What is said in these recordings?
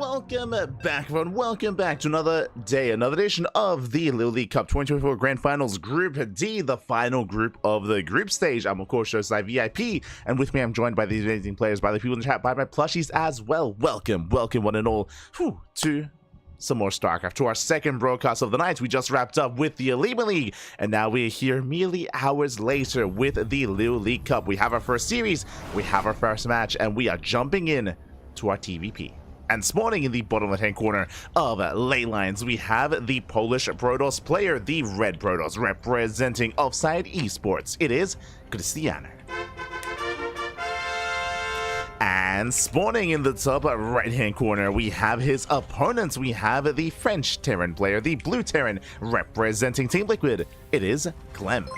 welcome back, everyone. Welcome back to another day, another edition of the LiuLi Cup 2024 Grand Finals Group D, the final group of the group stage. I'm, of course, Josai VIP, and with me, I'm joined by these amazing players, by the people in the chat, by my plushies as well. Welcome, one and all, to some more StarCraft, to our second broadcast of the night. We just wrapped up with the LiuLi League, and now we're here merely hours later with the LiuLi Cup. We have our first series, we have our first match, and we are jumping in to our TVP. And spawning in the bottom left-hand corner of ley lines, we have the Polish Protoss player, the Red Protoss, representing Offside Esports. It is Krystianer. And spawning in the top right-hand corner, we have his opponents. We have the French Terran player, the Blue Terran, representing Team Liquid. It is Clem.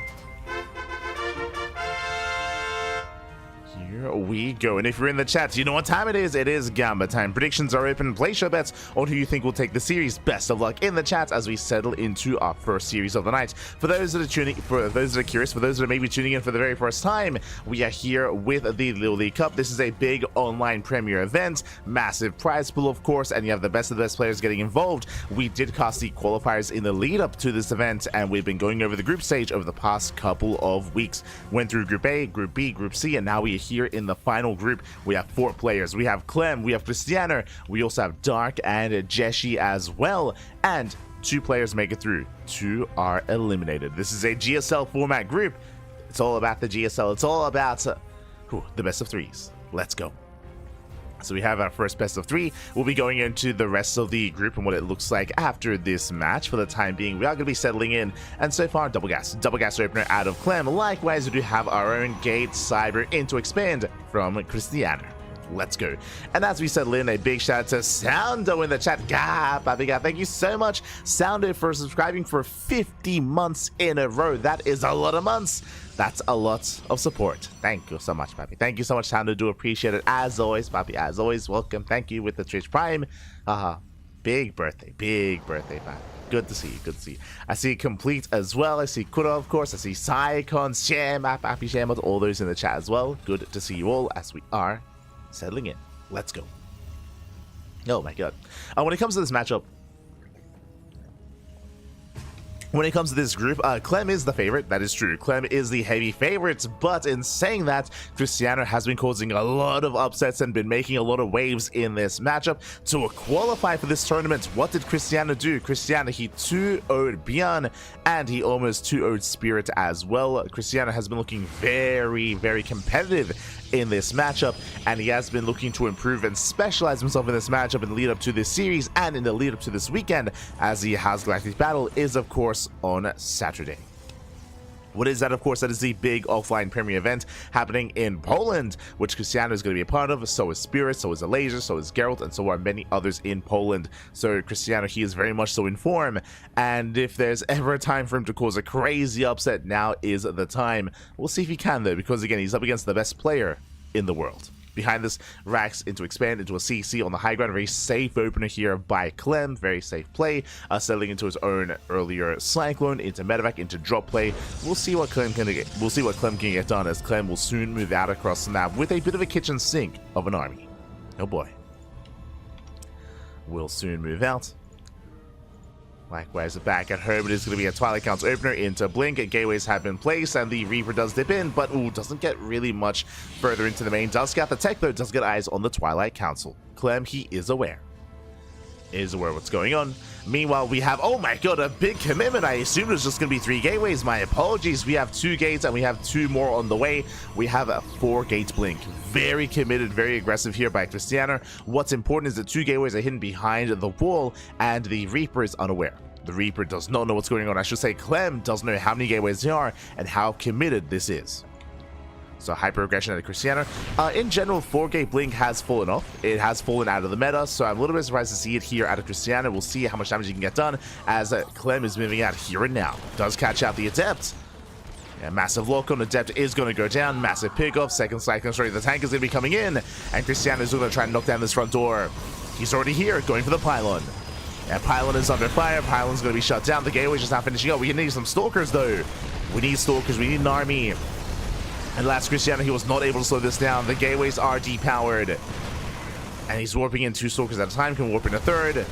Here we go, and if you're in the chat, you know what time it is. It is Gamba time. Predictions are open. Place your bets on who you think will take the series. Best of luck in the chat as we settle into our first series of the night. For those that are tuning, for those that are curious, for those that are maybe tuning in for the very first time, we are here with the LiuLi Cup. This is a big online premier event, massive prize pool, of course, and you have the best of the best players getting involved. We did cast the qualifiers in the lead up to this event, and we've been going over the group stage over the past couple of weeks. Went through Group A, Group B, Group C, and now we are here in the final group. We have 4 players. We have Clem, we have Krystianer, we also have Dark and Jieshi as well, and 2 players make it through. 2 are eliminated. This is a GSL format group. It's all about the GSL. It's all about the best of 3s. Let's go. So we have our first best of 3. We'll be going into the rest of the group and what it looks like after this match. For the time being, we are going to be settling in. And so far, double gas opener out of Clem. Likewise, we do have our own Gate Cyber into Expand from Krystianer. Let's go. And as we settle in, a big shout out to Soundo in the chat. Thank you so much, Soundo, for subscribing for 50 months in a row. That is a lot of months. That's a lot of support. Thank you so much, Papi. Thank you so much, Soundo. Do appreciate it. As always, Papi, as always, welcome. Thank you with the Twitch Prime. Big birthday, Papi. Good to see you, good to see you. I see Complete as well. I see Kuro, of course. I see Psycon, Sham, Papi, Sham, all those in the chat as well. Good to see you all as we are settling in. Let's go. Oh my god. When it comes to this matchup, when it comes to this group, Clem is the favorite. That is true. Clem is the heavy favorite. But in saying that, Krystianer has been causing a lot of upsets and been making a lot of waves in this matchup. To qualify for this tournament, what did Krystianer do? Krystianer, he 2-0'd Bjorn, and he almost 2-0'd Spirit as well. Krystianer has been looking very, very competitive in this matchup, and he has been looking to improve and specialize himself in this matchup in the lead up to this series and in the lead up to this weekend, as the House Galactic Battle is, of course, on Saturday. What is that? Of course, that is the big offline premier event happening in Poland, which Krystianer is going to be a part of. So is Spirit, so is Laser, so is Geralt, and so are many others in Poland. So Krystianer, he is very much so in form, and if there's ever a time for him to cause a crazy upset, now is the time. We'll see if he can, though, because again, he's up against the best player in the world. Behind this, Rax into Expand into a CC on the high ground. Very safe opener here by Clem. Very safe play. Settling into his own earlier Cyclone into Medevac into drop play. We'll see what Clem can get. We'll see what Clem can get done, as Clem will soon move out across the map with a bit of a kitchen sink of an army. Oh boy. We'll soon move out. Likewise, back at home, it is going to be a Twilight Council opener into Blink. Gateways have been placed, and the Reaper does dip in, but doesn't get really much further into the main. Does get the tech, though, does get eyes on the Twilight Council. Clem, he is aware. Is aware what's going on. Meanwhile, we have, oh my god, a big commitment. I assumed it was just going to be 3 gateways. My apologies. We have 2 gates, and we have 2 more on the way. We have a 4 gates Blink. Very committed, very aggressive here by Krystianer. What's important is the 2 gateways are hidden behind the wall, and the Reaper is unaware. The Reaper does not know what's going on. I should say Clem doesn't know how many gateways there are and how committed this is. So hyper aggression out of Krystianer. In general, 4-gate Blink has fallen off. It has fallen out of the meta, so I'm a little bit surprised to see it here out of Krystianer. We'll see how much damage he can get done as Clem is moving out here and now. Does catch out the Adept. Yeah, massive lock on Adept is going to go down. Massive pick off. Second Cyclone Story. The tank is going to be coming in, and Krystianer is going to try and knock down this front door. He's already here, going for the pylon. And pylon is under fire. Pylon's going to be shut down. The gateway's just not finishing up. We need some stalkers, though. We need stalkers. We need an army. And last Krystianer, he was not able to slow this down. The gateways are depowered. And he's warping in 2 Stalkers at a time, can warp in a third.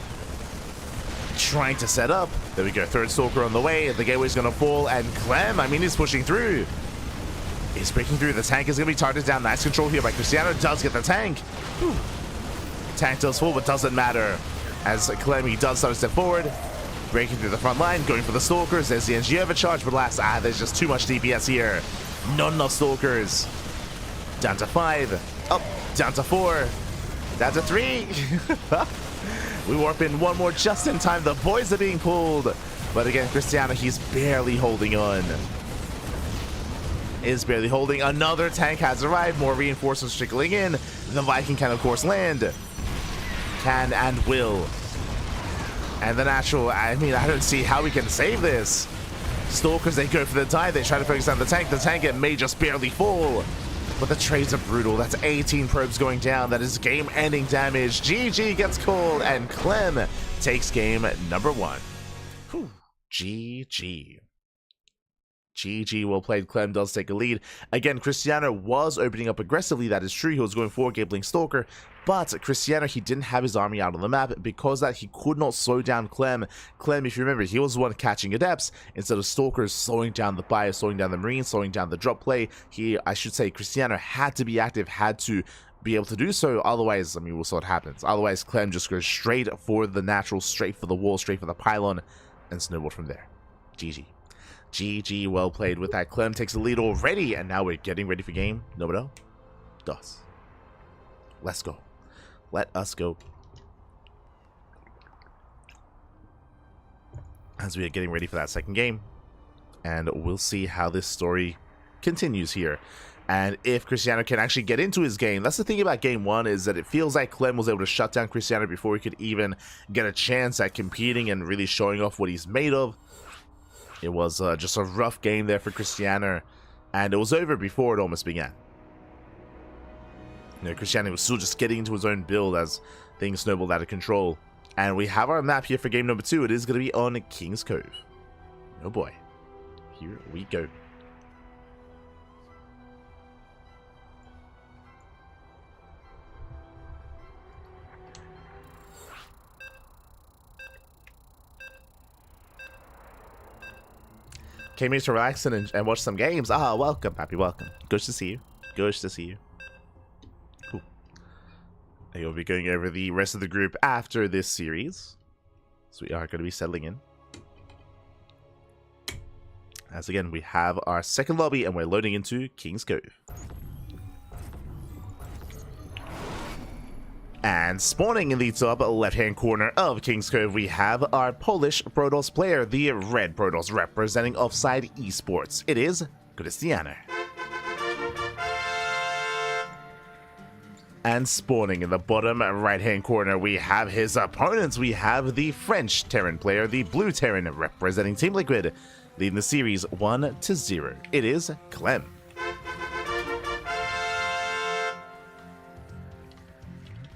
Trying to set up. There we go, 3rd Stalker on the way. The gateway's gonna fall, and Clem, I mean, he's pushing through. He's breaking through. The tank is gonna be targeted down. Nice control here by Krystianer. Does get the tank. Whew. Tank does fall, but doesn't matter. As Clem, he does start to step forward. Breaking through the front line, going for the Stalkers. There's the NG overcharge, but alas, there's just too much DPS here. Not enough Stalkers. Down to 5. Up, down to 4. Down to 3. We warp in 1 more just in time. The boys are being pulled. But again, Krystianer, he's barely holding on. Is barely holding. Another tank has arrived. More reinforcements trickling in. The Viking can, of course, land. Can and will. And the natural, I mean, I don't see how we can save this. Stalkers, they go for the dive. They try to focus on the tank. The tank, it may just barely fall. But the trades are brutal. That's 18 probes going down. That is game-ending damage. GG gets called, and Clem takes game number 1. Whew. GG. GG, well played. Clem does take a lead. Again, Krystianer was opening up aggressively. That is true. He was going for Gabling Stalker. But Krystianer, he didn't have his army out on the map because that he could not slow down Clem. Clem, if you remember, he was the one catching adepts instead of Stalkers slowing down the Bio, slowing down the Marine, slowing down the drop play. I should say, Krystianer had to be active, had to be able to do so. Otherwise, I mean, we'll see what happens. Otherwise, Clem just goes straight for the natural, straight for the wall, straight for the pylon, and snowball from there. GG. GG, well played with that. Clem takes the lead already, and now we're getting ready for game number 2. Let's go. Let us go. As we are getting ready for that second game, and we'll see how this story continues here. And if Krystianer can actually get into his game. That's the thing about game 1, is that it feels like Clem was able to shut down Krystianer before he could even get a chance at competing and really showing off what he's made of. It was just a rough game there for Krystianer, and it was over before it almost began. You know, Krystianer was still just getting into his own build as things snowballed out of control. And we have our map here for game number 2. It is going to be on King's Cove. Oh boy. Here we go. Came here to relax and watch some games. Ah, welcome, happy welcome. Good to see you. Good to see you. Cool. You'll be going over the rest of the group after this series. So we are going to be settling in. As again, we have our second lobby and we're loading into King's Cove. And spawning in the top left-hand corner of King's Cove, we have our Polish Protoss player, the Red Protoss representing Offside Esports. It is Krystianer. And spawning in the bottom right-hand corner, we have his opponents. We have the French Terran player, the Blue Terran representing Team Liquid, leading the series 1-0. It is Clem.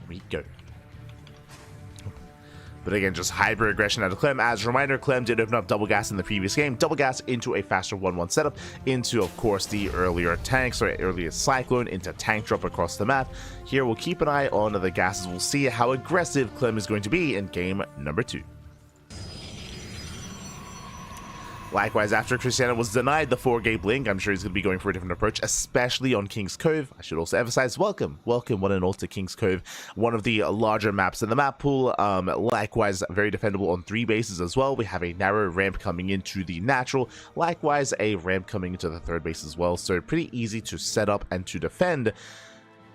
We go. But again, just hyper aggression out of Clem. As a reminder, Clem did open up double gas in the previous game. Double gas into a faster 1-1 setup, into, of course, the earlier tanks, or earlier Cyclone, into tank drop across the map. Here, we'll keep an eye on the gases. We'll see how aggressive Clem is going to be in game number 2. Likewise, after Krystianer was denied the 4-gate blink, I'm sure he's going to be going for a different approach, especially on King's Cove. I should also emphasize, welcome one and all to King's Cove, one of the larger maps in the map pool. Likewise, very defendable on 3 bases as well. We have a narrow ramp coming into the natural, likewise a ramp coming into the 3rd base as well, so pretty easy to set up and to defend.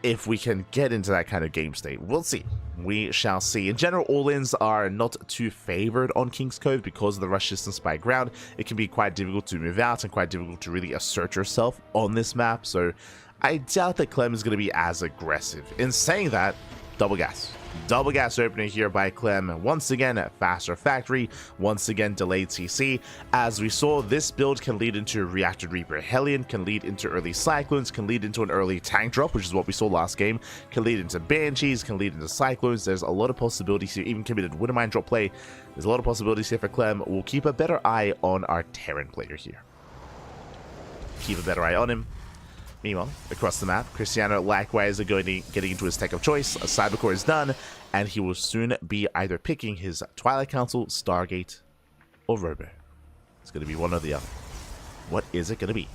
If we can get into that kind of game state, we'll see. We shall see. In general, all-ins are not too favored on King's Cove because of the rush distance by ground. It can be quite difficult to move out and quite difficult to really assert yourself on this map. So I doubt that Clem is going to be as aggressive. In saying that, double gas. Double gas opening here by Clem. Once again, faster factory. Once again, delayed CC. As we saw, this build can lead into Reactor Reaper Hellion, can lead into early Cyclones, can lead into an early tank drop, which is what we saw last game, can lead into Banshees, can lead into Cyclones. There's a lot of possibilities here, even committed Wintermine drop play. There's a lot of possibilities here for Clem. We'll keep a better eye on our Terran player here. Keep a better eye on him. Meanwhile, across the map, Krystianer likewise getting into his tech of choice. A Cybercore is done, and he will soon be either picking his Twilight Council, Stargate, or Robo. It's going to be one or the other. What is it going to be?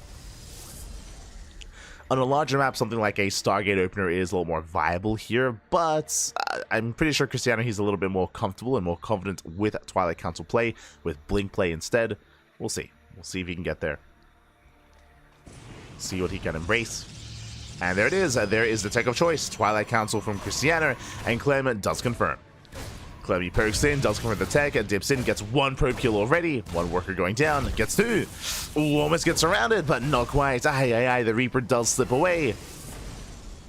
On a larger map, something like a Stargate opener is a little more viable here, but I'm pretty sure Krystianer, he's a little bit more comfortable and more confident with Twilight Council play, with Blink play instead. We'll see. We'll see if he can get there. See what he can embrace. And there it is. There is the tech of choice. Twilight Council from Krystianer, and Clem does confirm. Clem, he pokes in, does confirm the tech, and dips in, gets one probe kill already. One worker going down, gets two. Ooh, almost gets surrounded, but not quite. Aye, the Reaper does slip away.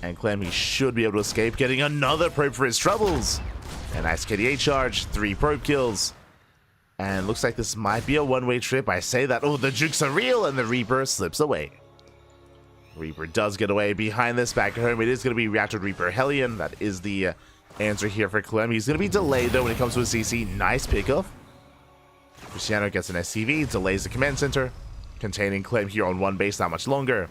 And Clem, he should be able to escape, getting another probe for his troubles. A nice KDA charge, 3 probe kills. And looks like this might be a one-way trip. I say that, oh, the jukes are real, and the Reaper slips away. Reaper does get away. Behind this, back at home, it is going to be Reactor Reaper Hellion. That is the answer here for Clem. He's going to be delayed, though, when it comes to a CC. Nice pickoff. Krystianer gets an SCV, delays the command center, containing Clem here on one base not much longer.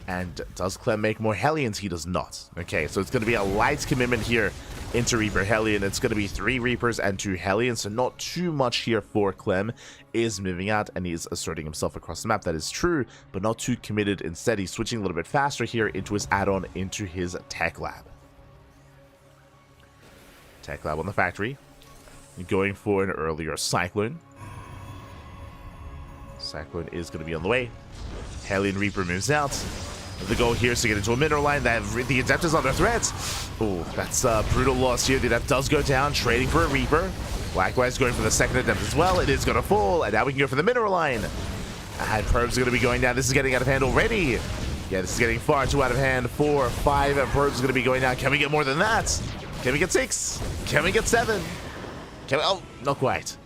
And does Clem make more Hellions? He does not. Okay, so it's going to be a light commitment here into Reaper Hellion. It's going to be 3 Reapers and 2 Hellions, so not too much here for Clem. Is moving out and he's asserting himself across the map. That is true, but not too committed. Instead, he's switching a little bit faster here into his add-on, into his Tech Lab. Tech Lab on the factory. Going for an earlier Cyclone. Cyclone is going to be on the way. Hellion Reaper moves out. The goal here is to get into a mineral line. The Adept is under threat. Oh, that's a brutal loss here. The Adept does go down, trading for a Reaper. Likewise, going for the second Adept as well. It is going to fall, and now we can go for the mineral line. And probes are going to be going down. This is getting out of hand already. Yeah, this is getting far too out of hand. 4, 5 probes are going to be going down. Can we get more than that? Can we get 6? Can we get 7? Can we? Oh, not quite.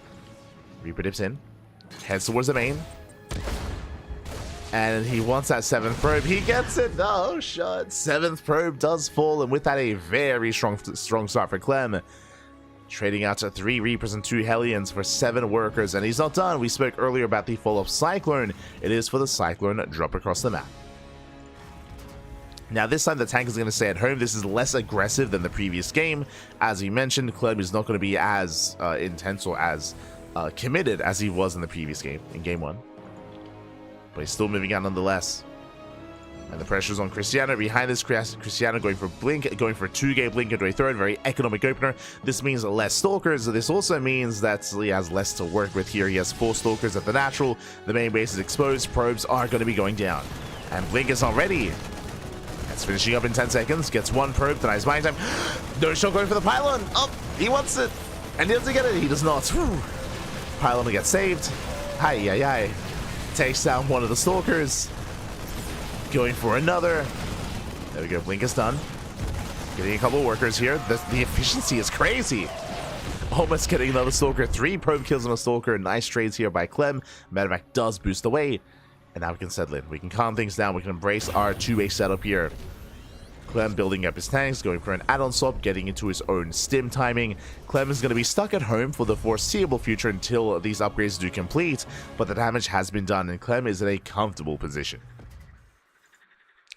Reaper dips in, heads towards the main. And he wants that 7th probe. He gets it. No shot. 7th probe does fall. And with that, a very strong start for Clem. Trading out to 3 Reapers and 2 Hellions for 7 workers. And he's not done. We spoke earlier about the fall of Cyclone. It is for the Cyclone drop across the map. Now, this time the tank is going to stay at home. This is less aggressive than the previous game. As we mentioned, Clem is not going to be as intense or as committed as he was in the previous game, in game 1. But he's still moving out nonetheless. And the pressure's on Krystianer. Behind this, Krystianer going for Blink, going for 2-gate Blink into a third. Very economic opener. This means less Stalkers. This also means that he has less to work with here. He has 4 Stalkers at the natural. The main base is exposed. Probes are going to be going down. And Blink is not ready. It's finishing up in 10 seconds. Gets 1 probe. Denies mine time. No shot going for the pylon. Oh, he wants it. And he doesn't get it. He does not. Whew. Pylon will get saved. Hi. Takes down one of the Stalkers. Going for another. There we go. Blink is done. Getting a couple of workers here. The efficiency is crazy. Almost getting another Stalker. 3 probe kills on a Stalker. Nice trades here by Clem. Medevac does boost away. And now we can settle in. We can calm things down. We can embrace our 2-way setup here. Clem building up his tanks, going for an add-on swap, getting into his own stim timing. Clem is going to be stuck at home for the foreseeable future until these upgrades do complete, but the damage has been done and Clem is in a comfortable position.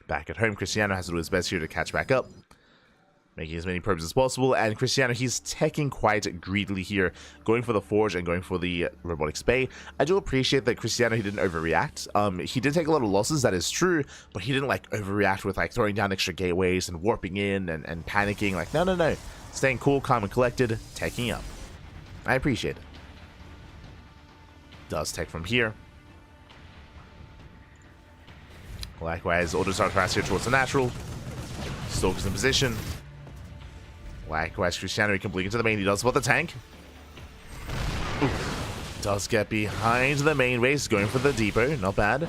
Back at home, Krystianer has to do his best here to catch back up, making as many probes as possible, and Krystianer, he's teching quite greedily here, going for the Forge and going for the Robotics Bay. I do appreciate that Krystianer, he didn't overreact. He did take a lot of losses, that is true, but he didn't like overreact with like throwing down extra gateways and warping in and panicking. Like, no. Staying cool, calm, and collected, teching up. I appreciate it. Does tech from here. Likewise, orders our fast here towards the natural. Stalkers in position. Likewise, Krystianer, he can blink into the main. He does spot the tank. Ooh. Does get behind the main base, going for the depot. Not bad.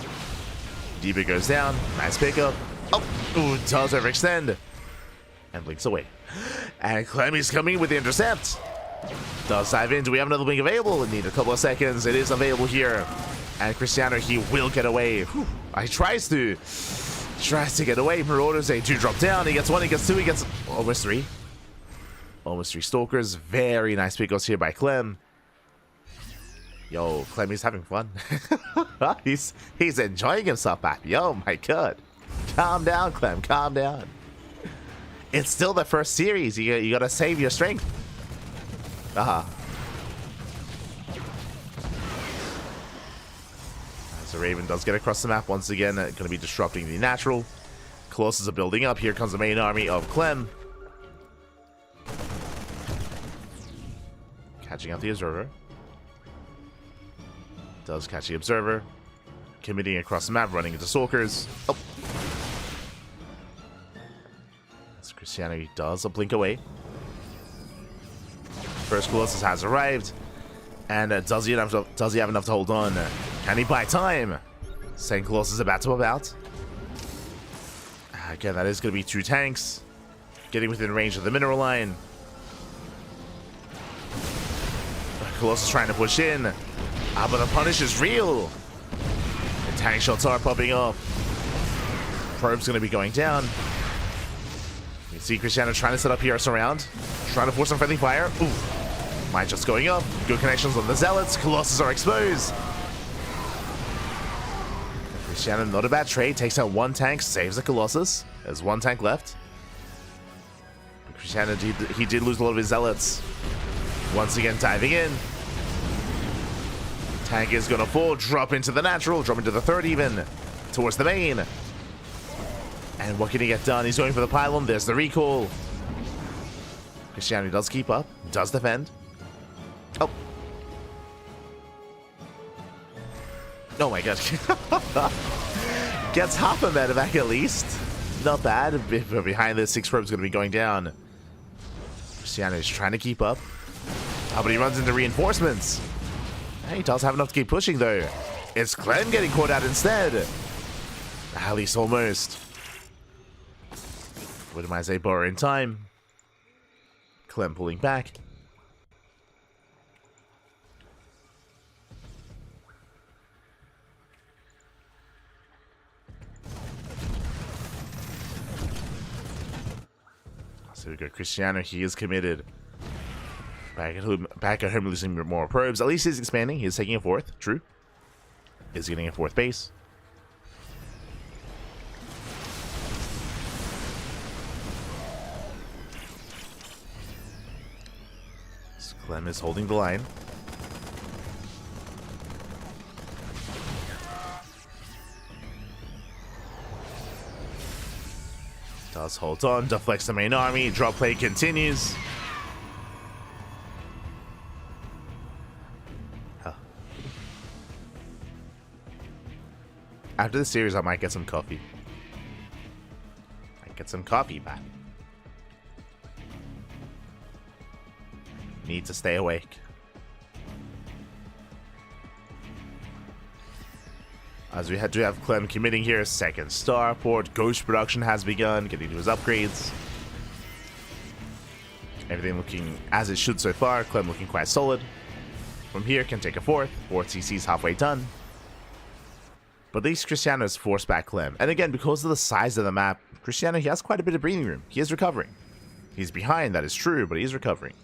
Depot goes down. Nice pickup. Oh, ooh, does overextend. And blinks away. And Clem is coming with the intercept. Does dive in. Do we have another blink available? Need a couple of seconds. It is available here. And Krystianer, he will get away. Whew. He tries to get away. Marauders, they do drop down. He gets 1, he gets 2, he gets almost 3. Almost 3 Stalkers. Very nice pickups here by Clem. Yo, Clem is having fun. he's enjoying himself back. Yo, my god. Calm down, Clem. Calm down. It's still the first series. You gotta save your strength. As the Raven does get across the map once again, going to be disrupting the natural. Colossus are building up. Here comes the main army of Clem. Catching out the Observer. Does catch the Observer. Committing across the map, running into Stalkers. Oh. As Krystianer does a blink away. First Colossus has arrived. And does he have enough to hold on? Can he buy time? Second Colossus is about to pop out. Again, that is going to be 2 tanks. Getting within range of the mineral line. Colossus trying to push in. But the punish is real. The tank shots are popping up. Probe's going to be going down. You see Krystianer trying to set up here a surround. Trying to force some friendly fire. Ooh. Mine just going up. Good connections on the Zealots. Colossus are exposed. Krystianer, not a bad trade. Takes out 1 tank. Saves the Colossus. There's 1 tank left. Krystianer, he did lose a lot of his Zealots. Once again, diving in. Tank is going to fall. Drop into the natural. Drop into the 3rd even. Towards the main. And what can he get done? He's going for the pylon. There's the recall. Krystianer does keep up. Does defend. Oh. Oh my god. Gets half a medevac at least. Not bad. Behind this, 6 probes going to be going down. Krystianer is trying to keep up. Oh, but he runs into reinforcements. He does have enough to keep pushing, though. It's Clem getting caught out instead. At least almost. Would I say borrow in time? Clem pulling back. So we got Krystianer. He is committed. Back at home losing more probes. At least he's expanding. He's taking a 4th. True. He's getting a 4th base. So Clem is holding the line. Does hold on. Deflects the main army. Drop play continues. After the series, I might get some coffee. Man. Need to stay awake. As we do have Clem committing here, 2nd starport. Ghost production has begun, getting to his upgrades. Everything looking as it should so far. Clem looking quite solid. From here, can take a 4th. 4th CC is halfway done. But at least Krystianer has forced back Clem. And again, because of the size of the map, Krystianer, he has quite a bit of breathing room. He is recovering. He's behind, that is true, but he is recovering.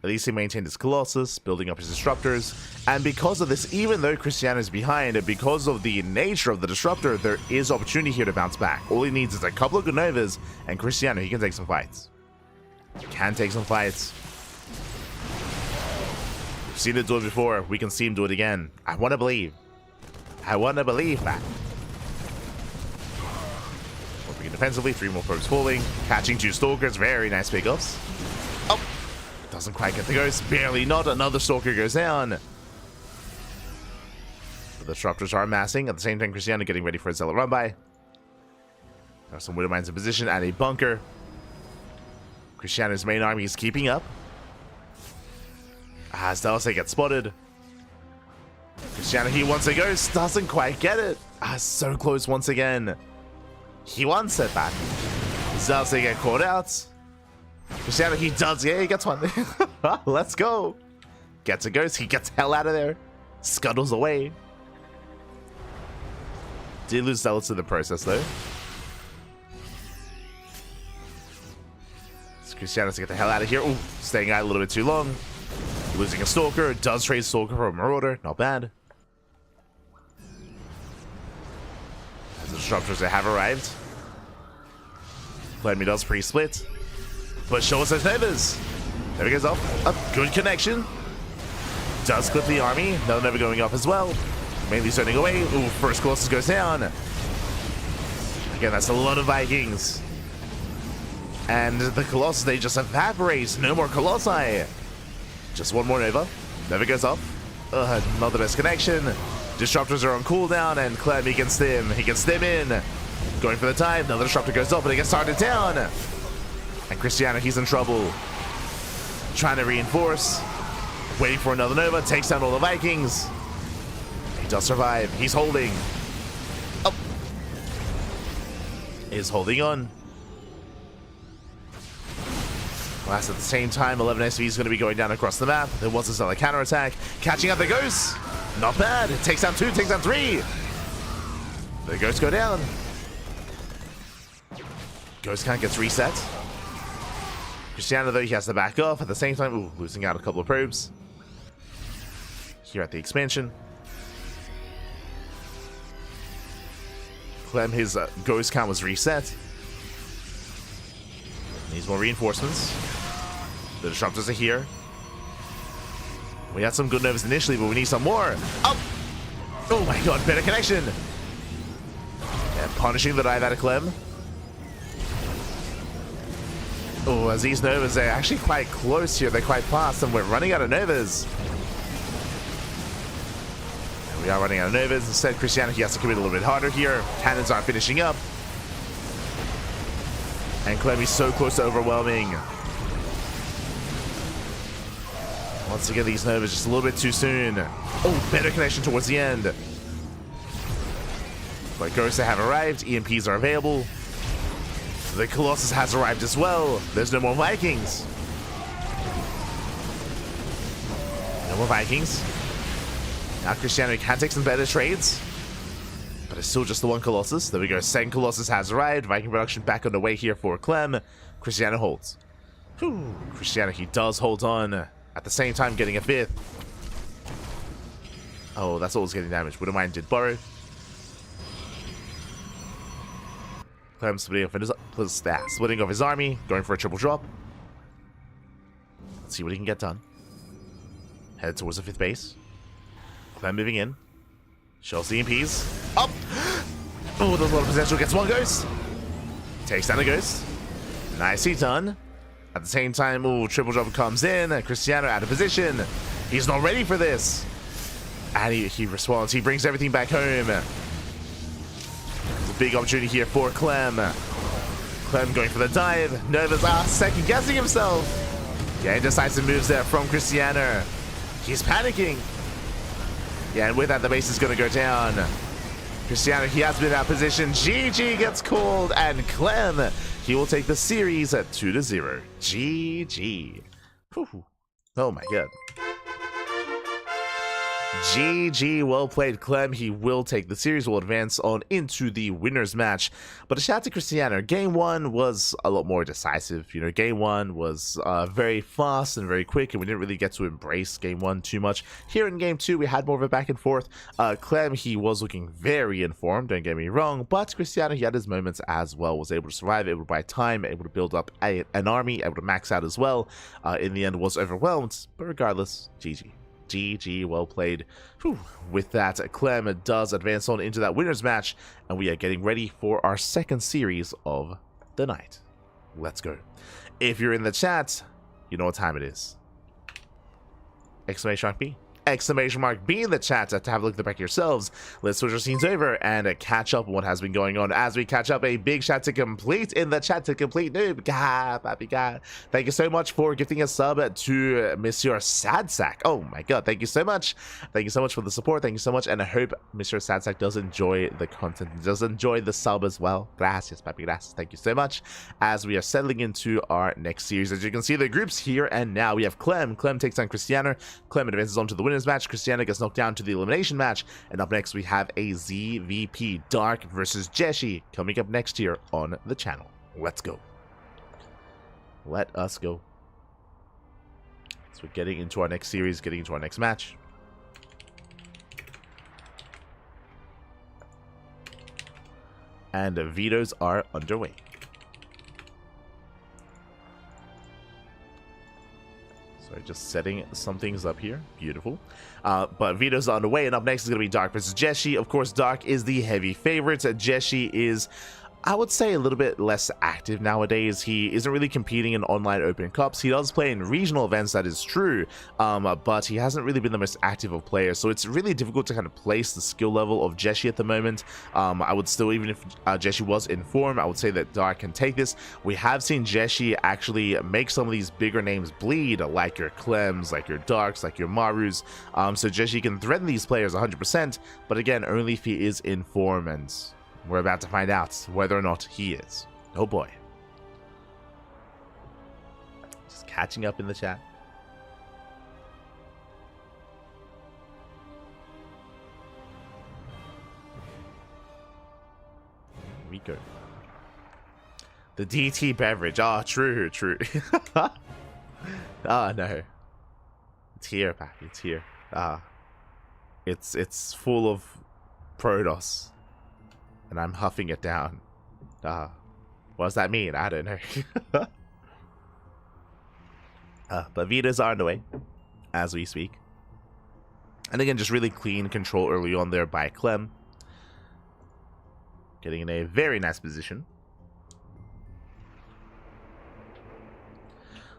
At least he maintained his Colossus, building up his Disruptors. And because of this, even though Krystianer is behind, because of the nature of the Disruptor, there is opportunity here to bounce back. All he needs is a couple of good Novas, and Krystianer, he can take some fights. Can take some fights. We've seen it do it before. We can see him do it again. I want to believe. I want to believe that. Working defensively, 3 more probes falling. Catching 2 Stalkers, very nice pickups. Oh, doesn't quite get the ghost. Barely not. Another Stalker goes down. The Disruptors are amassing. At the same time, Krystianer getting ready for a Zealot run by. There are some Widowmines in position and a bunker. Krystianer's main army is keeping up. As Dallas gets spotted. Krystianer, he wants a ghost, doesn't quite get it. So close once again. He wants it back. Zealots get caught out. Krystianer, he does, yeah, he gets one. Let's go. Gets a ghost, he gets hell out of there. Scuttles away. Did lose Zealots in the process though. Krystianer to get the hell out of here. Ooh, staying out a little bit too long. Losing a Stalker. Does trade Stalker for a Marauder. Not bad. As the Disruptors that have arrived. Clem does pre-split. But show us those Novas. There he goes off. A good connection. Does clip the army. Another Nova going off as well. Mainly turning away. Ooh, first Colossus goes down. Again, that's a lot of Vikings. And the Colossus, they just evaporate. No more Colossi. Just one more Nova. Nova goes off. Another disconnection. Disruptors are on cooldown, and Clem, he can stim. He can stim in. Going for the dive. Another Disruptor goes off, but it gets started down. And Krystianer, he's in trouble. Trying to reinforce. Waiting for another Nova. Takes down all the Vikings. He does survive. He's holding. Oh. Is holding on. Last at the same time, 11 SV is going to be going down across the map. There was another counterattack. Catching up the Ghosts. Not bad. It takes down 2, takes down 3. The Ghosts go down. Ghost count gets reset. Krystianer, though, he has to back off. At the same time, ooh, losing out a couple of probes. Here at the expansion. Clem, his Ghost count was reset. Needs more reinforcements. The Disruptors are here. We had some good Novas initially, but we need some more. Oh my god, better connection. And punishing the dive out of Clem. Oh, as these Novas, they're actually quite close here. They're quite fast, and we're running out of Novas. And we are running out of Novas. Instead, Krystianer, he has to commit a little bit harder here. Cannons aren't finishing up. And Clem is so close to overwhelming. Once again, these Novas just a little bit too soon. Oh, better connection towards the end. But Ghosts have arrived. EMPs are available. The Colossus has arrived as well. There's no more Vikings. No more Vikings. Now Krystianer can take some better trades. But it's still just the one Colossus. There we go. Second Colossus has arrived. Viking production back on the way here for Clem. Krystianer holds. Whew. Krystianer, he does hold on. At the same time, getting a 5th. Oh, that's always getting damaged. Wouldn't mind did borrow. Clem splitting off his army. Going for a triple drop. Let's see what he can get done. Head towards the 5th base. Clem moving in. Shells the EMPs. Up! Oh, there's a lot of potential. Gets one Ghost. Takes down a Ghost. Nicely done. At the same time, ooh, triple drop comes in. Krystianer out of position. He's not ready for this. And he responds. He brings everything back home. It's a big opportunity here for Clem. Clem going for the dive. Nova's second guessing himself. Yeah, indecisive moves there from Krystianer. He's panicking. Yeah, and with that, the base is going to go down. Krystianer, he has been out of position. GG gets called, and Clem, he will take the series at 2-0. GG. Whew. Oh my god. GG, well played, Clem. He will take the series, will advance on into the winner's match. But a shout out to Krystianer. Game 1 was a lot more decisive. You know, game 1 was very fast and very quick, and we didn't really get to embrace game 1 too much. Here in game 2, we had more of a back and forth. Clem, he was looking very informed, don't get me wrong, but Krystianer, he had his moments as well. Was able to survive, able to buy time, able to build up an army, able to max out as well. In the end, was overwhelmed, but regardless, GG. GG, well played. Whew. With that, Clem does advance on into that winner's match, and we are getting ready for our second series of the night. Let's go. If you're in the chat, you know what time it is. Exclamation mark B. Exclamation mark B in the chat to have a look at the back yourselves. Let's switch our scenes over and catch up on what has been going on. As we catch up, a big shout to Complete in the chat to Complete Noob. God, Pappy God. Thank you so much for gifting a sub to Monsieur Sadsack. Oh my god, thank you so much. Thank you so much for the support. Thank you so much, and I hope Monsieur Sadsack does enjoy the content, does enjoy the sub as well. Gracias, Pappy, gracias. Thank you so much. As we are settling into our next series, as you can see, the groups here and now. We have Clem. Clem takes on Krystianer. Clem advances on to the winner's match. Krystianer gets knocked down to the elimination match, and up next we have a ZVP Dark versus Jieshi coming up next here on the channel. Let's go. Let us go. So we're getting into our next series, getting into our next match. And vetoes are underway. Sorry, just setting some things up here. Beautiful. But vetoes are underway, and up next is going to be Dark versus Jieshi. Of course, Dark is the heavy favorite. Jieshi is, I would say, a little bit less active nowadays. He isn't really competing in online open cups. He does play in regional events, that is true, but he hasn't really been the most active of players, so it's really difficult to kind of place the skill level of Jieshi at the moment. I would still, even if Jieshi was in form, I would say that Dark can take this. We have seen Jieshi actually make some of these bigger names bleed, like your Clems, like your Darks, like your Marus, so Jieshi can threaten these players 100%, but again, only if he is in form, and we're about to find out whether or not he is. Oh boy. Just catching up in the chat. Here we go. The DT beverage. Ah, true, true. Ah, no. It's here, Pappy. It's here. It's full of Protoss. And I'm huffing it down. What does that mean? I don't know. But vetoes are on the way as we speak. And again, just really clean control early on there by Clem. Getting in a very nice position.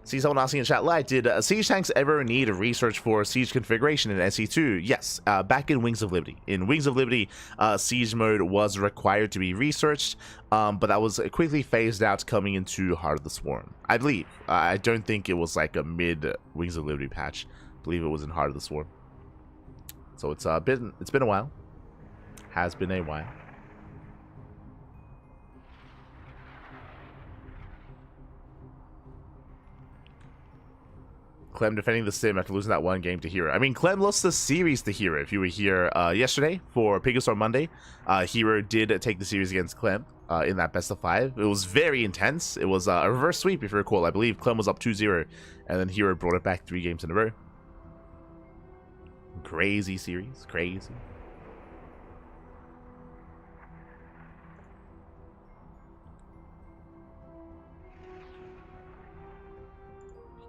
See someone asking in chat, like, did Siege tanks ever need a research for Siege configuration in SE2? Yes, back in Wings of Liberty. In Wings of Liberty, Siege mode was required to be researched, but that was quickly phased out coming into Heart of the Swarm. I believe. I don't think it was like a mid Wings of Liberty patch. I believe it was in Heart of the Swarm. So it's been a while. Has been a while. Clem defending the sim after losing that one game to Hero. I mean, Clem lost the series to Hero. If you were here yesterday for Pigastar Monday, Hero did take the series against Clem in that best of 5. It was very intense. It was a reverse sweep, if you recall. I believe Clem was up 2-0, and then Hero brought it back 3 games in a row. Crazy series. Crazy.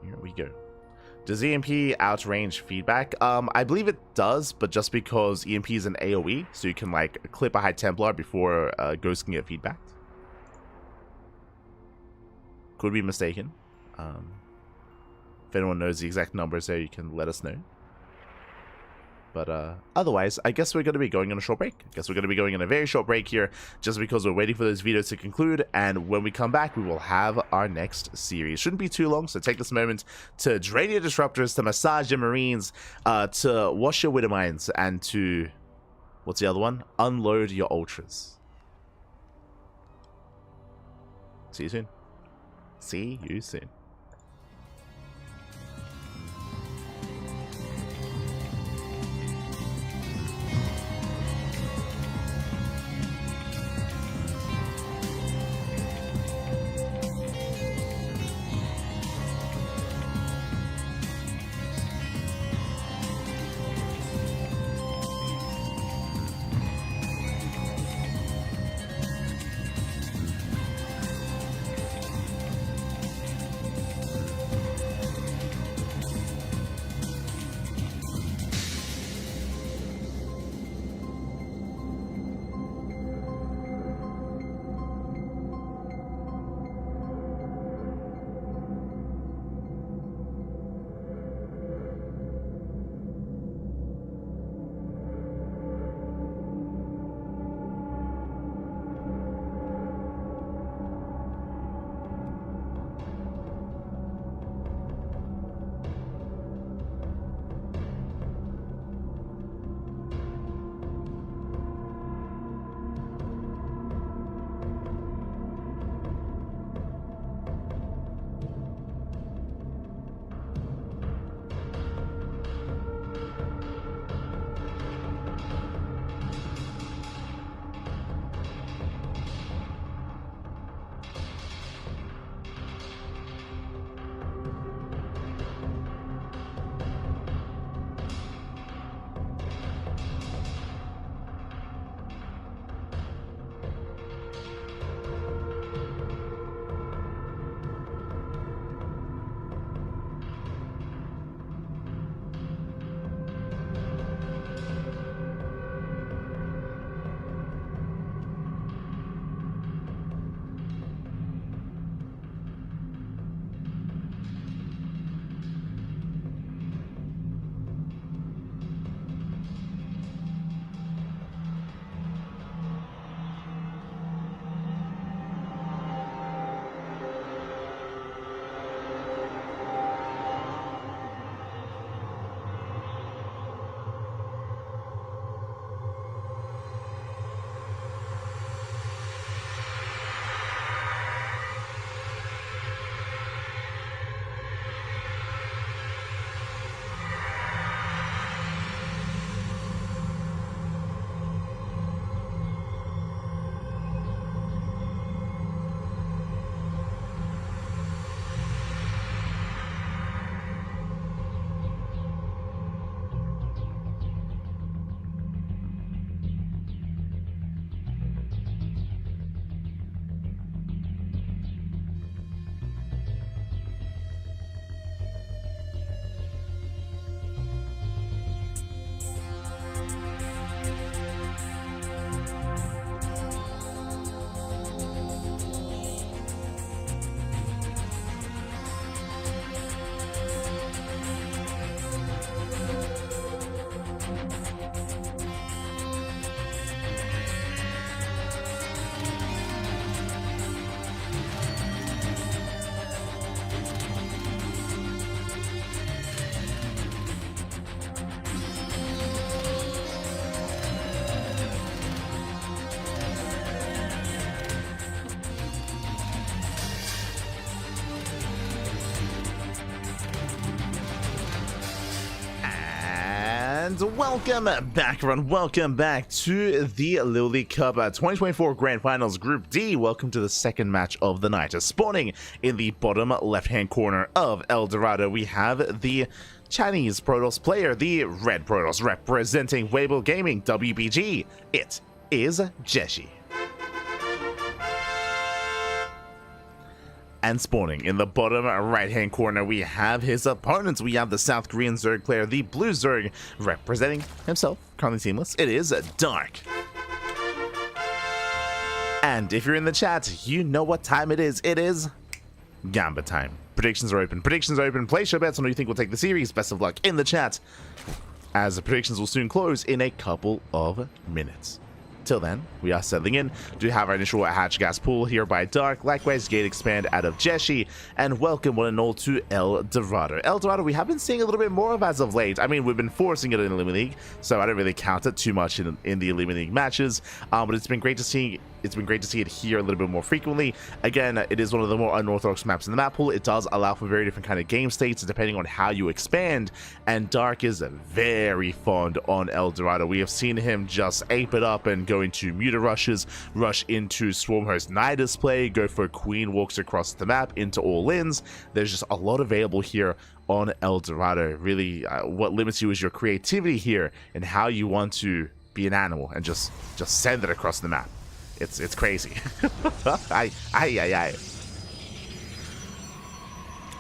Here we go. Does EMP outrange feedback? I believe it does, but just because EMP is an AoE, so you can like clip a High Templar before Ghost can get feedback. Could be mistaken. If anyone knows the exact numbers there, you can let us know. But otherwise, I guess we're going to be going on a short break. I guess we're going to be going on a very short break here, just because we're waiting for those videos to conclude. And when we come back, we will have our next series. Shouldn't be too long, so take this moment to drain your disruptors, to massage your marines, to wash your Widowmines, and to, what's the other one? Unload your ultras. See you soon. See you soon. welcome back, everyone. Welcome back to the LiuLi Cup 2024 Grand Finals Group D. Welcome to the second match of the night. Spawning in the bottom left-hand corner of El Dorado, we have the Chinese Protoss player, the Red Protoss, representing Weibo Gaming WBG. It is Jieshi. And spawning in the bottom right-hand corner, we have his opponents. We have the South Korean Zerg player, the Blue Zerg, representing himself, currently teamless. It is Dark. And if you're in the chat, you know what time it is. It is Gamba time. Predictions are open. Predictions are open. Place your bets on who you think will take the series. Best of luck in the chat, as the predictions will soon close in a couple of minutes. Till then, we are settling in. Do have our initial hatch gas pool here by Dark. Likewise, gate expand out of Jieshi. And welcome one and all to El Dorado. El Dorado, we have been seeing a little bit more of as of late. I mean, we've been forcing it in the Eliminate League, so I don't really count it too much in the Eliminate League matches. But it's been great to see. It's been great to see it here a little bit more frequently. Again, it is one of the more unorthodox maps in the map pool. It does allow for very different kind of game states depending on how you expand, and Dark is very fond on El Dorado. We have seen him just ape it up and go into muta rushes, rush into Swarm Host Nidus play, go for Queen walks across the map into all-ins. There's just a lot available here on El Dorado. Really, what limits you is your creativity here and how you want to be an animal and just send it across the map. It's crazy.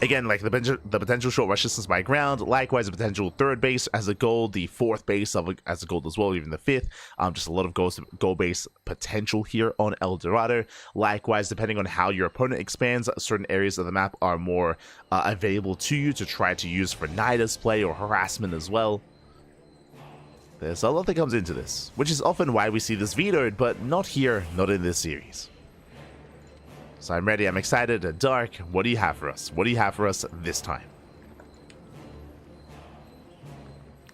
Again, like the potential short rush distance by ground, likewise the potential third base as a goal, the fourth base as a goal as well, even the fifth. Just a lot of goal base potential here on El Dorado. Likewise, depending on how your opponent expands, certain areas of the map are more available to you to try to use for Nidus play or harassment as well. There's a lot that comes into this, which is often why we see this vetoed, but not here, not in this series. So I'm ready, I'm excited. Dark, what do you have for us? What do you have for us this time?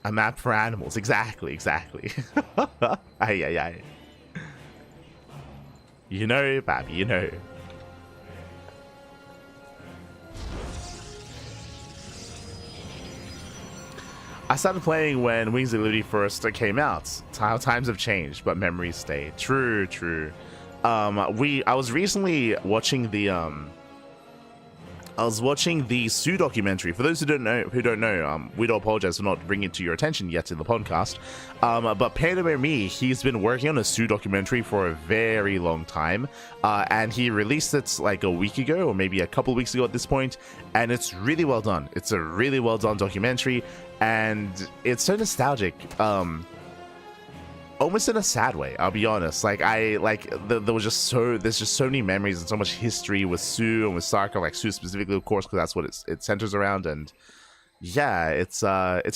A map for animals, exactly. Ay. You know, Babby, you know. I started playing when Wings of Liberty first came out. How times have changed, but memories stay. True. I was recently watching the Sue documentary. For those who don't know, we don't apologize for not bringing it to your attention yet in the podcast. But Panda Me, he's been working on a Sue documentary for a very long time, and he released it like a week ago, or maybe a couple weeks ago at this point, and it's really well done. It's a really well done documentary, and it's so nostalgic. Almost in a sad way, I'll be honest. Like there's just so many memories and so much history with Sue and with Sarka, like Sue specifically, of course, because that's what it centers around. And yeah, it's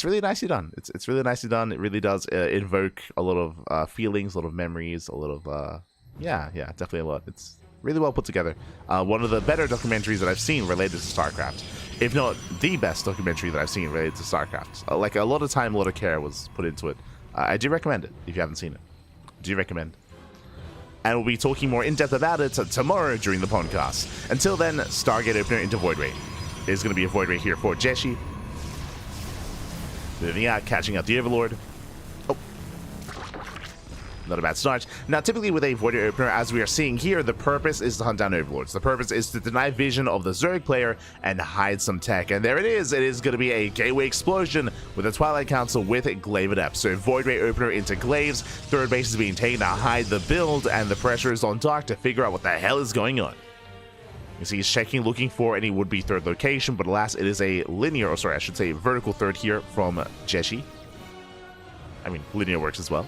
really nicely done. It's really nicely done. It really does invoke a lot of feelings, a lot of memories, a lot of yeah, definitely a lot. It's really well put together. One of the better documentaries that I've seen related to StarCraft, if not the best documentary that I've seen related to StarCraft. Like a lot of time, a lot of care was put into it. I do recommend it if you haven't seen it. Do recommend. And we'll be talking more in depth about it tomorrow during the podcast. Until then, Stargate opener into Void Ray. There's going to be a Void Ray here for Jieshi. Moving out, catching out the Overlord. Oh. Not a bad start. Now, typically with a Void Ray opener, as we are seeing here, the purpose is to hunt down Overlords. The purpose is to deny vision of the Zerg player and hide some tech. And there it is. It is going to be a Gateway Explosion with the Twilight Council with Glaive Adept. So Void Ray opener into Glaives. Third base is being taken to hide the build, and the pressure is on Dark to figure out what the hell is going on. You see he's checking, looking for any would-be third location, but alas, it is a linear, or sorry, I should say vertical third here from Jieshi. I mean, linear works as well.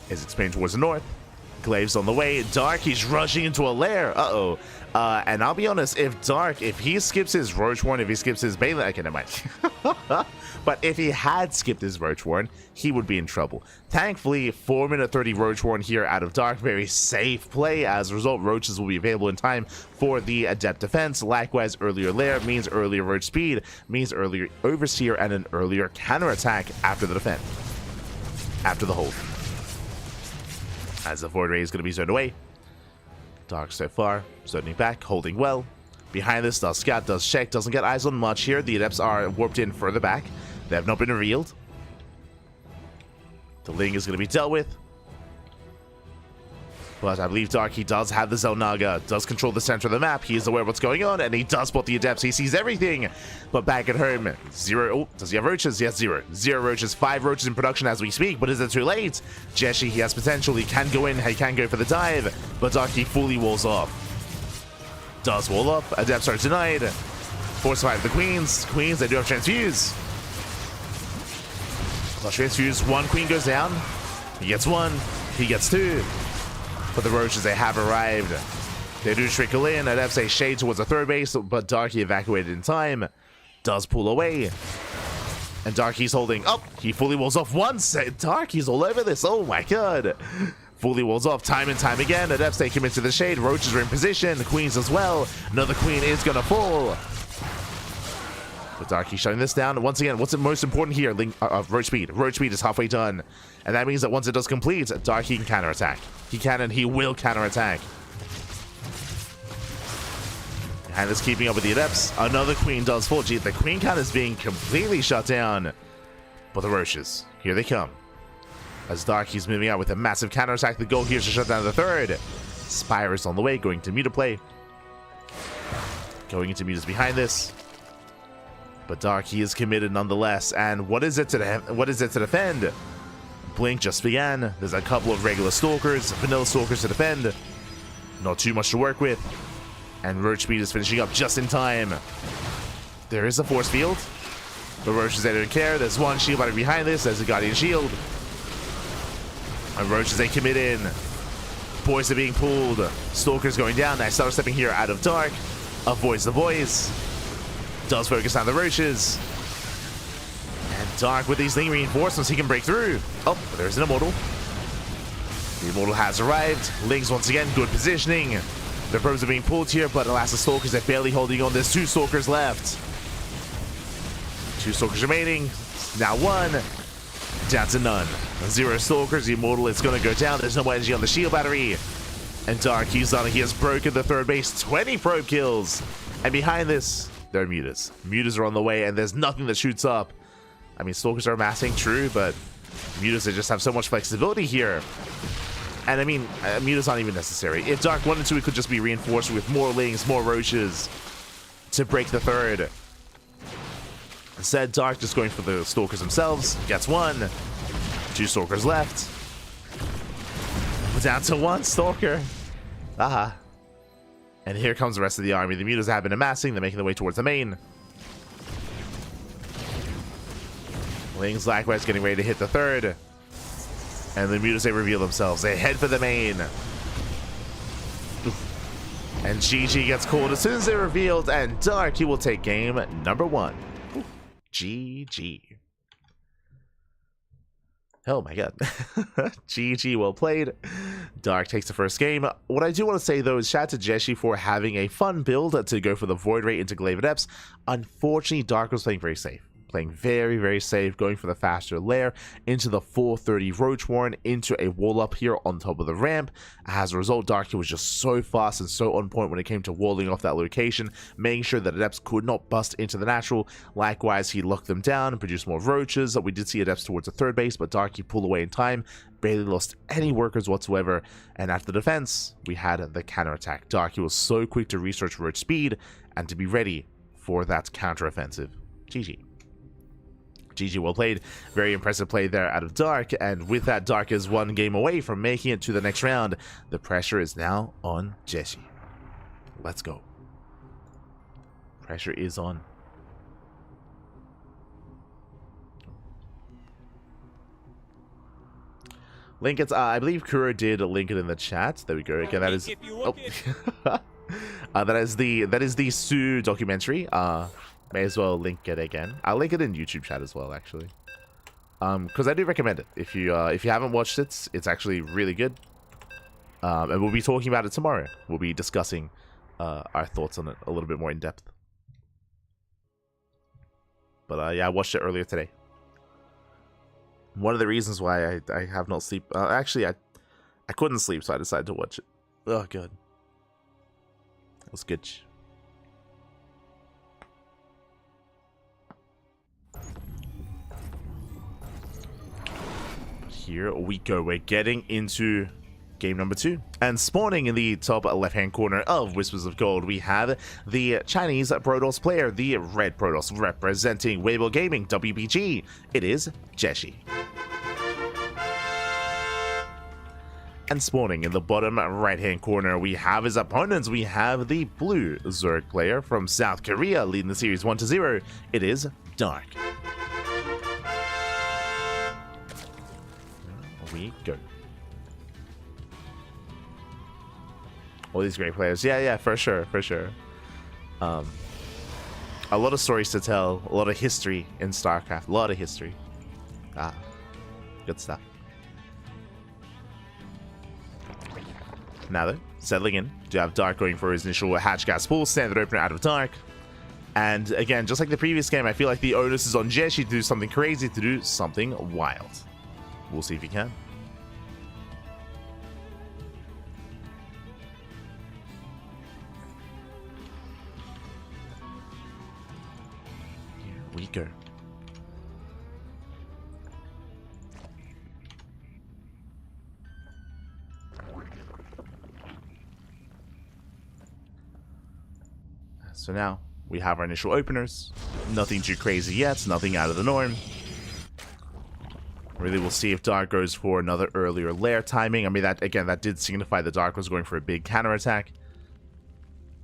Is expanding towards the north. Glaive's on the way. Dark, he's rushing into a lair. And I'll be honest, if he skips his Roach Warren, if he skips his Baylor, okay, never mind. But if he had skipped his Roach Warren, he would be in trouble. Thankfully, 4-minute 30 Roach Warren here out of Dark. Very safe play. As a result, Roaches will be available in time for the Adept defense. Likewise, earlier lair means earlier Roach speed, means earlier Overseer, and an earlier counterattack after the defense. After the hold. As the Void Ray is going to be zoned away. Dark so far, zoning back, holding well. Behind this, does scout, does check, doesn't get eyes on much here. The Adepts are warped in further back. They have not been revealed. The Ling is going to be dealt with. But I believe Darky does have the Zelnaga, does control the center of the map. He is aware of what's going on, and he does spot the Adepts. He sees everything. But back at home, 0. Oh, does he have roaches? Yes, 0. 0 roaches. 5 roaches in production as we speak, but is it too late? Jieshi, he has potential. He can go in. He can go for the dive, but Darky fully walls off. Does wall up. Adepts are denied. Force fight the Queens. Queens, they do have Transfuse. Plus Transfuse. 1 Queen goes down. He gets 1. He gets 2. But the roaches, they have arrived. They do trickle in. Adepts say shade towards the third base, but Darky evacuated in time. Does pull away. And Darky's holding. Oh, he fully walls off once. Darky's all over this. Oh my god. Fully walls off time and time again. Adepts take him into the shade. Roaches are in position. Queens as well. Another queen is going to fall. But Darky shutting this down. Once again, what's the most important here? Roach speed. Roach speed is halfway done. And that means that once it does complete, Darky can counterattack. He can and he will counterattack. And is keeping up with the Adepts. Another queen does fall. Gee, the queen count is being completely shut down. But the roaches, here they come. As Darky's moving out with a massive counterattack, the goal here is to shut down the third. Spire is on the way, going to Muta play. Going into Muta's behind this. But Darky is committed nonetheless. And what is it to defend? Blink just began. There's a couple of regular stalkers, vanilla stalkers to defend. Not too much to work with. And Roach Speed is finishing up just in time. There is a force field. The Roaches, they don't care. There's 1 shield battery behind this. There's a Guardian shield. And Roaches, they commit in. Boys are being pulled. Stalkers going down. Nice start stepping here out of dark. Avoids the boys. Does focus on the Roaches. And Dark with these Ling reinforcements, he can break through. Oh, there's an Immortal. The Immortal has arrived. Lings once again, good positioning. The probes are being pulled here, but alas, the Stalkers are barely holding on. There's 2 Stalkers left. 2 Stalkers remaining. Now 1. Down to none. 0 Stalkers. The Immortal is going to go down. There's no energy on the shield battery. And Dark, he's done it. He has broken the third base. 20 probe kills. And behind this, there are Mutas. Mutas are on the way, and there's nothing that shoots up. I mean, Stalkers are amassing, true, but Mutas, they just have so much flexibility here. And I mean, Mutas aren't even necessary. If Dark wanted to, it could just be reinforced with more Lings, more Roaches to break the third. Instead, Dark just going for the Stalkers themselves. Gets 1. 2 Stalkers left. We're down to 1 Stalker. Aha. And here comes the rest of the army. The Mutas have been amassing. They're making their way towards the main. Lings likewise getting ready to hit the third. And the Mutas, they reveal themselves. They head for the main. And GG gets called as soon as they're revealed. And Dark, he will take game number 1. GG. Oh my god. GG, well played. Dark takes the first game. What I do want to say though is shout out to Jieshi for having a fun build to go for the Void Ray into Glaive Adepts. Unfortunately, Dark was playing very safe. Playing very, very safe, going for the faster lair into the 430 Roach Warren, into a wall up here on top of the ramp. As a result, Darky was just so fast and so on point when it came to walling off that location, making sure that Adepts could not bust into the natural. Likewise, he locked them down and produced more Roaches. We did see Adepts towards the third base, but Darky pulled away in time, barely lost any workers whatsoever. And after the defense, we had the counterattack. Darky was so quick to research Roach speed and to be ready for that counteroffensive. GG. GG, well played. Very impressive play there out of Dark, and with that, Dark is 1 game away from making it to the next round. The pressure is now on Jieshi. Let's go. Pressure is on. Link it. I believe Kura did link it in the chat. There we go. Again, that is. Oh. that is the Sue documentary. May as well link it again. I'll link it in YouTube chat as well, actually. Because I do recommend it. If you haven't watched it, it's actually really good. And we'll be talking about it tomorrow. We'll be discussing our thoughts on it a little bit more in depth. But yeah, I watched it earlier today. One of the reasons why I have not sleep. Actually, I couldn't sleep, so I decided to watch it. Oh, good. It was good. here we go. We're getting into game number 2. And spawning in the top left-hand corner of Whispers of Gold, we have the Chinese Protoss player, the Red Protoss, representing Weibo Gaming, WBG. It is Jieshi. And spawning in the bottom right-hand corner, we have his opponents. We have the blue Zerg player from South Korea, leading the series 1-0. It is Dark. We go. All these great players. Yeah, for sure. A lot of stories to tell, a lot of history in StarCraft, a lot of history. Good stuff. Now though, settling in, do have Dark going for his initial hatch gas pull, standard opener out of Dark. And again, just like the previous game, I feel like the onus is on Jieshi to do something crazy, to do something wild. We'll see if he can. Here we go. So now we have our initial openers. Nothing too crazy yet, nothing out of the norm. Really, we'll see if Dark goes for another earlier lair timing. I mean, that again, that did signify that Dark was going for a big counterattack.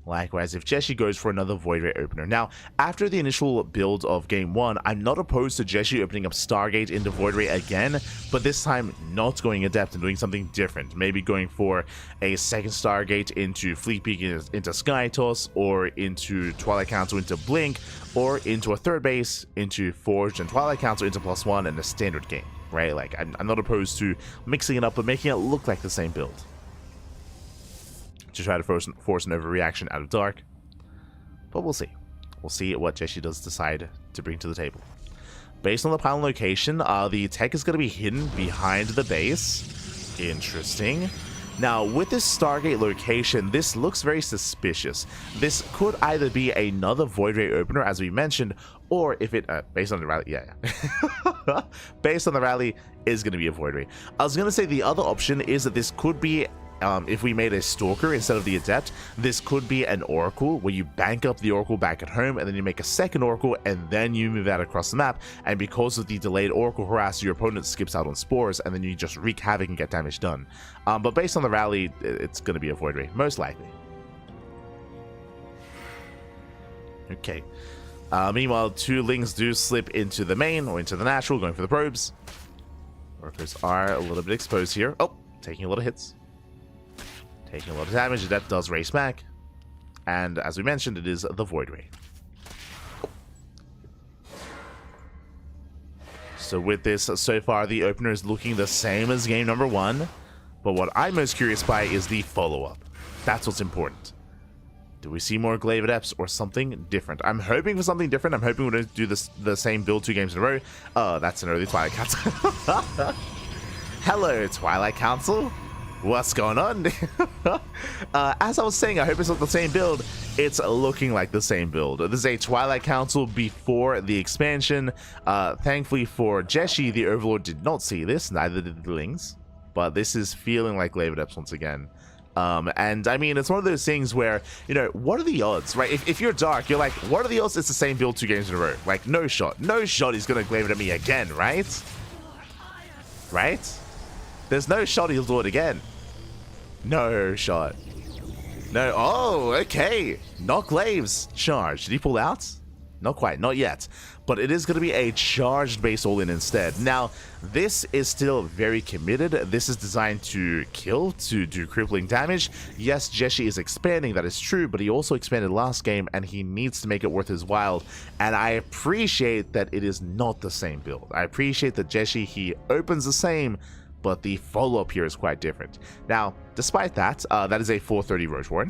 Likewise, if Jieshi goes for another Void Ray opener. Now, after the initial build of Game 1, I'm not opposed to Jieshi opening up Stargate into Void Ray again, but this time not going Adept and doing something different. Maybe going for a second Stargate into Fleet Peak into Sky Toss, or into Twilight Council into Blink, or into a third base into Forged and Twilight Council into +1 in a standard game, right? Like, I'm not opposed to mixing it up, but making it look like the same build, to try to force an overreaction out of Dark. But we'll see. We'll see what Jieshi does decide to bring to the table. Based on the pylon location, the tech is going to be hidden behind the base. Interesting. Now, with this Stargate location, this looks very suspicious. This could either be another Void Ray opener, as we mentioned, or if it, based on the rally, based on the rally, is going to be a Void Ray. I was going to say the other option is that this could be, if we made a Stalker instead of the Adept, this could be an Oracle, where you bank up the Oracle back at home, and then you make a second Oracle, and then you move that across the map, and because of the delayed Oracle harass, your opponent skips out on Spores, and then you just wreak havoc and get damage done. But based on the rally, it's going to be a Void Ray, most likely. Okay. Meanwhile, 2 Lings do slip into the main, or into the natural, going for the probes. Workers are a little bit exposed here. Oh, taking a lot of hits. Taking a lot of damage. That does race back. And as we mentioned, it is the Void Ray. So with this, so far, the opener is looking the same as game number 1. But what I'm most curious by is the follow-up. That's what's important. Do we see more Glaive Adepts or something different? I'm hoping for something different. I'm hoping we're going to do the same build 2 games in a row. Oh, that's an early Twilight Council. Hello, Twilight Council. What's going on? As I was saying, I hope it's not the same build. It's looking like the same build. This is a Twilight Council before the expansion. Thankfully for Jieshi, the Overlord did not see this, neither did the Lings. But this is feeling like Glaive Adepts once again. And I mean, it's one of those things where, you know, what are the odds, right? If you're Dark, you're like, what are the odds it's the same build 2 games in a row? Like, no shot he's gonna Glaive at me again, right? Right? There's no shot he'll do it again. No shot. No. Oh, okay. Not Glaives. Charge. Did he pull out? Not quite. Not yet. But it is going to be a charged base all-in instead. Now, this is still very committed. This is designed to kill, to do crippling damage. Yes, Jieshi is expanding. That is true. But he also expanded last game, and he needs to make it worth his while. And I appreciate that it is not the same build. I appreciate that Jieshi, he opens the same, but the follow-up here is quite different. Now, despite that, that is a 430 Roach Warren.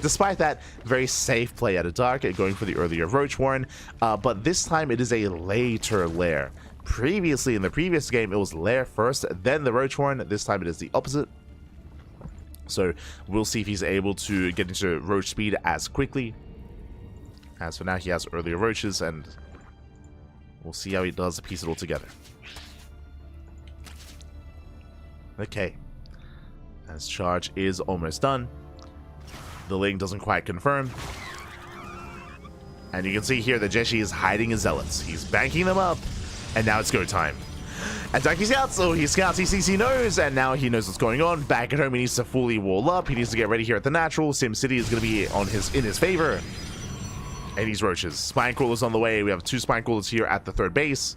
Despite that, very safe play out of Dark, going for the earlier Roach Warren, but this time it is a later lair. Previously, in the previous game, it was lair first, then the Roach Warren. This time it is the opposite. So we'll see if he's able to get into Roach speed as quickly. As for now, he has earlier Roaches, and we'll see how he does piece it all together. Okay. As charge is almost done. The link doesn't quite confirm. And you can see here that Jieshi is hiding his zealots. He's banking them up. And now it's go time. And Ducky scouts, so he scouts, he sees, he knows, and now he knows what's going on. Back at home, he needs to fully wall up. He needs to get ready here at the natural. Sim City is going to be in his favor. And these roaches. Spine crawlers on the way. We have 2 spine crawlers here at the third base.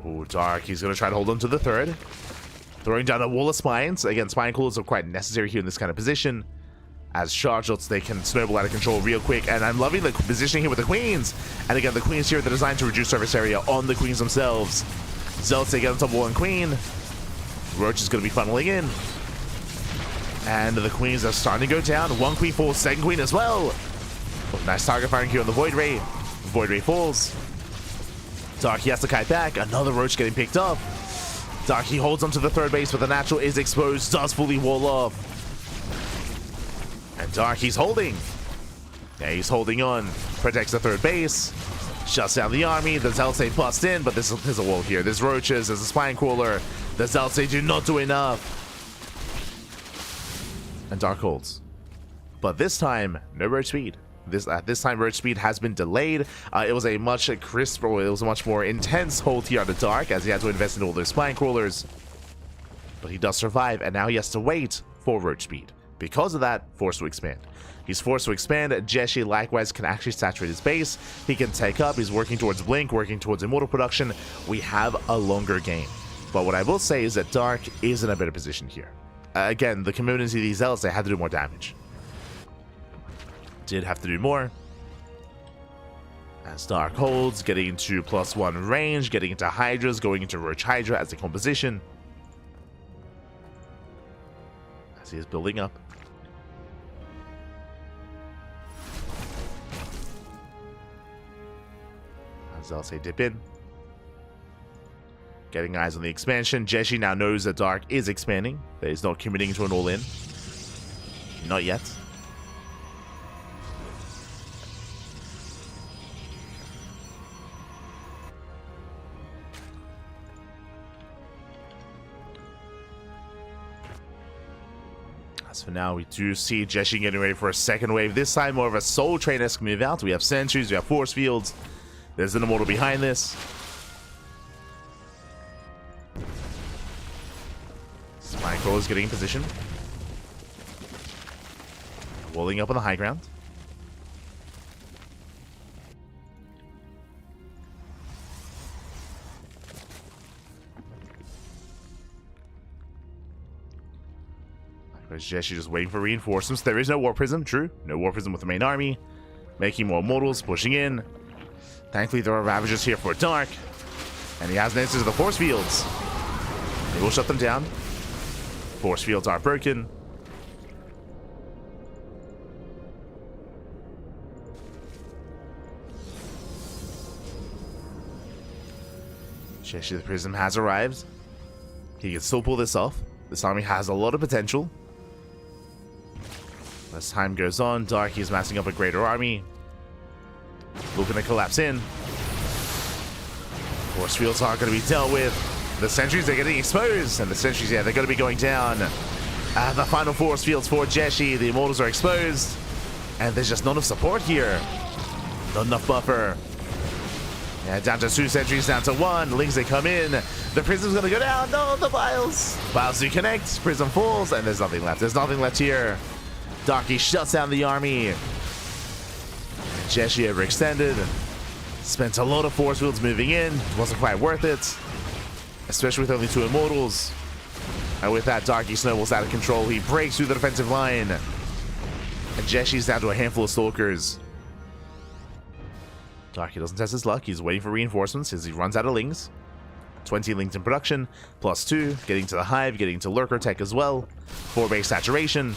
Oh, Dark. He's going to try to hold on to the third. Throwing down a wall of spines. Again, spine crawlers are quite necessary here in this kind of position. As charge shots, they can snowball out of control real quick. And I'm loving the positioning here with the queens. And again, the queens here, they're designed to reduce surface area on the queens themselves. Zealots, they get on top of 1 queen. Roach is going to be funneling in. And the queens are starting to go down. 1 queen falls, 2nd queen as well. Oh, nice target firing here on the Void Ray. Void Ray falls. Darky has to kite back. Another roach getting picked up. Darky holds onto the third base, but the natural is exposed. Does fully wall off. And Darky's holding. Yeah, he's holding on. Protects the third base. Shuts down the army. The Zealots they bust in, but there's a wall here. There's roaches. There's a spine crawler. The Zealots they do not do enough. And Dark holds. But this time, no roach speed. This time, roach speed has been delayed. It was a much crisper, it was a much more intense hold here on the Dark, as he had to invest in all those spine crawlers. But he does survive, and now he has to wait for roach speed. Because of that, forced to expand. He's forced to expand. Jieshi likewise can actually saturate his base. He can take up. He's working towards Blink, working towards Immortal production. We have a longer game. But what I will say is that Dark is in a better position here. Again, the community of these Zealots, they had to do more damage. Did have to do more. As Dark holds, getting into +1 range, getting into Hydras, going into Roach Hydra as a composition. As he is building up. As I'll say dip in. Getting eyes on the expansion. Jieshi now knows that Dark is expanding. That he's not committing to an all-in. Not yet. As for now, we do see Jieshi getting ready for a second wave. This time, more of a Soul Train-esque move out. We have sentries, we have force fields. There's an Immortal behind this. Spine Crawler is getting in position. Walling up on the high ground. Jieshi just waiting for reinforcements. There is no War Prism, true. No War Prism with the main army. Making more Immortals, pushing in. Thankfully, there are Ravagers here for Dark. And he has an answer to the Force Fields. He will shut them down. Force Fields are broken. Jieshi the Prism has arrived. He can still pull this off. This army has a lot of potential. As time goes on, Darky is massing up a greater army. Looking to collapse in. Force fields are going to be dealt with. The sentries are getting exposed. And the sentries, yeah, they're going to be going down. The final force fields for Jieshi. The Immortals are exposed. And there's just not enough support here. Not enough buffer. Yeah, down to 2 sentries, down to 1. Lings, they come in. The Prism's going to go down. No, the Vials. Vials do connect. Prism falls. And there's nothing left. There's nothing left here. Darky shuts down the army. Jieshi overextended. Spent a lot of force fields moving in. Wasn't quite worth it. Especially with only 2 Immortals. And with that, Darky snowballs out of control. He breaks through the defensive line. And Jeshi's down to a handful of Stalkers. Darky doesn't test his luck. He's waiting for reinforcements as he runs out of Lings. 20 Lings in production. +2. Getting to the Hive. Getting to Lurker Tech as well. 4 base saturation.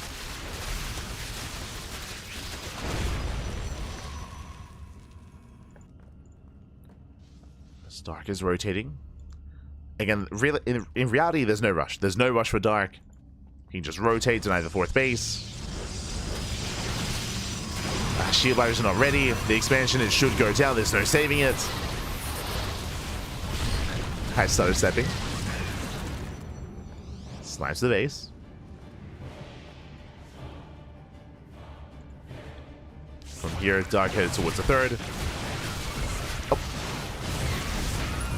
Dark is rotating. Again, really, in reality, there's no rush. There's no rush for Dark. He can just rotate, deny the 4th base. Shield Barriers are not ready. The expansion, it should go down. There's no saving it. I started stepping. Snipes the base. From here, Dark headed towards the third. Oh.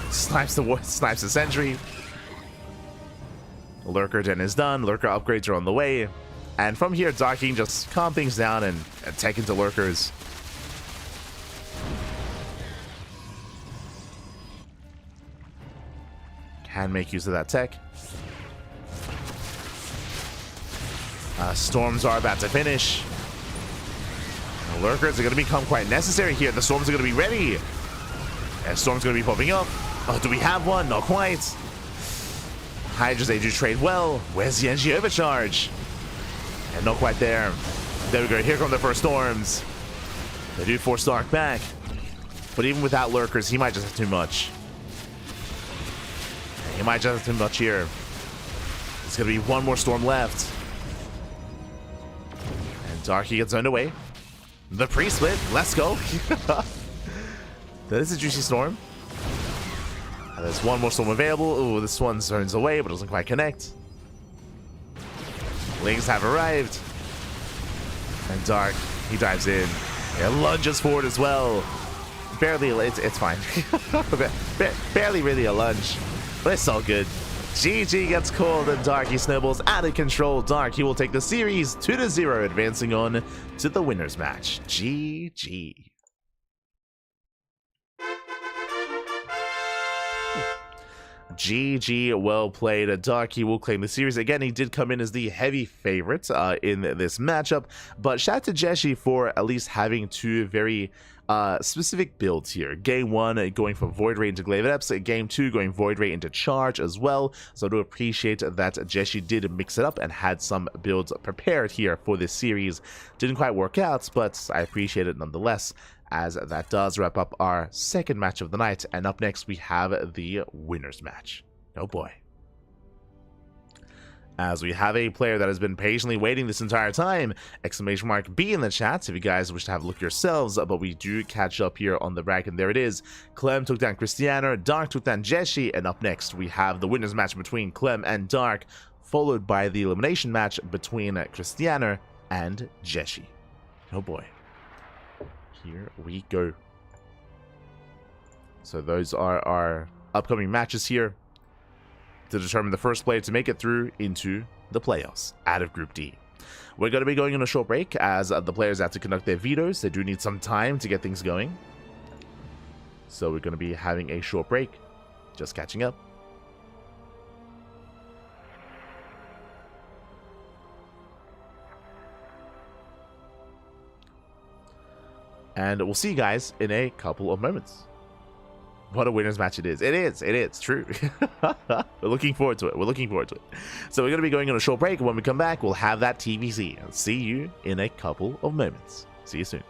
Snipes the sentry. Lurker den is done. Lurker upgrades are on the way. And from here, Dark can just calm things down and tech into lurkers. Can make use of that tech. Storms are about to finish. The lurkers are going to become quite necessary here. The storms are going to be ready. And storms going to be popping up. Oh, do we have one? Not quite. Hydras, they do trade well. Where's the NG overcharge? And not quite there. There we go. Here come the first storms. They do force Dark back. But even without lurkers, he might just have too much. He might just have too much here. There's going to be one more storm left. And Darky gets underway. The pre-split. Let's go. That is a juicy storm. And there's one more storm available. Ooh, this one turns away, but doesn't quite connect. Lings have arrived. And Dark, he dives in. And lunges forward as well. Barely, it's fine. Barely really a lunge. But it's all good. GG gets called and Darky snowballs out of control. Dark, he will take the series 2-0, advancing on to the winners match. GG. GG, well played. Darky will claim the series. Again, he did come in as the heavy favorite in this matchup, but shout out to Jieshi for at least having two very specific builds here. Game 1 going for Void Ray into Glaive Adepts, Game 2 going Void Ray into Charge as well. So I do appreciate that Jieshi did mix it up and had some builds prepared here for this series. Didn't quite work out, but I appreciate it nonetheless, as that does wrap up our second match of the night. And up next we have the winners match. Oh boy. As we have a player that has been patiently waiting this entire time. Exclamation mark B in the chat if you guys wish to have a look yourselves, but we do catch up here on the bracket, and there it is. Clem took down Krystianer, Dark took down Jieshi, and up next we have the winners match between Clem and Dark, followed by the elimination match between Krystianer and Jieshi. Oh boy. Here we go. So those are our upcoming matches here to determine the first player to make it through into the playoffs out of Group D. We're going to be going on a short break as the players have to conduct their vetoes. They do need some time to get things going. So we're going to be having a short break, just catching up. And we'll see you guys in a couple of moments. What a winners match it is. It is true. We're looking forward to it. So we're going to be going on a short break. When we come back, we'll have that TBC. I'll see you in a couple of moments. See you soon.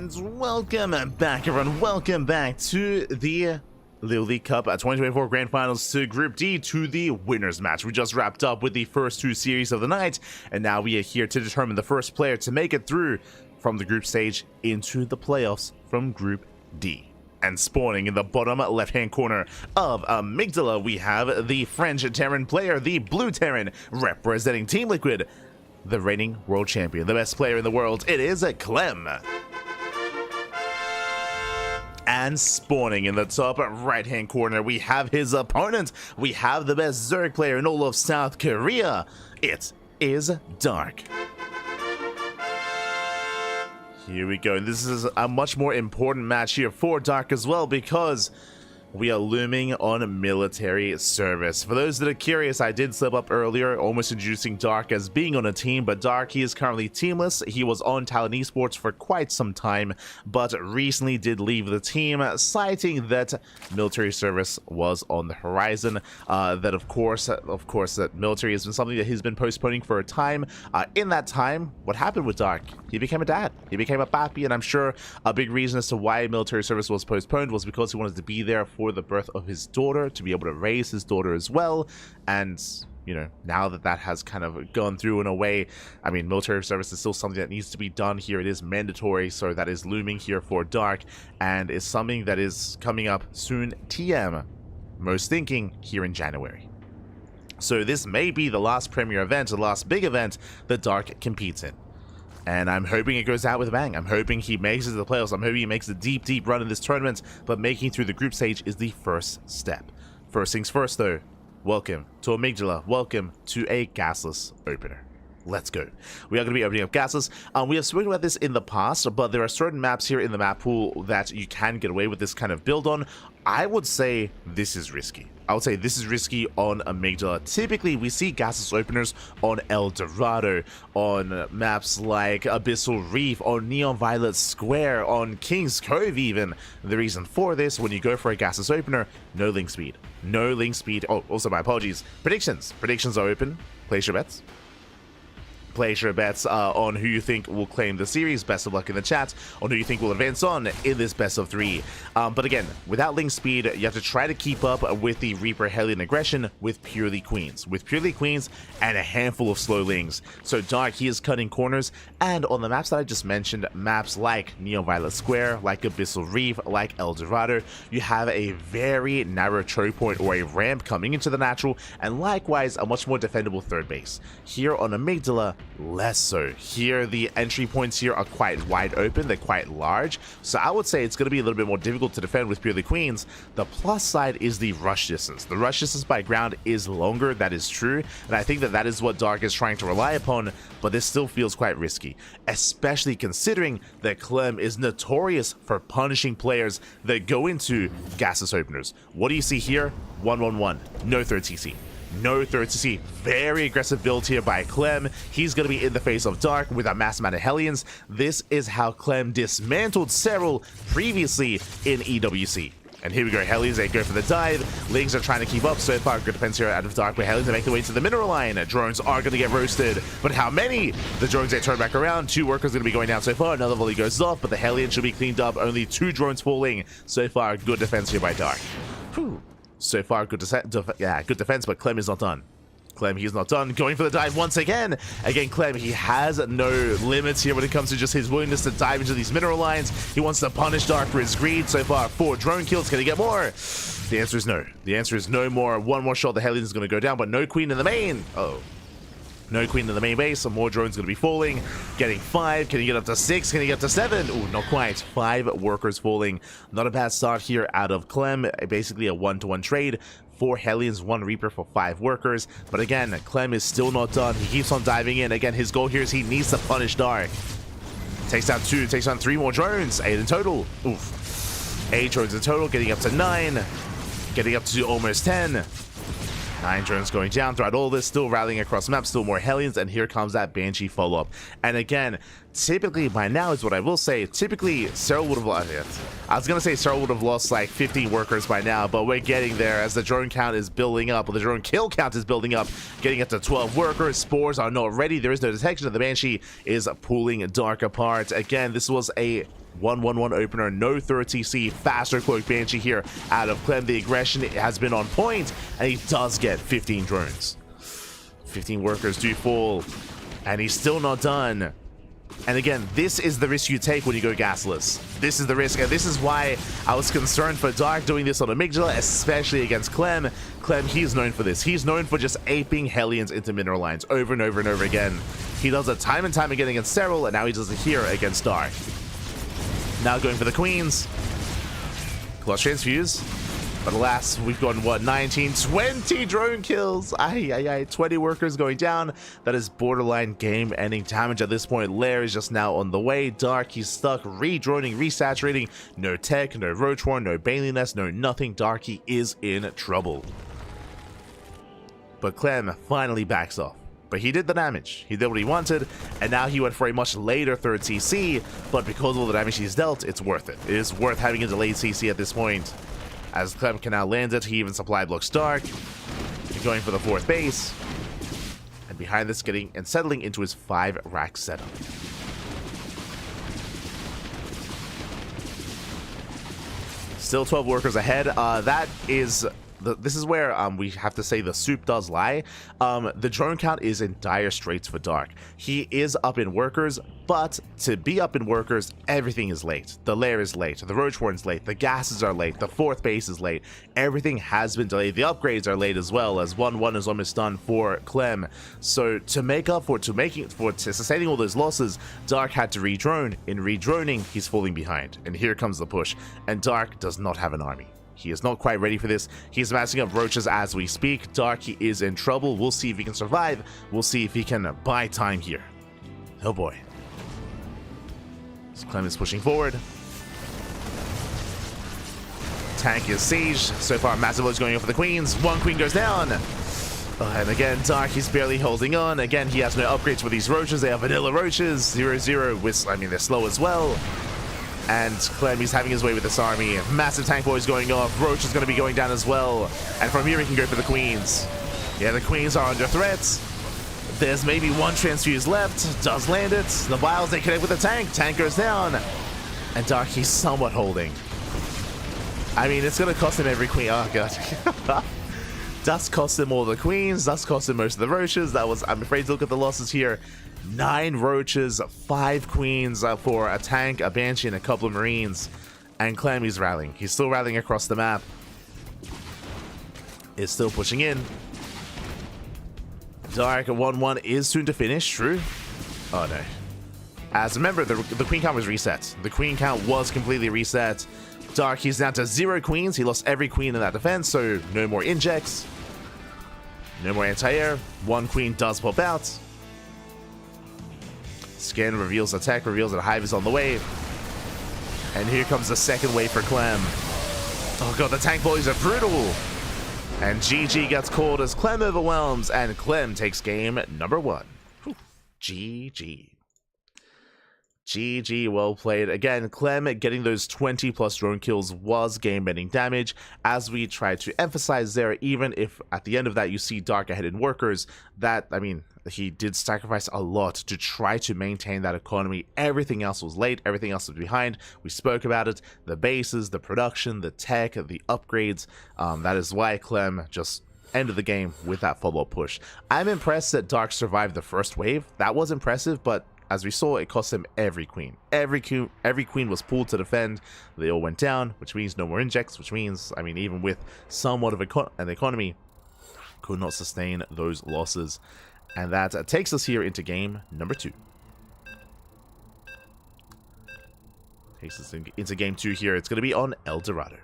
And welcome back, everyone. Welcome back to the LiuLi Cup 2024 Grand Finals to Group D, to the winners match. We just wrapped up with the first two series of the night, and now we are here to determine the first player to make it through from the group stage into the playoffs from Group D. And spawning in the bottom left-hand corner of Amygdala, we have the French Terran player, the Blue Terran, representing Team Liquid, the reigning world champion, the best player in the world. It is Clem. And spawning in the top right-hand corner, we have his opponent. We have the best Zerg player in all of South Korea. It is Dark. Here we go. This is a much more important match here for Dark as well, because we are looming on military service. For those that are curious, I did slip up earlier, almost introducing Dark as being on a team, but Dark, he is currently teamless. He was on Talon Esports for quite some time, but recently did leave the team, citing that military service was on the horizon. That of course, that military has been something that he's been postponing for a time. In that time, what happened with Dark? He became a dad. He became a papi, and I'm sure a big reason as to why military service was postponed was because he wanted to be there for the birth of his daughter, to be able to raise his daughter as well. And you know, now that that has kind of gone through in a way, I mean, military service is still something that needs to be done here. It is mandatory, so that is looming here for Dark, and is something that is coming up soon. TM, most thinking here in January. So this may be the last premier event, the last big event that Dark competes in. And I'm hoping it goes out with a bang. I'm hoping he makes it to the playoffs. I'm hoping he makes a deep, deep run in this tournament. But making through the group stage is the first step. First things first, though. Welcome to Amygdala. Welcome to a gasless opener. Let's go. We are going to be opening up gases. We have spoken about this in the past, but there are certain maps here in the map pool that you can get away with this kind of build on. I would say this is risky. I would say this is risky on Amygdala. Typically, we see gaseous openers on El Dorado, on maps like Abyssal Reef, on Neon Violet Square, on King's Cove even. The reason for this, when you go for a gaseous opener, no link speed. No link speed. Oh, also my apologies. Predictions. Predictions are open. Place your bets. Place your bets on who you think will claim the series. Best of luck in the chat on who you think will advance on in this best of 3. But again, without link speed, you have to try to keep up with the Reaper Hellion aggression with purely queens. With purely queens and a handful of slow links. So Dark, he is cutting corners, and on the maps that I just mentioned, maps like Neon Violet Square, like Abyssal Reef, like El Dorado, you have a very narrow choke point or a ramp coming into the natural, and likewise a much more defendable third base. Here on Amygdala, less so. Here the entry points here are quite wide open, they're quite large, so I would say it's going to be a little bit more difficult to defend with purely queens. The plus side is the rush distance. The rush distance by ground is longer, that is true, and I think that that is what Dark is trying to rely upon, but this still feels quite risky, especially considering that Clem is notorious for punishing players that go into gaseous openers. What do you see here? 1-1-1, no third TC. No third CC. Very aggressive build here by Clem. He's going to be in the face of Dark with a mass amount of Hellions. This is how Clem dismantled Serral previously in EWC. And here we go, Hellions, they go for the dive. Lings are trying to keep up. So far, good defense here out of Dark, but Hellions make their way to the mineral line. Drones are going to get roasted. But how many? The drones, they turn back around. 2 workers going to be going down so far. Another volley goes off, but the Hellions should be cleaned up. Only 2 drones falling. So far, good defense here by Dark. Whew. So far, good defense, but Clem is not done. Clem, he's not done. Going for the dive once again. Again, Clem, he has no limits here when it comes to just his willingness to dive into these mineral lines. He wants to punish Dark for his greed. So far, 4 drone kills. Can he get more? The answer is no. The answer is no more. One more shot, the Hellion is going to go down, but no queen in the main. Oh. No queen in the main base. Some more drones going to be falling. Getting 5. Can he get up to 6? Can he get up to 7? Ooh, not quite. 5 workers falling. Not a bad start here out of Clem. Basically a 1-to-1 trade. 4 Hellions, 1 Reaper for 5 workers. But again, Clem is still not done. He keeps on diving in. Again, his goal here is he needs to punish Dark. Takes down 2. Takes down 3 more drones. 8 in total. Oof. 8 drones in total. Getting up to 9. Getting up to almost 10. 9 drones going down throughout all this, still rallying across maps, still more Hellions, and here comes that Banshee follow-up. And again, typically by now is what I will say, typically Serral would have lost it. I was going to say Serral would have lost like 15 workers by now, but we're getting there as the drone count is building up, or the drone kill count is building up, getting up to 12 workers. Spores are not ready, there is no detection, and the Banshee is pulling Dark apart. Again, this was a 1-1-1 opener, no third TC, faster cloak Banshee here out of Clem. The aggression has been on point, and he does get 15 drones. 15 workers do fall, and he's still not done. And again, this is the risk you take when you go gasless. This is the risk, and this is why I was concerned for Dark doing this on Amygdala, especially against Clem. Clem, he's known for this. He's known for just aping Hellions into mineral lines over and over and over again. He does it time and time again against Serral, and now he does it here against Dark. Now going for the Queens. Close transfuse. But alas, we've gotten, what, 19, 20 drone kills. 20 workers going down. That is borderline game-ending damage at this point. Lair is just now on the way. Dark, he's stuck, re-droning, resaturating. No tech, no roach horn, no Baneliness, no nothing. Dark, he is in trouble. But Clem finally backs off. But he did the damage. He did what he wanted, and now he went for a much later third CC. But because of all the damage he's dealt, it's worth it. It is worth having a delayed CC at this point. As Clem can now land it, he even supply blocks Dark. Going for the fourth base. And behind this, getting and settling into his 5-rack setup. Still 12 workers ahead. That is... This is where we have to say the soup does lie. The drone count is in dire straits for Dark. He is up in workers, but to be up in workers, everything is late. The lair is late, the roach horn's late, the gases are late, the fourth base is late. Everything has been delayed. The upgrades are late as well, as 1-1 is almost done for Clem. So to make up for sustaining all those losses, Dark had to redrone. In redroning, he's falling behind, and here comes the push. And Dark does not have an army. He is not quite ready for this. He's massing up roaches as we speak. Dark, he is in trouble. We'll see if he can survive. We'll see if he can buy time here. Oh boy. So Clem is pushing forward. Tank is siege. So far, massive loads going on for the Queens. One Queen goes down. And again, Dark, he's barely holding on. Again, he has no upgrades for these roaches. They are vanilla roaches. 0-0. I mean, they're slow as well. And Clem, he's having his way with this army. Massive tank boys going off. Roach is going to be going down as well. And from here, he can go for the Queens. Yeah, the Queens are under threat. There's maybe one transfuse left. Does land it. The Vials, they connect with the tank. Tank goes down. And Dark, he's somewhat holding. I mean, it's going to cost him every Queen. Oh, God. Does cost him all the Queens. Does cost him most of the Roaches. That was, I'm afraid to look at the losses here. 9 roaches, 5 queens for a tank, a banshee, and a couple of marines. And Clem, he's rallying. He's still rallying across the map. Is still pushing in. Dark 1-1 is soon to finish. True. Oh no. As remember, the queen count was reset. The queen count was completely reset. Dark, he's down to 0 queens. He lost every queen in that defense, so no more injects. No more anti-air. 1 queen does pop out. Scan reveals the tech, reveals that Hive is on the way. And here comes the second wave for Clem. Oh god, the tank boys are brutal. And GG gets called as Clem overwhelms, and Clem takes game number 1. Whew. GG. GG, well played. Again, Clem getting those 20 plus drone kills was game-ending damage. As we tried to emphasize there, even if at the end of that you see Dark ahead in workers, that, I mean, he did sacrifice a lot to try to maintain that economy. Everything else was late, everything else was behind. We spoke about it, the bases, the production, the tech, the upgrades. That is why Clem just ended the game with that follow-up push. I'm impressed that Dark survived the first wave. That was impressive, but as we saw, it cost him every queen. Every queen was pulled to defend. They all went down, which means no more injects, which means, I mean, even with somewhat of an economy, could not sustain those losses. And that takes us here into game number 2. Takes us into game 2 here. It's going to be on El Dorado.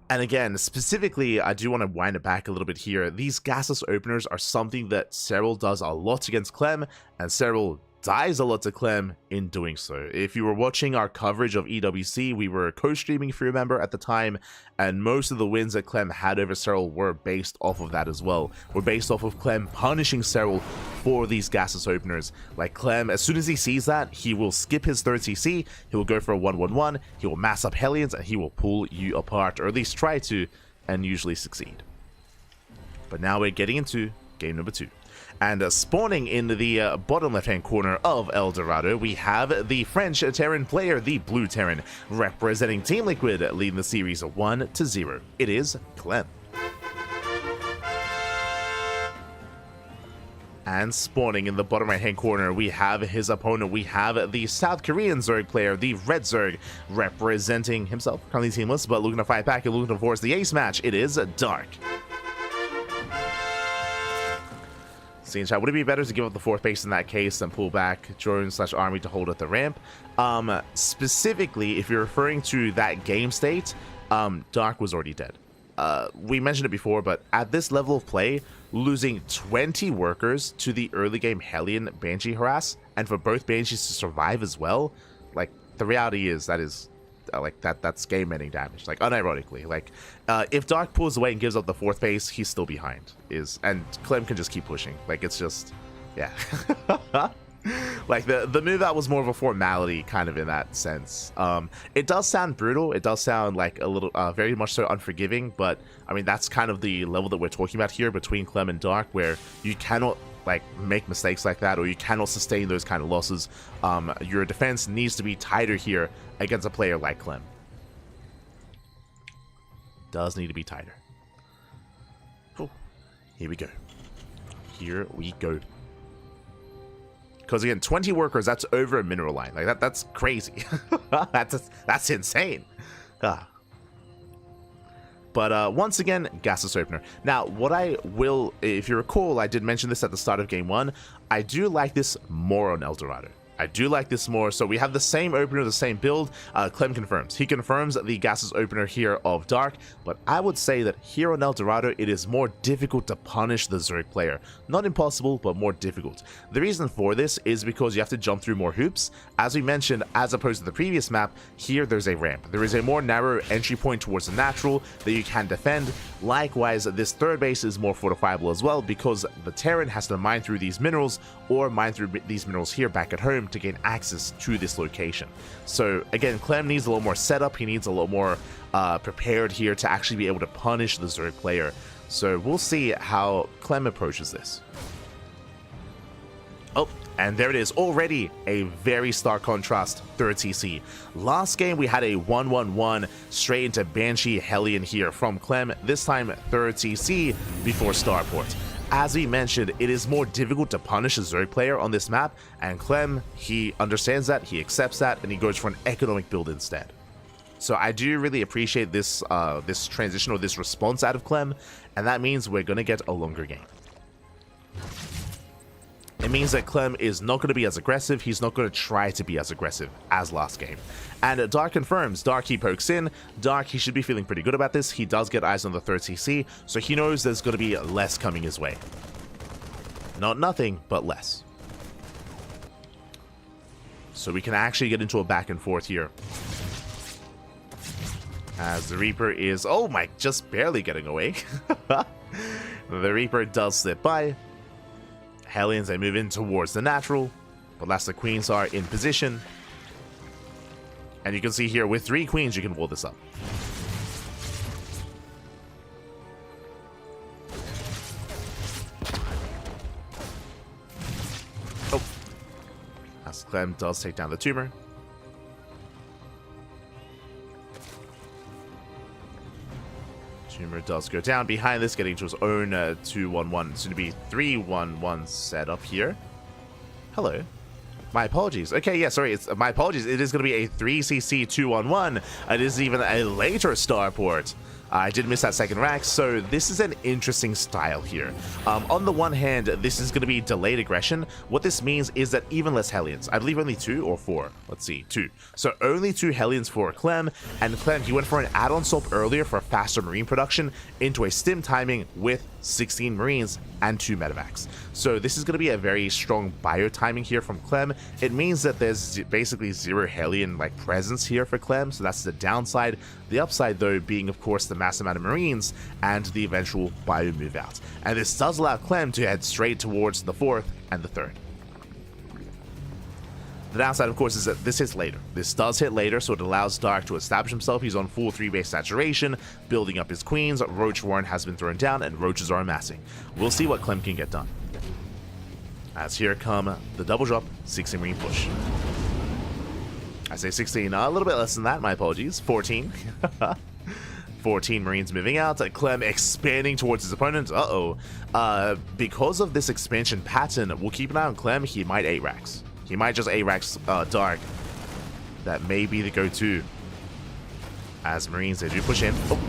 And again, specifically, I do want to wind it back a little bit here. These gasless openers are something that Serral does a lot against Clem, and Serral dies a lot to Clem in doing so. If you were watching our coverage of EWC, we were co-streaming, if you remember, at the time, and most of the wins that Clem had over Serral were based off of that as well. Were based off of Clem punishing Serral for these gasless openers. Like Clem, as soon as he sees that, he will skip his third CC, he will go for a 1-1-1, he will mass up Hellions, and he will pull you apart, or at least try to, and usually succeed. But now we're getting into game number 2. And spawning in the bottom left-hand corner of El Dorado, we have the French Terran player, the Blue Terran, representing Team Liquid, leading the series 1-0. It is Clem. And spawning in the bottom right-hand corner, we have his opponent. We have the South Korean Zerg player, the Red Zerg, representing himself, currently teamless, but looking to fight back and looking to force the ace match. It is Dark. Seeing chat, would it be better to give up the 4th base in that case than pull back drone/army to hold at the ramp? Specifically, if you're referring to that game state, Dark was already dead. We mentioned it before, but at this level of play, losing 20 workers to the early game Hellion Banshee harass, and for both Banshees to survive as well, like, the reality is that's game-ending damage, like, unironically. Like, if Dark pulls away and gives up the 4th base, he's still behind. And Clem can just keep pushing. Like, it's just, yeah. Like, the move out was more of a formality, kind of, in that sense. It does sound brutal. It does sound like a little, very much so unforgiving, but, I mean, that's kind of the level that we're talking about here between Clem and Dark, where you cannot, like, make mistakes like that, or you cannot sustain those kind of losses. Your defense needs to be tighter here against a player like Clem. Does need to be tighter. Oh, here we go. Here we go. Because again, 20 workers, that's over a mineral line. Like, that's crazy. That's insane. But once again, gaseous opener. Now, what I will, if you recall, I did mention this at the start of game 1. I do like this more on El Dorado. I do like this more. So we have the same opener, the same build. Clem confirms. He confirms the gaseous opener here of Dark, but I would say that here on El Dorado, it is more difficult to punish the Zerg player. Not impossible, but more difficult. The reason for this is because you have to jump through more hoops. As we mentioned, as opposed to the previous map, here there's a ramp. There is a more narrow entry point towards the natural that you can defend. Likewise, this 3rd base is more fortifiable as well, because the Terran has to mine through these minerals, or mine through these minerals here back at home to gain access to this location. So again, Clem needs a little more setup. He needs a little more prepared here to actually be able to punish the Zerg player. So we'll see how Clem approaches this. Oh, and there it is, already a very stark contrast, 3rd TC. Last game we had a 1-1-1 straight into Banshee Hellion here from Clem, this time 3rd TC before Starport. As we mentioned, it is more difficult to punish a Zerg player on this map, and Clem, he understands that, he accepts that, and he goes for an economic build instead. So I do really appreciate this this transition, or this response out of Clem, and that means we're going to get a longer game. It means that Clem is not going to be as aggressive. He's not going to try to be as aggressive as last game. And Dark confirms. Dark, he pokes in. Dark, he should be feeling pretty good about this. He does get eyes on the 3rd CC, so he knows there's going to be less coming his way. Not nothing, but less. So we can actually get into a back and forth here. As the Reaper is, oh my, just barely getting away. The Reaper does slip by. Hellions, they move in towards the natural, but last the queens are in position. And you can see here, with 3 queens, you can wall this up. Oh. As Clem does take down the tumor. Tumor does go down. Behind this, getting to his own 2-1-1. Soon to be 3-1-1 setup here. Hello. My apologies. Okay, yeah, sorry. My apologies. It is going to be a 3cc 2-1-1. It is even a later starport. I did miss that second rack, so this is an interesting style here. On the one hand, this is going to be delayed aggression. What this means is that even less Hellions. I believe only 2 or 4. Let's see, 2. So only 2 Hellions for Clem, and Clem, he went for an add-on swap earlier for faster Marine production into a stim timing with 16 Marines and 2 medevacs. So this is going to be a very strong bio timing here from Clem. It means that there's basically 0 Hellion like presence here for Clem, so that's the downside. The upside, though, being, of course, the mass amount of Marines and the eventual bio move out. And this does allow Clem to head straight towards the 4th and the 3rd. The downside, of course, is that this hits later. This does hit later, so it allows Dark to establish himself. He's on full 3-base saturation, building up his queens. Roach Warren has been thrown down, and roaches are amassing. We'll see what Clem can get done. As here come the double drop, 16 Marine push. I say 16, a little bit less than that, my apologies. 14. 14 Marines moving out. Clem expanding towards his opponent. Because of this expansion pattern, we'll keep an eye on Clem. He might A-Rax. He might just A-Rax Dark. That may be the go-to. As Marines, they do push in. Oh.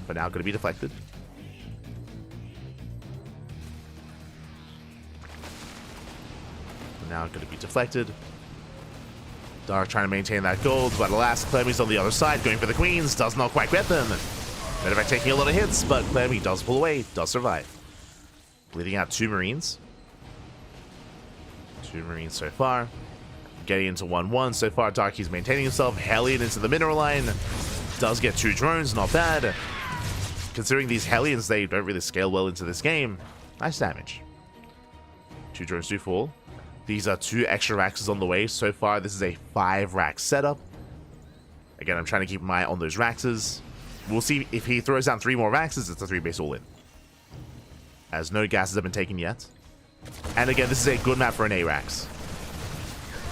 But now going to be deflected. Now going to be deflected. Dark trying to maintain that gold, but alas, Clemmy's on the other side, going for the queens, does not quite get them. Medevac taking a lot of hits, but Clemmy does pull away, does survive. Bleeding out 2 Marines. 2 Marines so far. Getting into 1-1 so far. Darky's maintaining himself, Hellion into the mineral line. Does get 2 drones, not bad. Considering these Hellions, they don't really scale well into this game. Nice damage. 2 drones do fall. These are 2 extra Raxes on the way. So far, this is a 5 Rax setup. Again, I'm trying to keep an eye on those Raxes. We'll see if he throws down 3 more Raxes, it's a 3-base all-in. As no gases have been taken yet. And again, this is a good map for an A-Rax.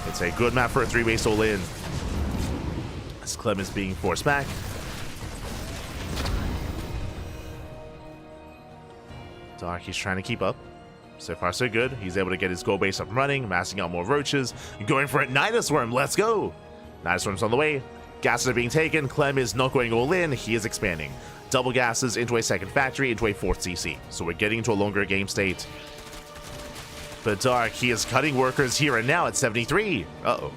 It's a good map for a 3-base all-in. As Clem is being forced back. Dark, he's trying to keep up. So far, so good. He's able to get his gold base up and running, massing out more roaches, going for a Nidus Worm. Let's go! Nidus Worm's on the way. Gases are being taken. Clem is not going all in. He is expanding. Double gases into a second factory, into a 4th CC. So we're getting into a longer game state. But Dark, he is cutting workers here and now at 73. Uh-oh.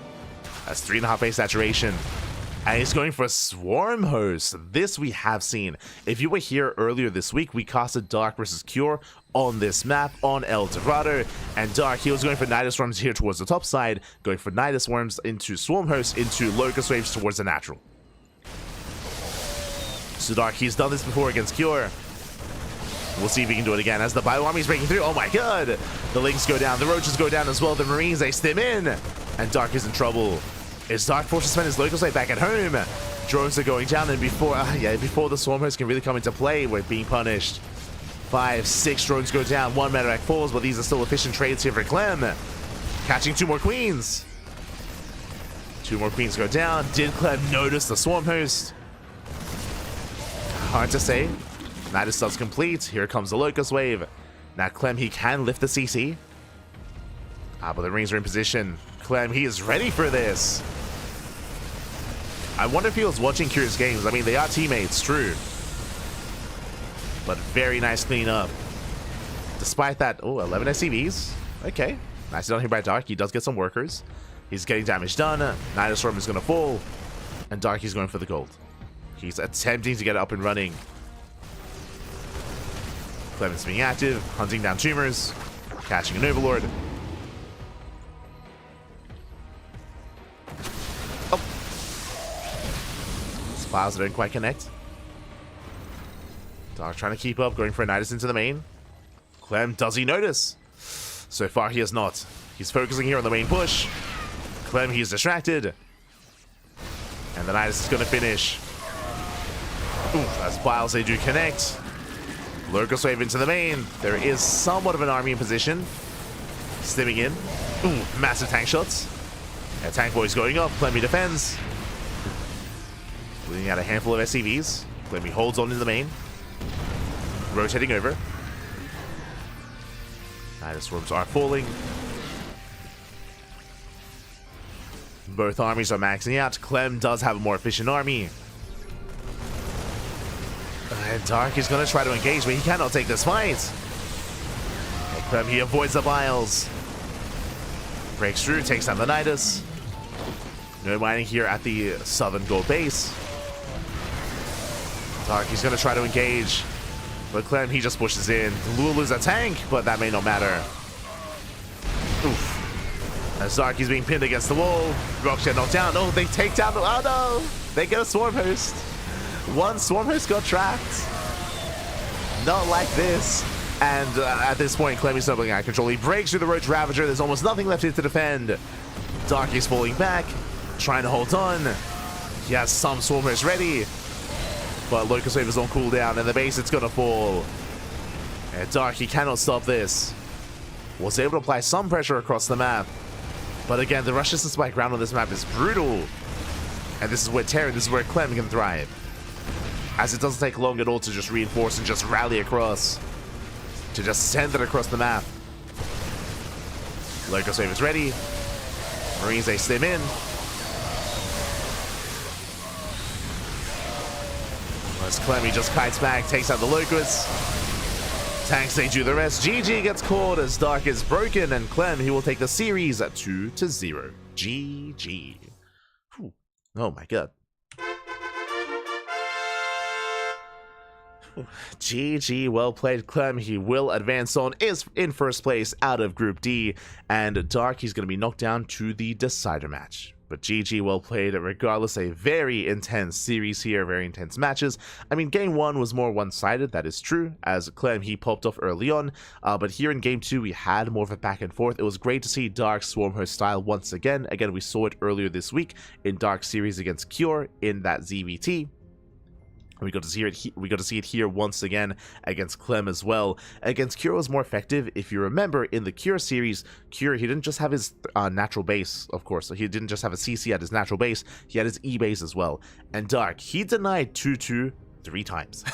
That's 3.5 base saturation. And he's going for a Swarm Host. This we have seen. If you were here earlier this week, we casted Dark versus Cure on this map on El Dorado. And Dark, he was going for Nidus Worms here towards the top side, going for Nidus Worms into Swarm Host, into Locust Waves towards the natural. So Dark, he's done this before against Cure. We'll see if he can do it again as the Bio Army is breaking through. Oh my god! The Lynx go down, the Roaches go down as well, the Marines, they stim in! And Dark is in trouble. Is Dark forced to spend his Locust Wave back at home? Drones are going down, and before the Swarm Host can really come into play, we're being punished. 5, 6 drones go down, 1 Medevac falls, but these are still efficient trades here for Clem. Catching 2 more Queens. 2 more Queens go down. Did Clem notice the Swarm Host? Hard to say. Nidus does complete. Here comes the Locust Wave. Now Clem, he can lift the CC. But the Marines are in position. Clem, he is ready for this. I wonder if he was watching Cure's games. I mean, they are teammates, true. But very nice cleanup. Despite that, 11 SCVs. Okay. Nicely done here by Dark. He does get some workers. He's getting damage done. Nidus Storm is going to fall. And Dark, he's going for the gold. He's attempting to get it up and running. Clement's being active, hunting down tumors, catching an Overlord. Oh. Files don't quite connect. Dark trying to keep up, going for a Nidus into the main. Clem, does he notice? So far, he has not. He's focusing here on the main push. Clem, he is distracted. And the Nidus is going to finish. As Biles, they do connect. Locust Wave into the main. There is somewhat of an army in position. Stimming in. Massive tank shots. Yeah, tank boy's going up. Clemmy defends. Bleeding out a handful of SCVs. Clemmy holds on in the main. Rotating over. Nidus Swarms are falling. Both armies are maxing out. Clem does have a more efficient army. And Dark is going to try to engage, but he cannot take this fight. Clem, he avoids the Biles. Breaks through, takes down the Nidus. No mining here at the southern gold base. Dark, he's going to try to engage. But Clem, he just pushes in. LiuLi's a tank, but that may not matter. Oof. As Dark is being pinned against the wall. Rocks get knocked down. Oh, they take down the... Oh no! They get a Swarm Host. One Swarm Host got trapped. Not like this. And at this point, Clem is doubling out of control. He breaks through the Roach Ravager. There's almost nothing left here to defend. Dark is falling back, trying to hold on. He has some Swarm Host ready. But Locust Wave is on cooldown, and the base, it's going to fall. And Dark, he cannot stop this. was able to apply some pressure across the map. But again, the rush distance spike round on this map is brutal. And this is where this is where Clem can thrive. As it doesn't take long at all to just reinforce and just rally across. To just send it across the map. Locust Wave is ready. Marines, they stim in. As Clem, he just kites back, takes out the Locusts. Tanks, they do the rest. GG gets called as Dark is broken, and Clem, he will take the series at 2-0. GG. Whew. Oh my god. GG, well played, Clem. He will advance on, is in first place out of Group D, and Dark, he's going to be knocked down to the decider match. But GG, well played, regardless, a very intense series here, very intense matches. I mean, Game 1 was more one-sided, that is true, as Clem, he popped off early on, but here in Game 2, we had more of a back and forth. It was great to see Dark swarm her style once again. Again, we saw it earlier this week in Dark series against Cure in that ZVT. We got to see it here once again against Clem as well. Against Cure was more effective. If you remember, in the Cure series, Cure, he didn't just have his natural base, of course. So he didn't just have a CC at his natural base. He had his E base as well. And Dark, he denied 2-2 3 times.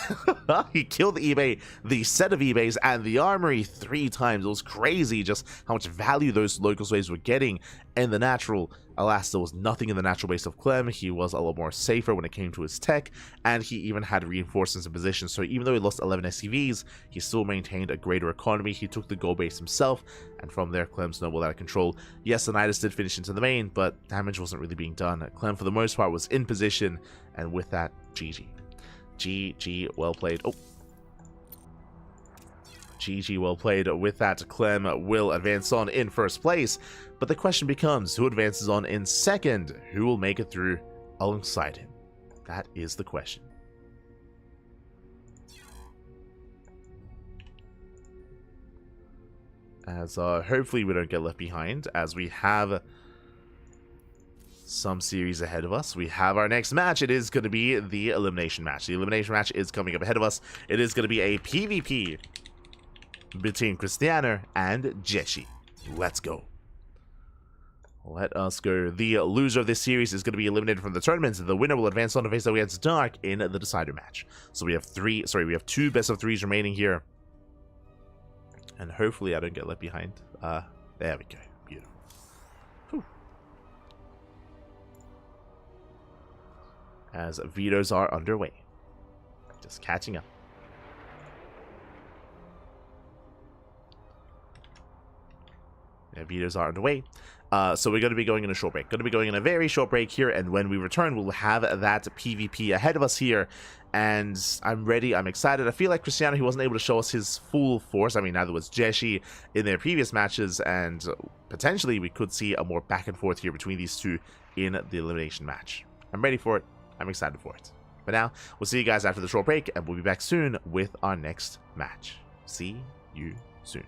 He killed the eBay, the set of eBays, and the armory 3 times. It was crazy just how much value those Locust Waves were getting in the natural. Alas, there was nothing in the natural base of Clem. He was a lot more safer when it came to his tech, and he even had reinforcements in position. So even though he lost 11 SCVs, he still maintained a greater economy. He took the gold base himself, and from there, Clem snowballed out of control. Yes, the Nidus did finish into the main, but damage wasn't really being done. Clem, for the most part, was in position, and with that, GG. GG, well played. Oh. GG, well played. With that, Clem will advance on in first place. But the question becomes, who advances on in second? Who will make it through alongside him? That is the question. As hopefully we don't get left behind, as we have some series ahead of us. We have our next match. It is going to be the elimination match. The elimination match is coming up ahead of us. It is going to be a PvP between Krystianer and Jieshi. Let's go. Let us go. The loser of this series is going to be eliminated from the tournament. The winner will advance on to face against Dark in the decider match. So we have 2 best of 3s remaining here. And hopefully I don't get left behind. There we go. Beautiful. Whew. As vetoes are underway. Just catching up. Yeah, vetoes are underway. So we're going to be going in a short break. Going to be going in a very short break here, and when we return, we'll have that PvP ahead of us here. And I'm ready. I'm excited. I feel like Krystianer, he wasn't able to show us his full force. I mean, neither was Jieshi in their previous matches, and potentially we could see a more back and forth here between these two in the elimination match. I'm ready for it. I'm excited for it. But now, we'll see you guys after the short break, and we'll be back soon with our next match. See you soon.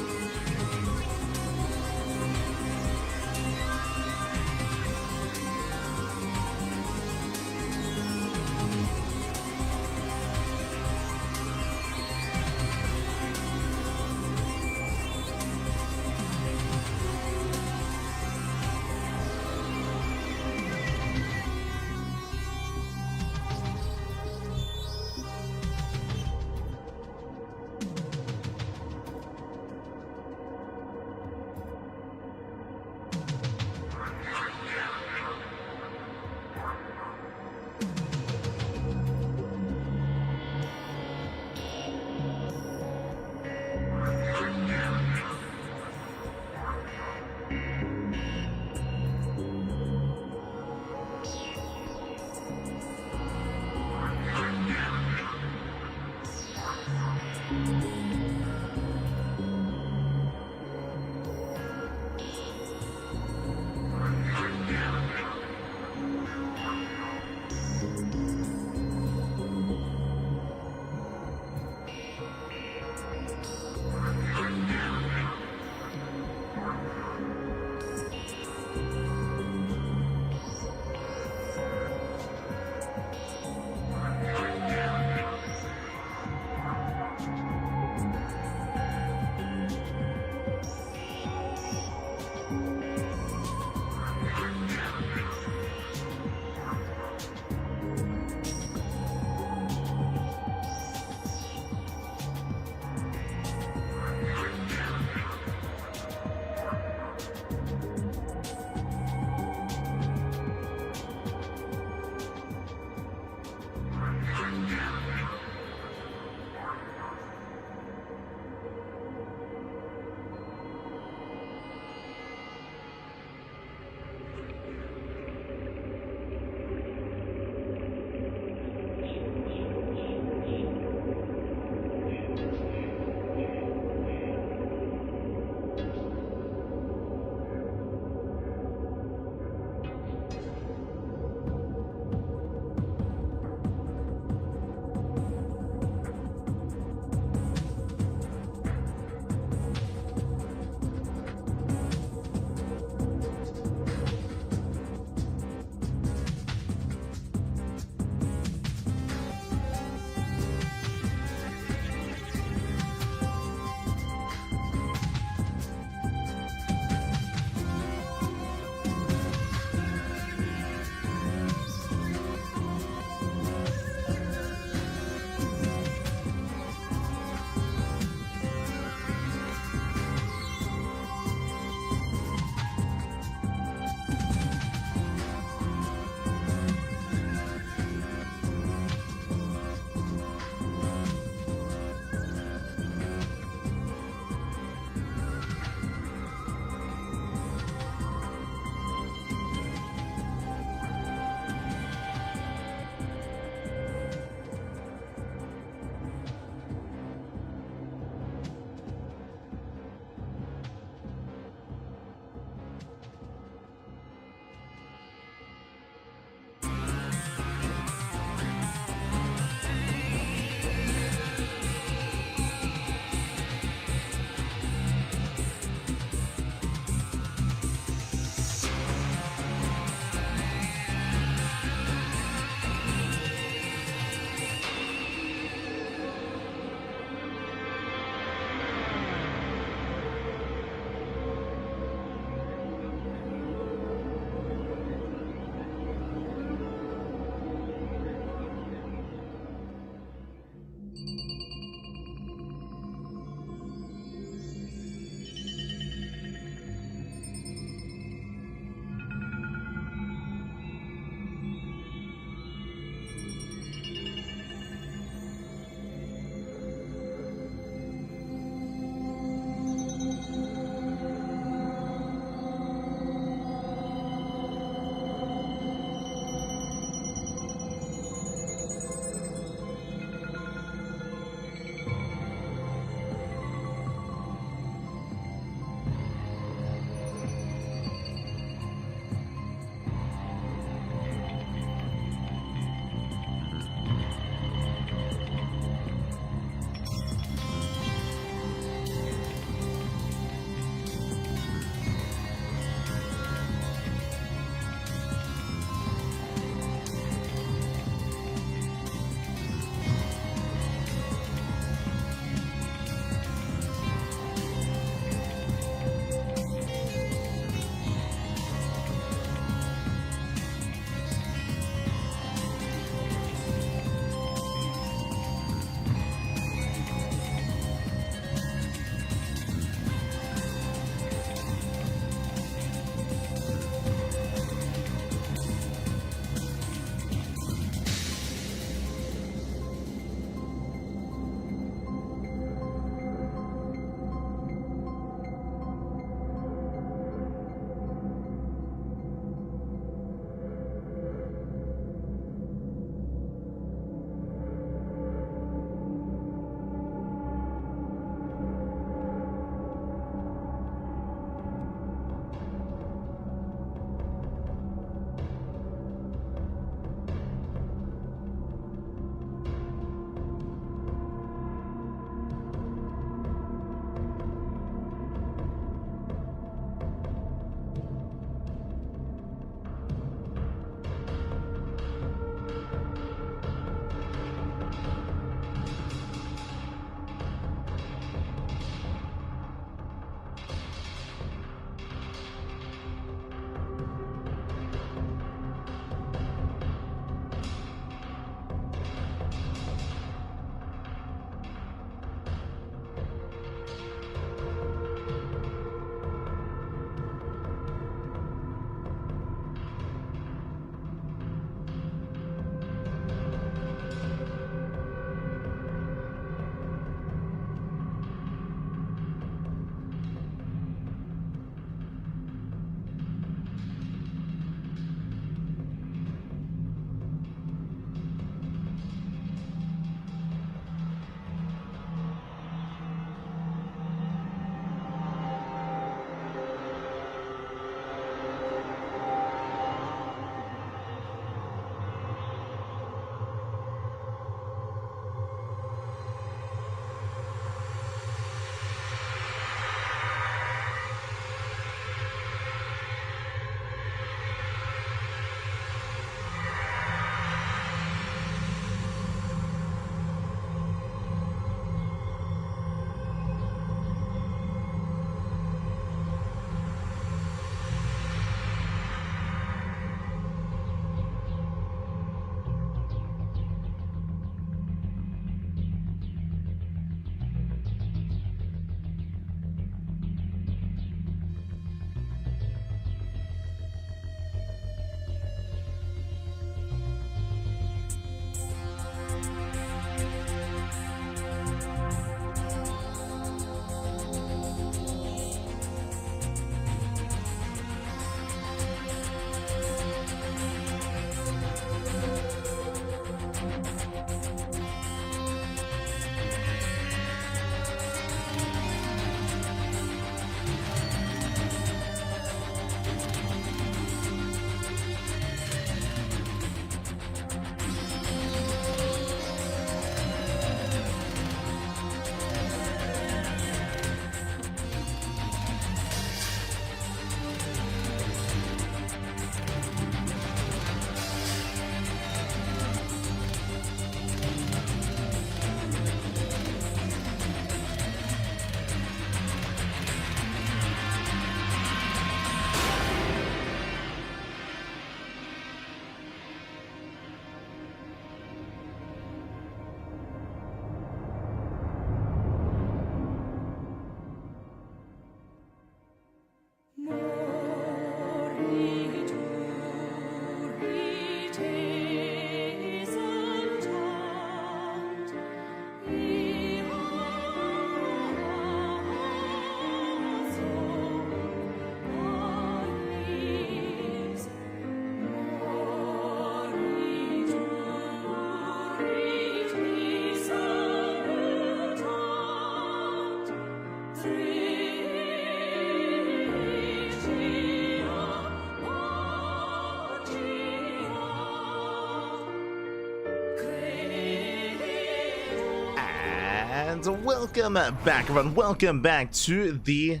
And welcome back, everyone. Welcome back to the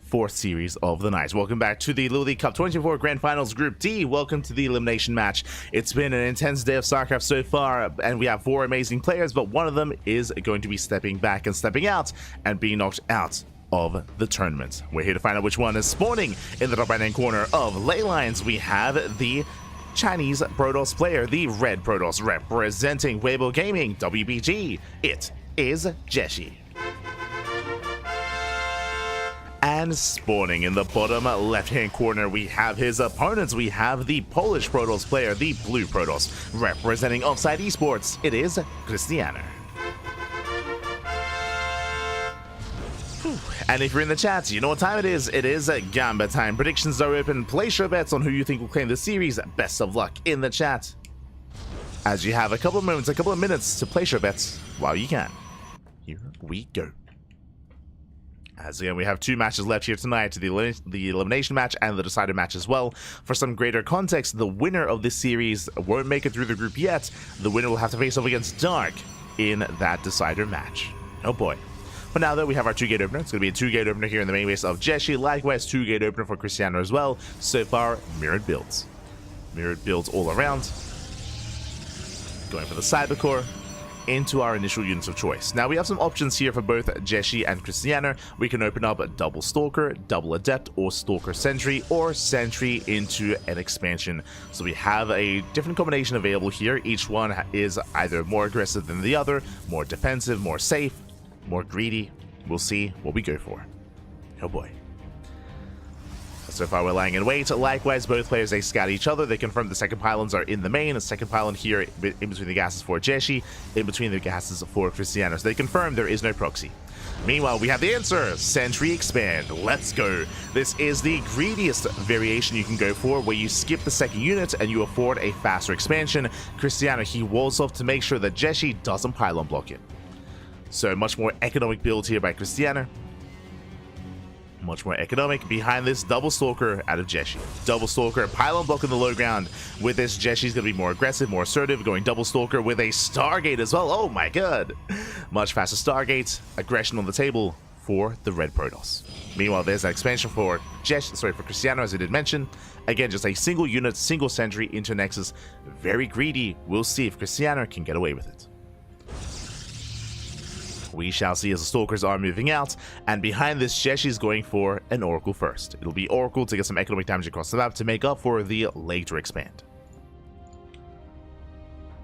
fourth series of the night. Welcome back to the LiuLi Cup 24 Grand Finals Group D. Welcome to the elimination match. It's been an intense day of StarCraft so far, and we have 4 amazing players, but one of them is going to be stepping back and stepping out and being knocked out of the tournament. We're here to find out which one is spawning in the top right-hand corner of Ley Lines. We have the Chinese Protoss player, the red Protoss, representing Weibo Gaming, WBG. It is Jieshi. And spawning in the bottom left-hand corner, we have his opponents. We have the Polish Protoss player, the blue Protoss, representing Offside Esports. It is Krystianer. And if you're in the chat, you know what time it is. It is Gamba time. Predictions are open. Place your bets on who you think will claim the series. Best of luck in the chat, as you have a couple of moments, a couple of minutes to place your bets while you can. Here we go. As again, we have 2 matches left here tonight, the elimination match and the decider match as well. For some greater context, the winner of this series won't make it through the group yet. The winner will have to face off against Dark in that decider match. Oh boy. But now that we have our 2-gate opener, it's going to be a 2-gate opener here in the main base of Jieshi. Likewise, 2-gate opener for Krystianer as well. So far, mirrored builds. Mirrored builds all around. Going for the Cybercore into our initial units of choice. Now we have some options here for both Jieshi and Krystianer. We can open up a double Stalker, double Adept, or Stalker Sentry, or Sentry into an expansion. So we have a different combination available here. Each one is either more aggressive than the other, more defensive, more safe, more greedy. We'll see what we go for. Oh boy. So far we're lying in wait. Likewise, both players, they scout each other. They confirm the second pylons are in the main. The second pylon here in between the gases for Jieshi, in between the gases for Krystianer. So they confirm there is no proxy. Meanwhile, we have the answer. Sentry Expand. Let's go. This is the greediest variation you can go for, where you skip the second unit and you afford a faster expansion. Krystianer, he walls off to make sure that Jieshi doesn't pylon block it. So much more economic build here by Krystianer. Much more economic. Behind this, double Stalker out of Jieshi. Double Stalker, pylon block in the low ground. With this, Jeshi's going to be more aggressive, more assertive, going double Stalker with a Stargate as well. Oh my god. Much faster Stargate. Aggression on the table for the red Protoss. Meanwhile, there's an expansion for Krystianer, as I did mention. Again, just a single unit, single sentry into Nexus. Very greedy. We'll see if Krystianer can get away with it. We shall see as the Stalkers are moving out, and behind this, Jieshi is going for an Oracle first. It'll be Oracle to get some economic damage across the map to make up for the later expand.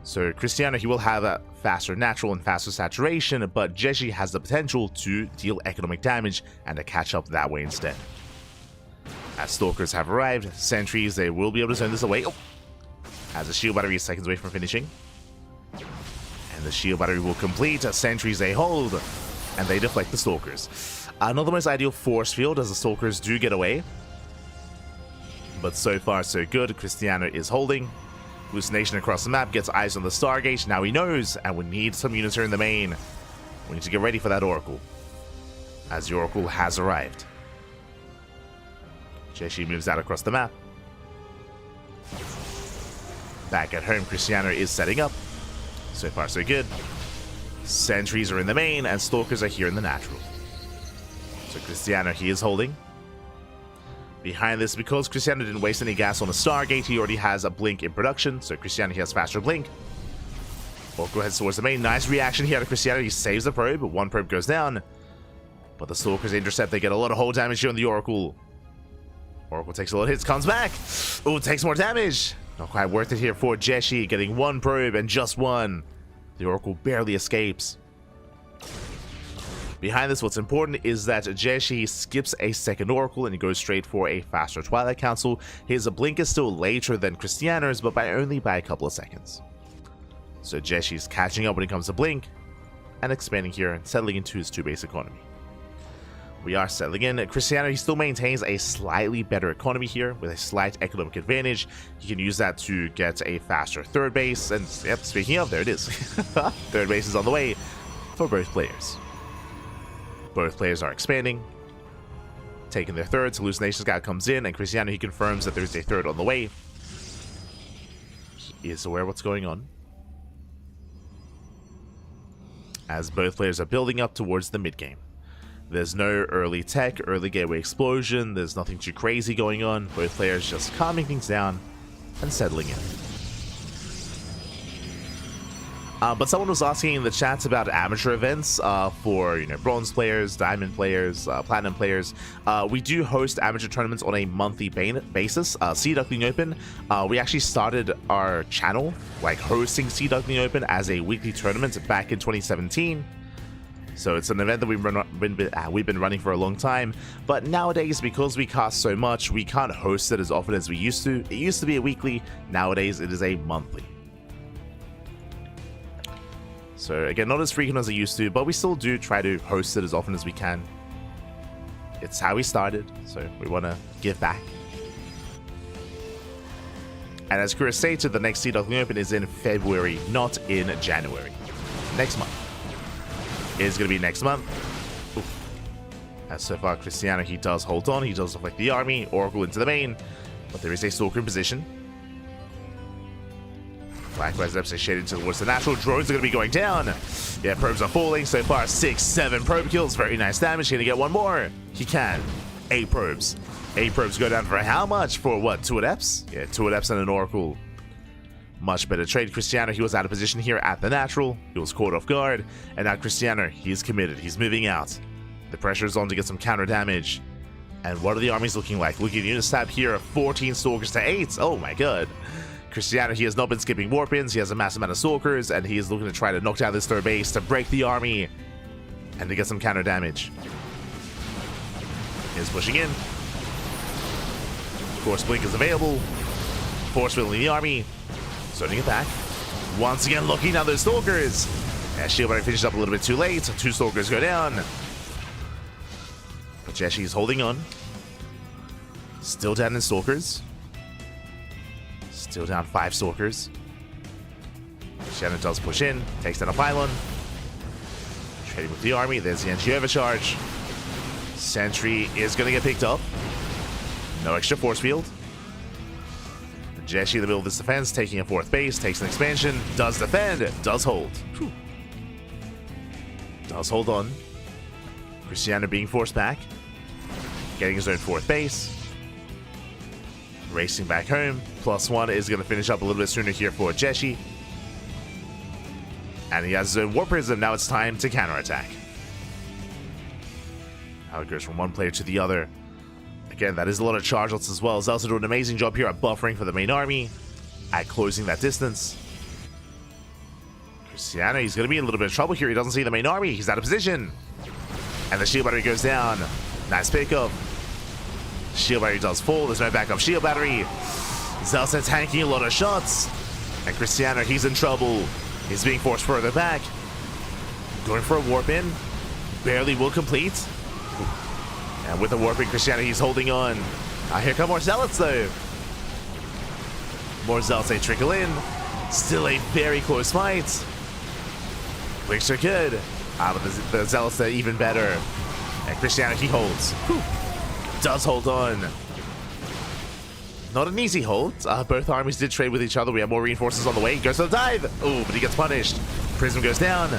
So Krystianer, he will have a faster natural and faster saturation, but Jieshi has the potential to deal economic damage and to catch up that way instead. As Stalkers have arrived, sentries, they will be able to send this away. Oh. As the shield battery is seconds away from finishing. And the shield battery will complete. Sentries they hold, and they deflect the Stalkers. Not the most ideal force field, as the Stalkers do get away. But so far, so good. Krystianer is holding. Hallucination across the map, gets eyes on the Stargate. Now he knows, and we need some units here in the main. We need to get ready for that Oracle, as the Oracle has arrived. Jieshi moves out across the map. Back at home, Krystianer is setting up. So far, so good. Sentries are in the main, and Stalkers are here in the natural. So Krystianer, he is holding. Behind this, because Krystianer didn't waste any gas on the Stargate, he already has a blink in production. So Krystianer, he has faster blink. Oracle heads towards the main. Nice reaction here to Krystianer. He saves the probe, but one probe goes down. But the Stalkers intercept. They get a lot of hull damage here on the Oracle. Oracle takes a lot of hits, comes back. Oh, takes more damage. Not quite worth it here for Jieshi, getting one probe and just one. The Oracle barely escapes. Behind this, what's important is that Jieshi skips a second Oracle and he goes straight for a faster Twilight Council. His blink is still later than Krystianer's, but only by a couple of seconds. So Jeshi's catching up when it comes to blink and expanding here and settling into his 2-base economy. We are settling in. Krystianer, he still maintains a slightly better economy here with a slight economic advantage. He can use that to get a faster third base. And yep, speaking of, there it is. Third base is on the way for both players. Both players are expanding, taking their thirds. Hallucination Scout comes in, and Krystianer, he confirms that there's a third on the way. He is aware of what's going on. as both players are building up towards the mid-game. There's no early tech, early gateway explosion, there's nothing too crazy going on, both players just calming things down and settling in. But someone was asking in the chats about amateur events for, you know, bronze players, diamond players, platinum players. We do host amateur tournaments on a monthly basis. Sea Duckling Open, we actually started our channel like hosting Sea Duckling Open as a weekly tournament back in 2017. So it's an event that we've been running for a long time. But nowadays, because we cast so much, we can't host it as often as we used to. It used to be a weekly. Nowadays, it is a monthly. So again, not as frequent as I used to, but we still do try to host it as often as we can. It's how we started, so we want to give back. And as Chris stated, the next Sea Duckling Open is in February, not in January. Next month. It is going to be next month. Oof. As so far, Krystianer, he does hold on. He does look like the army. Oracle into the main. But there is a Stalker in position. Likewise, Epsilon shaded towards the natural. Drones are going to be going down. Yeah, probes are falling. So far, 6, 7 probe kills. Very nice damage. Going to get one more. He can. 8 probes. 8 probes go down for how much? For what? 2 adepts? Yeah, 2 adepts and an Oracle. Much better trade. Krystianer, he was out of position here at the natural. He was caught off guard. And now Krystianer, he's committed. He's moving out. The pressure is on to get some counter damage. And what are the armies looking like? Looking at Unistab here, 14 Stalkers to 8. Oh my god. Krystianer, he has not been skipping warp-ins, he has a massive amount of Stalkers, and he is looking to try to knock down this third base to break the army and to get some counter damage. He's pushing in. Force Blink is available. Force Wheeling the army. Starting it back. Once again, looking down those Stalkers. And Shield Battery finishes up a little bit too late. 2 Stalkers go down. But Jieshi is holding on. Still down in Stalkers. Still down 5 Stalkers. Shannon does push in, takes down a pylon. Trading with the army. There's the NG overcharge. Sentry is going to get picked up. No extra force field. Jieshi in the middle of this defense, taking a 4th base, takes an expansion, does defend, does hold. Whew. Does hold on. Krystianer being forced back. Getting his own 4th base. Racing back home. +1 is going to finish up a little bit sooner here for Jieshi. And he has his own Warp Prism. Now it's time to counterattack. How it goes from one player to the other. Again, that is a lot of charge lots as well. Zelsa doing an amazing job here at buffering for the main army. At closing that distance. Krystianer, he's going to be in a little bit of trouble here. He doesn't see the main army. He's out of position. And the shield battery goes down. Nice pickup. Shield battery does fall. There's no backup shield battery. Zelsa tanking a lot of shots. And Krystianer, he's in trouble. He's being forced further back. Going for a warp in. Barely will complete. And with the warping, Krystianer, he's holding on. Here come more Zealots though. More Zealots, they trickle in. Still a very close fight. Blinks are good. But the Zealots are even better. And Krystianer, he holds. Whew. Does hold on. Not an easy hold. Both armies did trade with each other. We have more reinforcements on the way. He goes for the dive. Oh, but he gets punished. Prism goes down.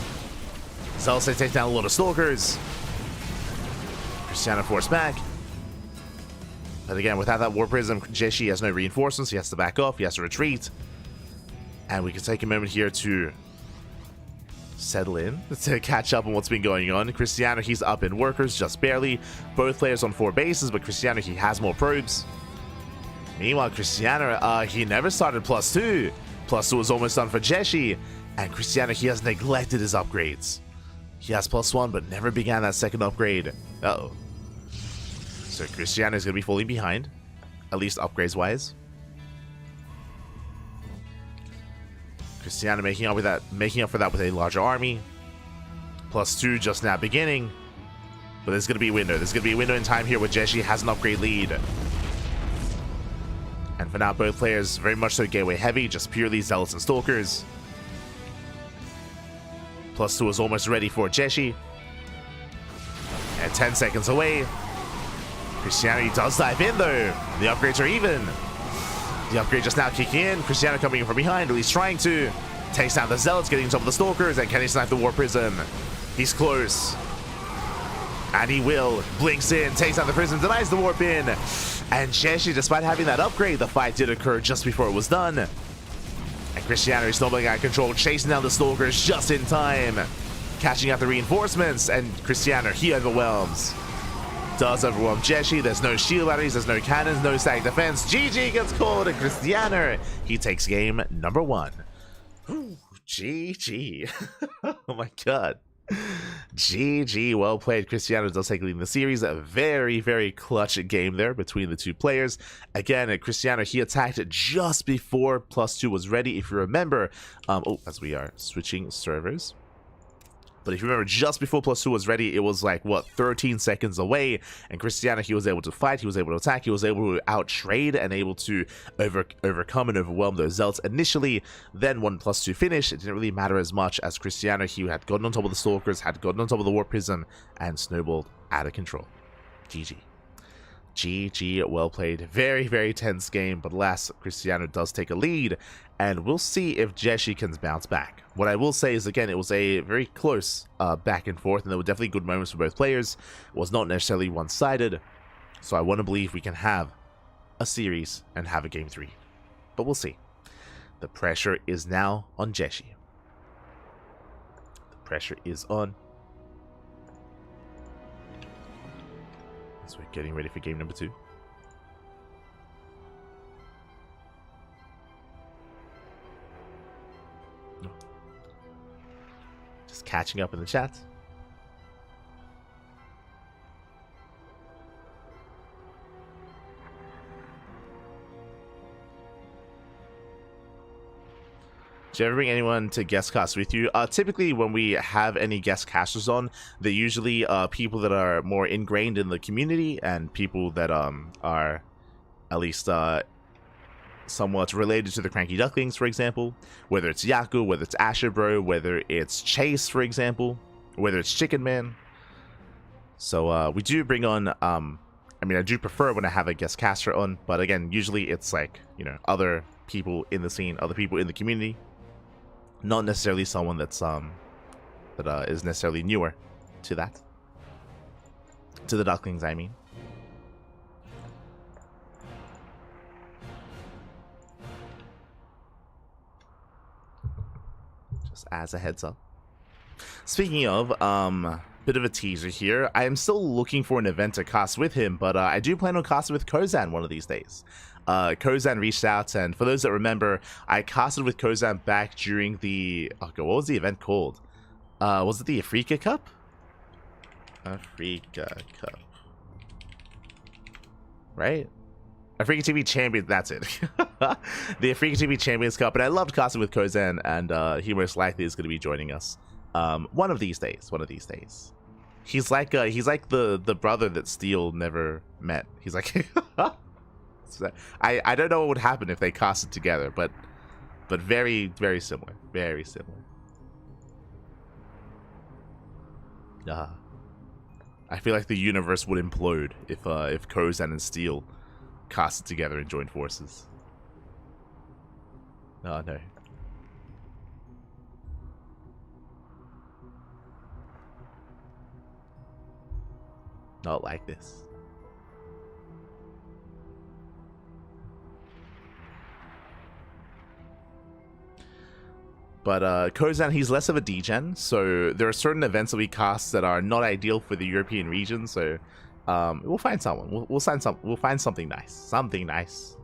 Zealots takes down a lot of Stalkers. Krystianer forced back. But again, without that War Prism, Jieshi has no reinforcements. He has to back off. He has to retreat. And we can take a moment here to settle in, to catch up on what's been going on. Krystianer, he's up in workers, just barely. Both players on 4 bases, but Krystianer, he has more probes. Meanwhile, Krystianer, he never started +2. +2 was almost done for Jieshi. And Krystianer, he has neglected his upgrades. He has +1, but never began that second upgrade. Uh-oh. So Krystianer is going to be falling behind, at least upgrades-wise. Krystianer making up for that with a larger army. +2 just now beginning. But there's going to be a window. There's going to be a window in time here where Jieshi has an upgrade lead. And for now, both players very much so gateway heavy, just purely Zealots and Stalkers. +2 is almost ready for Jieshi. And 10 seconds away. Krystianer does dive in though. The upgrades are even. The upgrade just now kicking in. Krystianer coming in from behind, at least trying to. Takes down the Zealots, getting on top of the Stalkers, and can he snipe the War Prism? He's close. And he will. Blinks in, takes down the Prism, denies the Warp in. And Jieshi, despite having that upgrade, the fight did occur just before it was done. And Krystianer is stumbling out of control, chasing down the Stalkers just in time. Catching out the reinforcements, and Krystianer, he overwhelms. Does overwhelm Jieshi. There's no shield batteries, there's no cannons, no static defense. GG gets called, and Krystianer, he takes game number 1. GG. Oh my god. GG, well played. Krystianer does take lead in the series. A very, very clutch game there between the two players. Again, Krystianer, he attacked just before +2 was ready, if you remember. As we are switching servers. But if you remember, just before +2 was ready, it was like, what, 13 seconds away. And Krystianer, he was able to fight, he was able to attack, he was able to out-trade and able to overcome and overwhelm those Zealots initially. Then when +2 finished, it didn't really matter as much, as Krystianer, he had gotten on top of the Stalkers, had gotten on top of the War Prism, and snowballed out of control. GG. GG, well played. Very, very tense game, but alas, Krystianer does take a lead, and we'll see if Jieshi can bounce back. What I will say is, again, it was a very close back and forth, and there were definitely good moments for both players. It was not necessarily one-sided, so I want to believe we can have a series and have a game 3. But we'll see. The pressure is now on Jieshi. The pressure is on. So we're getting ready for game number 2. Just catching up in the chat. Do you ever bring anyone to guest cast with you? Typically, when we have any guest casters on, they're usually people that are more ingrained in the community and people that are at least somewhat related to the CranKy Ducklings, for example. Whether it's Yaku, whether it's Asher Bro, whether it's Chase, for example, whether it's Chicken Man. So we do bring on, I mean, I do prefer when I have a guest caster on, but again, usually it's like, you know, other people in the scene, other people in the community. Not necessarily someone that's is necessarily newer to that. To the Ducklings, I mean. Just as a heads up. Speaking of, bit of a teaser here. I am still looking for an event to cast with him, but I do plan on casting with Kozan one of these days. Kozan reached out, and for those that remember, I casted with Kozan back during the... Oh god, what was the event called? Was it the Africa Cup? Africa Cup. Right? Africa TV Champions, that's it. The Africa TV Champions Cup, and I loved casting with Kozan, and he most likely is going to be joining us. One of these days. He's like the brother that Steel never met. He's like... I don't know what would happen if they casted together, but very, very similar. Very similar. I feel like the universe would implode if Kozan and Steel casted together and joined forces. Oh no. Not like this. But Kozan, he's less of a degen, so there are certain events that we cast that are not ideal for the European region. So we'll find someone. We'll find something nice. Something nice.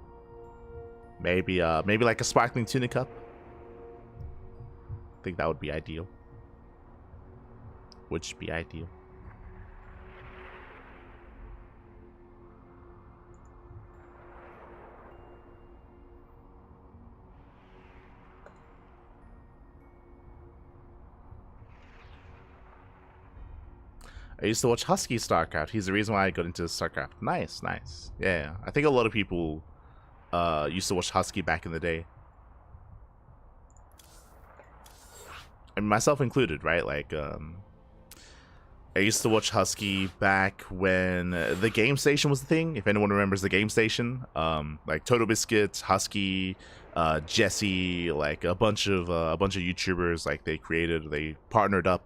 Maybe like a sparkling tuna cup. I think that would be ideal. Would be ideal. I used to watch Husky StarCraft. He's the reason why I got into StarCraft. Nice, nice. Yeah, I think a lot of people used to watch Husky back in the day. I mean, myself included, right? Like, I used to watch Husky back when the Game Station was the thing. If anyone remembers the Game Station, like Total Biscuit, Husky, Jieshi, like a bunch of YouTubers, like they partnered up,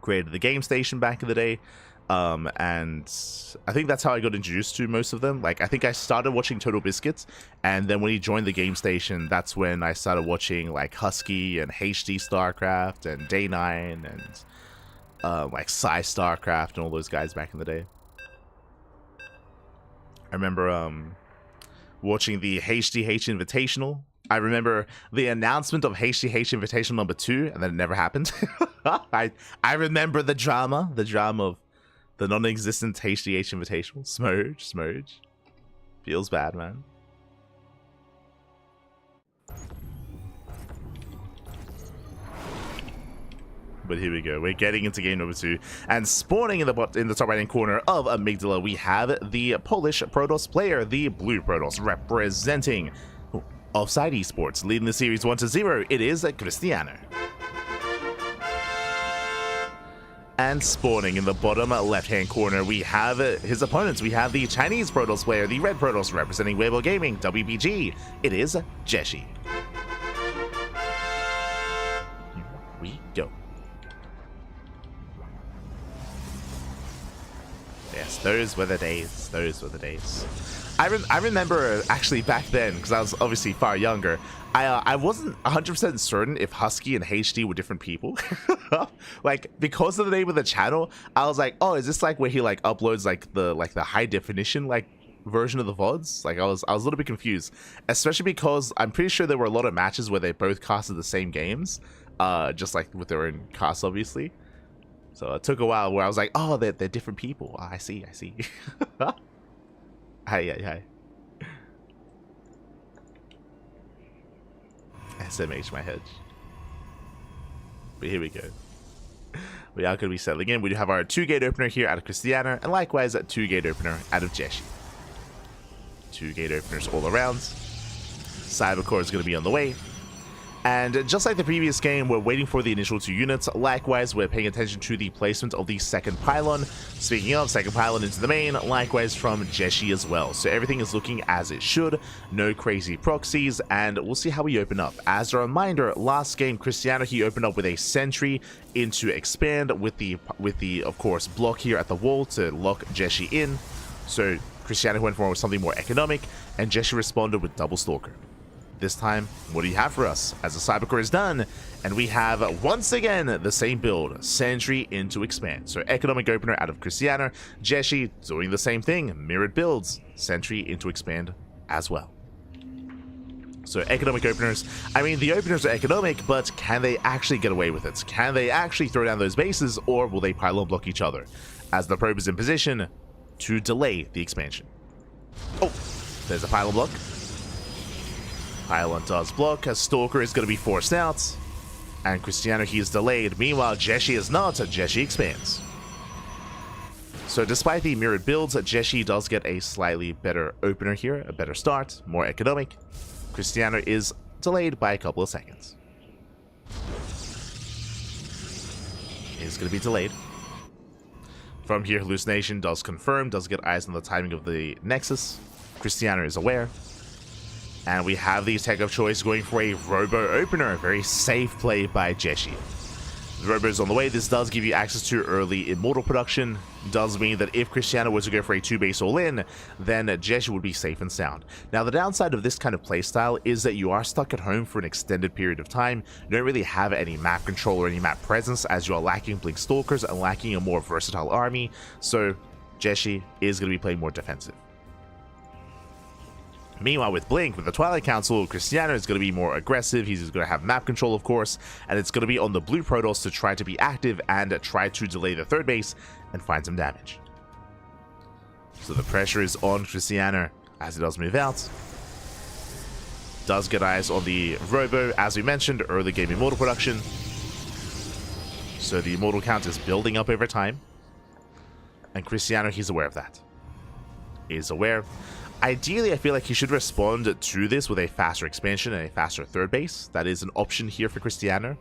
created the game station back in the day. And I think that's how I got introduced to most of them. Like, I think I started watching Total Biscuits, and then when he joined the game station, that's when I started watching like Husky and HD StarCraft and Day9 and like Psy StarCraft and all those guys back in the day. I remember watching the HDH Invitational. I remember the announcement of HDH Invitational number 2, and then it never happened. I remember the drama of the non-existent HDH Invitational. Smurge. Feels bad, man. But here we go. We're getting into game number 2, and spawning in the top right-hand corner of Amygdala, we have the Polish Protoss player, the Blue Protoss, representing Offside Esports, leading the series 1-0. It is Krystianer. And spawning in the bottom left-hand corner, we have his opponents. We have the Chinese Protoss player, the Red Protoss, representing Weibo Gaming, WPG. It is Jieshi. Here we go. Yes, those were the days. Those were the days. I remember actually back then, because I was obviously far younger, I wasn't 100% certain if Husky and HD were different people. Like, because of the name of the channel, I was like, oh, is this like where he like uploads like the high definition like version of the VODs? Like, I was a little bit confused, especially because I'm pretty sure there were a lot of matches where they both casted the same games, just like with their own casts, obviously. So it took a while where I was like, oh, they're different people. Oh, I see. Hi. SMH my hedge. But here we go. We are going to be settling in. We do have our 2-gate opener here out of Krystianer, and likewise a 2-gate opener out of Jieshi. 2-gate openers all around. Cybercore is going to be on the way. And just like the previous game, we're waiting for the initial 2 units. Likewise, we're paying attention to the placement of the second pylon. Speaking of, second pylon into the main, likewise from Jieshi as well. So everything is looking as it should. No crazy proxies, and we'll see how we open up. As a reminder, last game, Krystianer, he opened up with a sentry into expand with the of course, block here at the wall to lock Jieshi in. So Krystianer went for something more economic, and Jieshi responded with double stalker. This time, what do you have for us? As the Cybercore is done, and we have once again the same build, sentry into expand. So economic opener out of Krystianer, Jieshi doing the same thing, mirrored builds, sentry into expand as well. So economic openers, I mean, the openers are economic, but can they actually get away with it? Can they actually throw down those bases, or will they pylon block each other? As the probe is in position to delay the expansion. Oh, there's a pylon block. Pylon does block, as Stalker is going to be forced out, and Krystianer, he is delayed. Meanwhile, Jieshi is not, Jieshi expands. So despite the mirrored builds, Jieshi does get a slightly better opener here, a better start, more economic. Krystianer is delayed by a couple of seconds. Is going to be delayed. From here, Hallucination does confirm, does get eyes on the timing of the Nexus. Krystianer is aware. And we have the tech of choice going for a Robo opener, a very safe play by Jieshi. The Robo is on the way. This does give you access to early Immortal production. Does mean that if Krystianer were to go for a 2-base all-in, then Jieshi would be safe and sound. Now, the downside of this kind of playstyle is that you are stuck at home for an extended period of time. You don't really have any map control or any map presence, as you are lacking Blink Stalkers and lacking a more versatile army. So Jieshi is going to be playing more defensive. Meanwhile, with Blink, with the Twilight Council, Krystianer is going to be more aggressive. He's going to have map control, of course, and it's going to be on the Blue Protoss to try to be active and try to delay the 3rd base and find some damage. So the pressure is on Krystianer as he does move out. Does get eyes on the Robo, as we mentioned, early game Immortal production. So the Immortal count is building up over time. And Krystianer, he's aware of that. He's aware. Ideally, I feel like he should respond to this with a faster expansion and a faster 3rd base. That is an option here for Krystianer.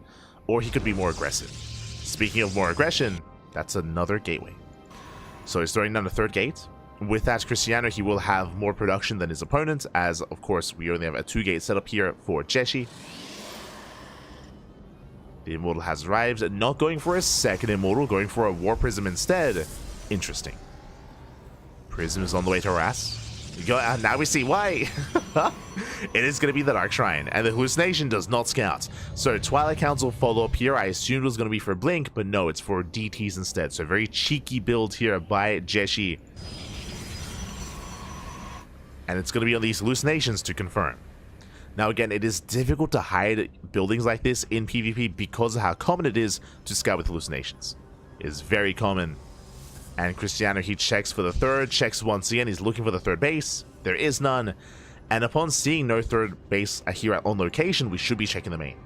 Or he could be more aggressive. Speaking of more aggression, that's another gateway. So he's throwing down the 3rd gate. With that, Krystianer, he will have more production than his opponent, as, of course, we only have a 2-gate setup here for Jieshi. The Immortal has arrived, not going for a second Immortal, going for a War Prism instead. Interesting. Prism is on the way to harass. Now we see why. It is going to be the Dark Shrine, and the Hallucination does not scout. So Twilight Council follow-up here, I assumed it was going to be for Blink, but no, it's for DTs instead. So very cheeky build here by Jieshi. And it's going to be on these Hallucinations to confirm. Now again, it is difficult to hide buildings like this in PvP because of how common it is to scout with Hallucinations. It is very common. And Krystianer, he checks for the third, checks once again, he's looking for the third base. There is none. And upon seeing no third base here on location, we should be checking the main.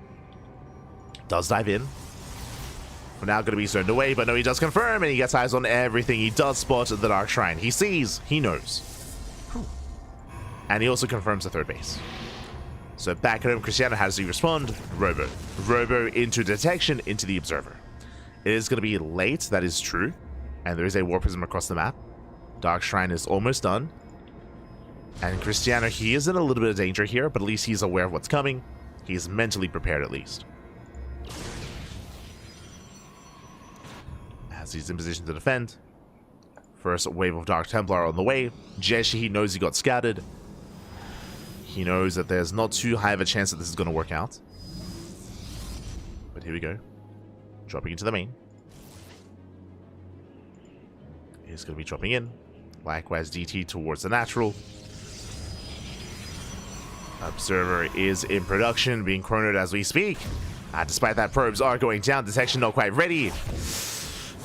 Does dive in. For now, going to be zoned away, but no, he does confirm, and he gets eyes on everything. He does spot the Dark Shrine. He sees, he knows. And he also confirms the third base. So back at home, Krystianer, how does he respond? Robo. Robo into detection, into the Observer. It is going to be late, that is true. And there is a War Prism across the map. Dark Shrine is almost done. And Krystianer, he is in a little bit of danger here, but at least he's aware of what's coming. He's mentally prepared at least. As he's in position to defend. First wave of Dark Templar on the way. Jieshi, he knows he got scouted. He knows that there's not too high of a chance that this is going to work out. But here we go. Dropping into the main. He's going to be dropping in. Likewise, DT towards the natural. Observer is in production, being chronoed as we speak. Despite that, probes are going down. Detection not quite ready.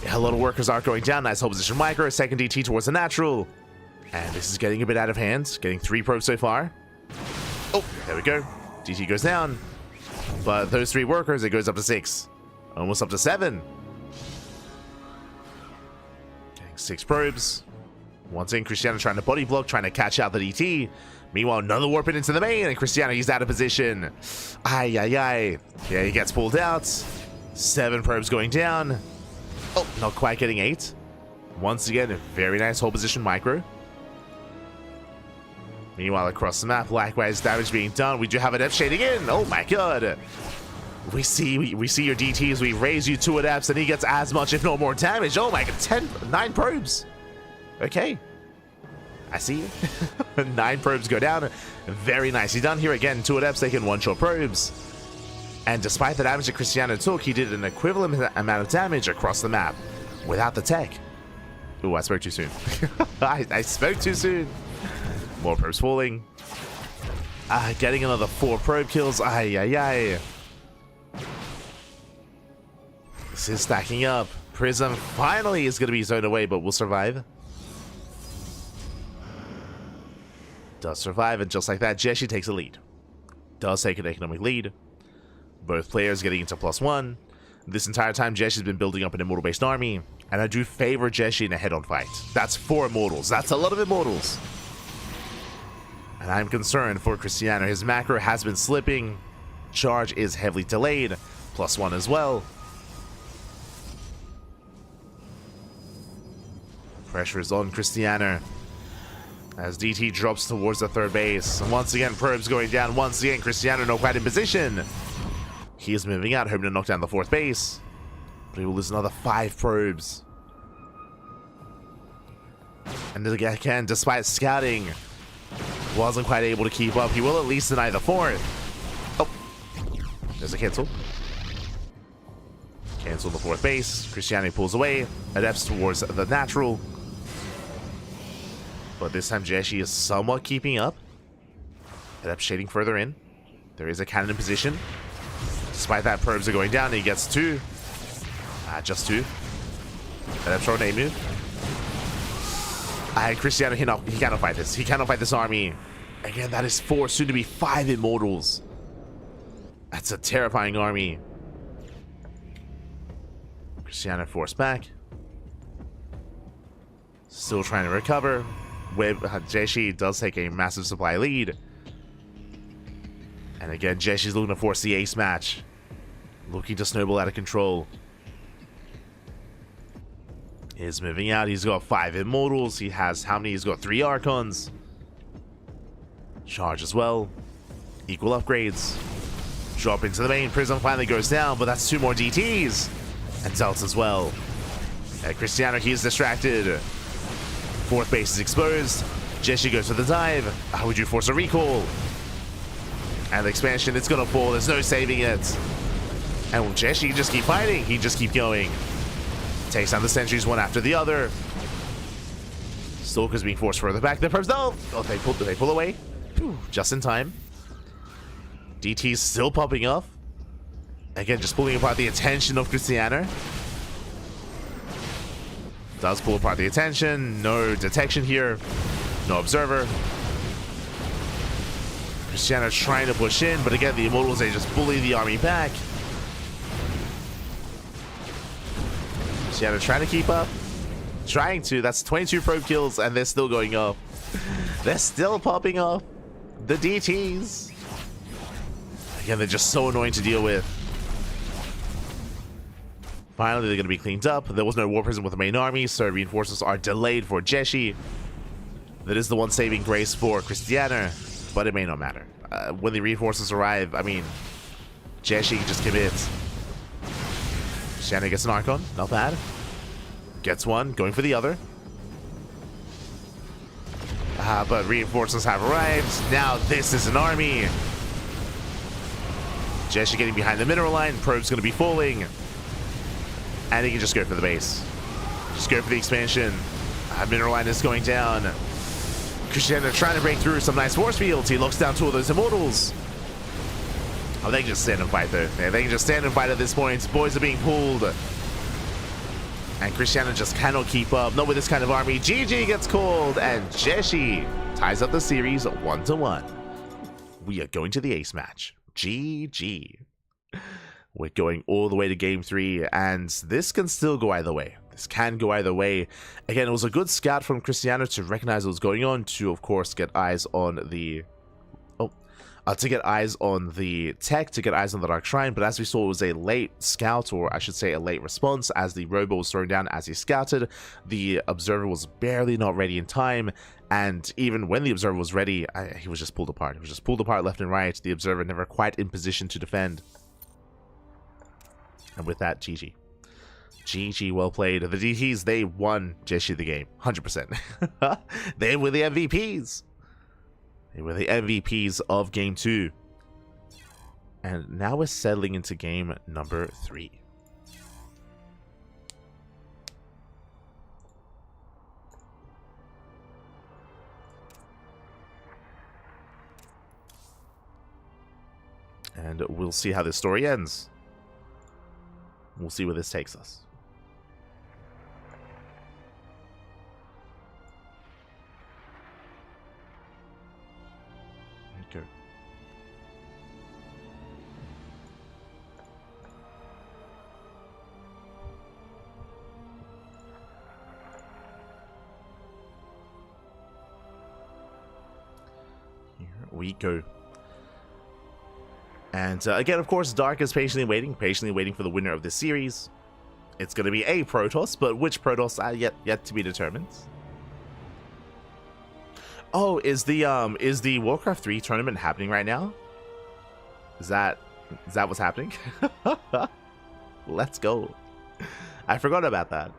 A lot of workers are going down. Nice hold position micro. Second DT towards the natural. And this is getting a bit out of hand. Getting 3 probes so far. Oh, there we go. DT goes down. But those 3 workers, it goes up to 6. Almost up to 7. 6 probes. Once in, Krystianer trying to body block, trying to catch out the DT. Meanwhile, another warp in into the main, and Krystianer, he's out of position. Ay, ay, ay. Yeah, he gets pulled out. 7 probes going down. Oh, not quite getting 8. Once again, a very nice hold position micro. Meanwhile, across the map, likewise, damage being done. We do have an F shading in. Oh my god. We see your DTs, we raise you 2 adepts, and he gets as much, if not more damage. Oh my god, 9 probes. Okay. I see you. 9 probes go down. Very nicely done here again. 2 adepts taking 1-shot probes. And despite the damage that Krystianer took, he did an equivalent amount of damage across the map without the tech. Ooh, I spoke too soon. I spoke too soon. More probes falling. Getting another 4 probe kills. Ay, ay, ay. This is stacking up. Prism finally is going to be zoned away, but will survive. Does survive, and just like that, Jieshi takes a lead. Does take an economic lead. Both players getting into +1. This entire time, Jeshi's been building up an Immortal-based army, and I do favor Jieshi in a head-on fight. That's 4 Immortals. That's a lot of Immortals. And I'm concerned for Krystianer. His macro has been slipping. Charge is heavily delayed. +1 as well. Pressure is on Krystianer as DT drops towards the third base. Once again, probes going down. Once again, Krystianer not quite in position. He is moving out, hoping to knock down the 4th base. But he will lose another 5 probes. And again, despite scouting, wasn't quite able to keep up. He will at least deny the 4th. Oh, there's a cancel. Cancel the 4th base. Krystianer pulls away. Adepts towards the natural. But this time Jieshi is somewhat keeping up. Adepts shading further in. There is a cannon in position. Despite that, probes are going down. He gets 2. Just 2. Adepts throw an A move. Krystianer, he cannot fight this. He cannot fight this army. Again, that is 4, soon to be 5 Immortals. That's a terrifying army. Krystianer forced back. Still trying to recover. Jieshi does take a massive supply lead. And again, Jeshi's looking to force the ace match. Looking to snowball out of control. He's moving out. He's got 5 Immortals. He has how many? He's got 3 Archons. Charge as well. Equal upgrades. Drop into the main. Prism finally goes down, but that's 2 more DTs. And Delta as well. And Krystianer, he's distracted. 4th base is exposed. Jieshi goes for the dive. How would you force a recall? And the expansion, it's gonna fall. There's no saving it. And will Jieshi just keep fighting? He just keep going. Takes down the sentries one after the other. Stalker's being forced further back. The probes, no! Oh, they pull away. Whew, just in time. DT's still popping off. Again, just pulling apart the attention of Krystianer. Does pull apart the attention. No detection here. No observer. Krystianer trying to push in, but again, the Immortals, they just bully the army back. Krystianer trying to keep up. Trying to. That's 22 probe kills, and they're still going up. They're still popping off. The DTs. Again, they're just so annoying to deal with. Finally, they're going to be cleaned up. There was no War Prison with the main army, so reinforcements are delayed for Jieshi. That is the one saving grace for Krystianer, but it may not matter. When the reinforcements arrive, I mean, Jieshi can just commit. Krystianer gets an Archon, not bad. Gets one, going for the other. But reinforcements have arrived. Now this is an army. Jieshi getting behind the mineral line. Probe's going to be falling. And he can just go for the base. Just go for the expansion. Mineral line is going down. Krystianer trying to break through some nice force fields. He locks down 2 of those Immortals. Oh, they can just stand and fight though. Yeah, they can just stand and fight at this point. Boys are being pulled. And Krystianer just cannot keep up. Not with this kind of army. GG gets called. And Jieshi ties up the series 1-1. We are going to the ace match. GG. We're going all the way to game 3, and this can still go either way. This can go either way. Again, it was a good scout from Krystianer to recognize what was going on, to of course get eyes on the to get eyes on the tech, to get eyes on the Dark Shrine, but as we saw, it was a late scout, or I should say a late response, as the Robo was thrown down as he scouted. The Observer was barely not ready in time, and even when the Observer was ready, he was just pulled apart. He was just pulled apart left and right. The Observer never quite in position to defend. And with that, GG. GG, well played. The DTs, they won Jieshi the game. 100%. They were the MVPs. They were the MVPs of game 2. And now we're settling into game number 3. And we'll see how this story ends. We'll see where this takes us. Okay. Here we go. And again, of course, Dark is patiently waiting for the winner of this series. It's going to be a Protoss, but which Protoss yet to be determined. Oh, is the Warcraft 3 tournament happening right now? Is that what's happening? Let's go. I forgot about that.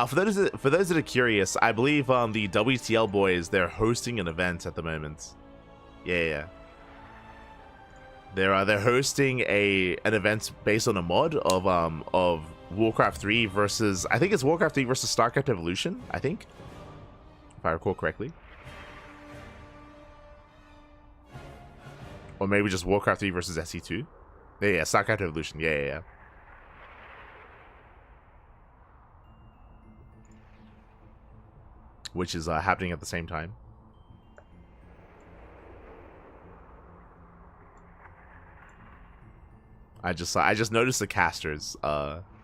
For those that are curious, I believe the WTL boys, they're hosting an event at the moment. Yeah. They're hosting an event based on a mod of Warcraft 3 versus, I think it's Warcraft 3 versus StarCraft Evolution, I think, if I recall correctly. Or maybe just Warcraft 3 versus SC2. Yeah, StarCraft Evolution. Yeah. Which is happening at the same time. I just noticed the casters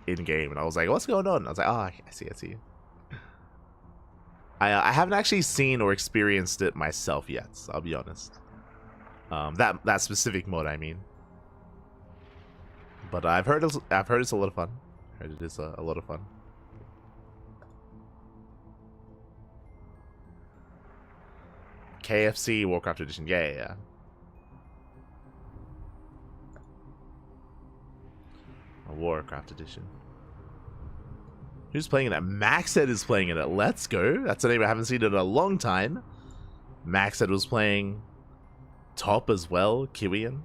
in game, and I was like, "What's going on?" I was like, "Oh, I see." I haven't actually seen or experienced it myself yet. I'll be honest. That specific mode, I mean. But I've heard it's a lot of fun. It is a lot of fun. KFC Warcraft Edition. Yeah, yeah, yeah. A Warcraft Edition. Who's playing it? Maxed is playing it. Let's go. That's a name I haven't seen in a long time. Maxed was playing Top as well. Kiwian.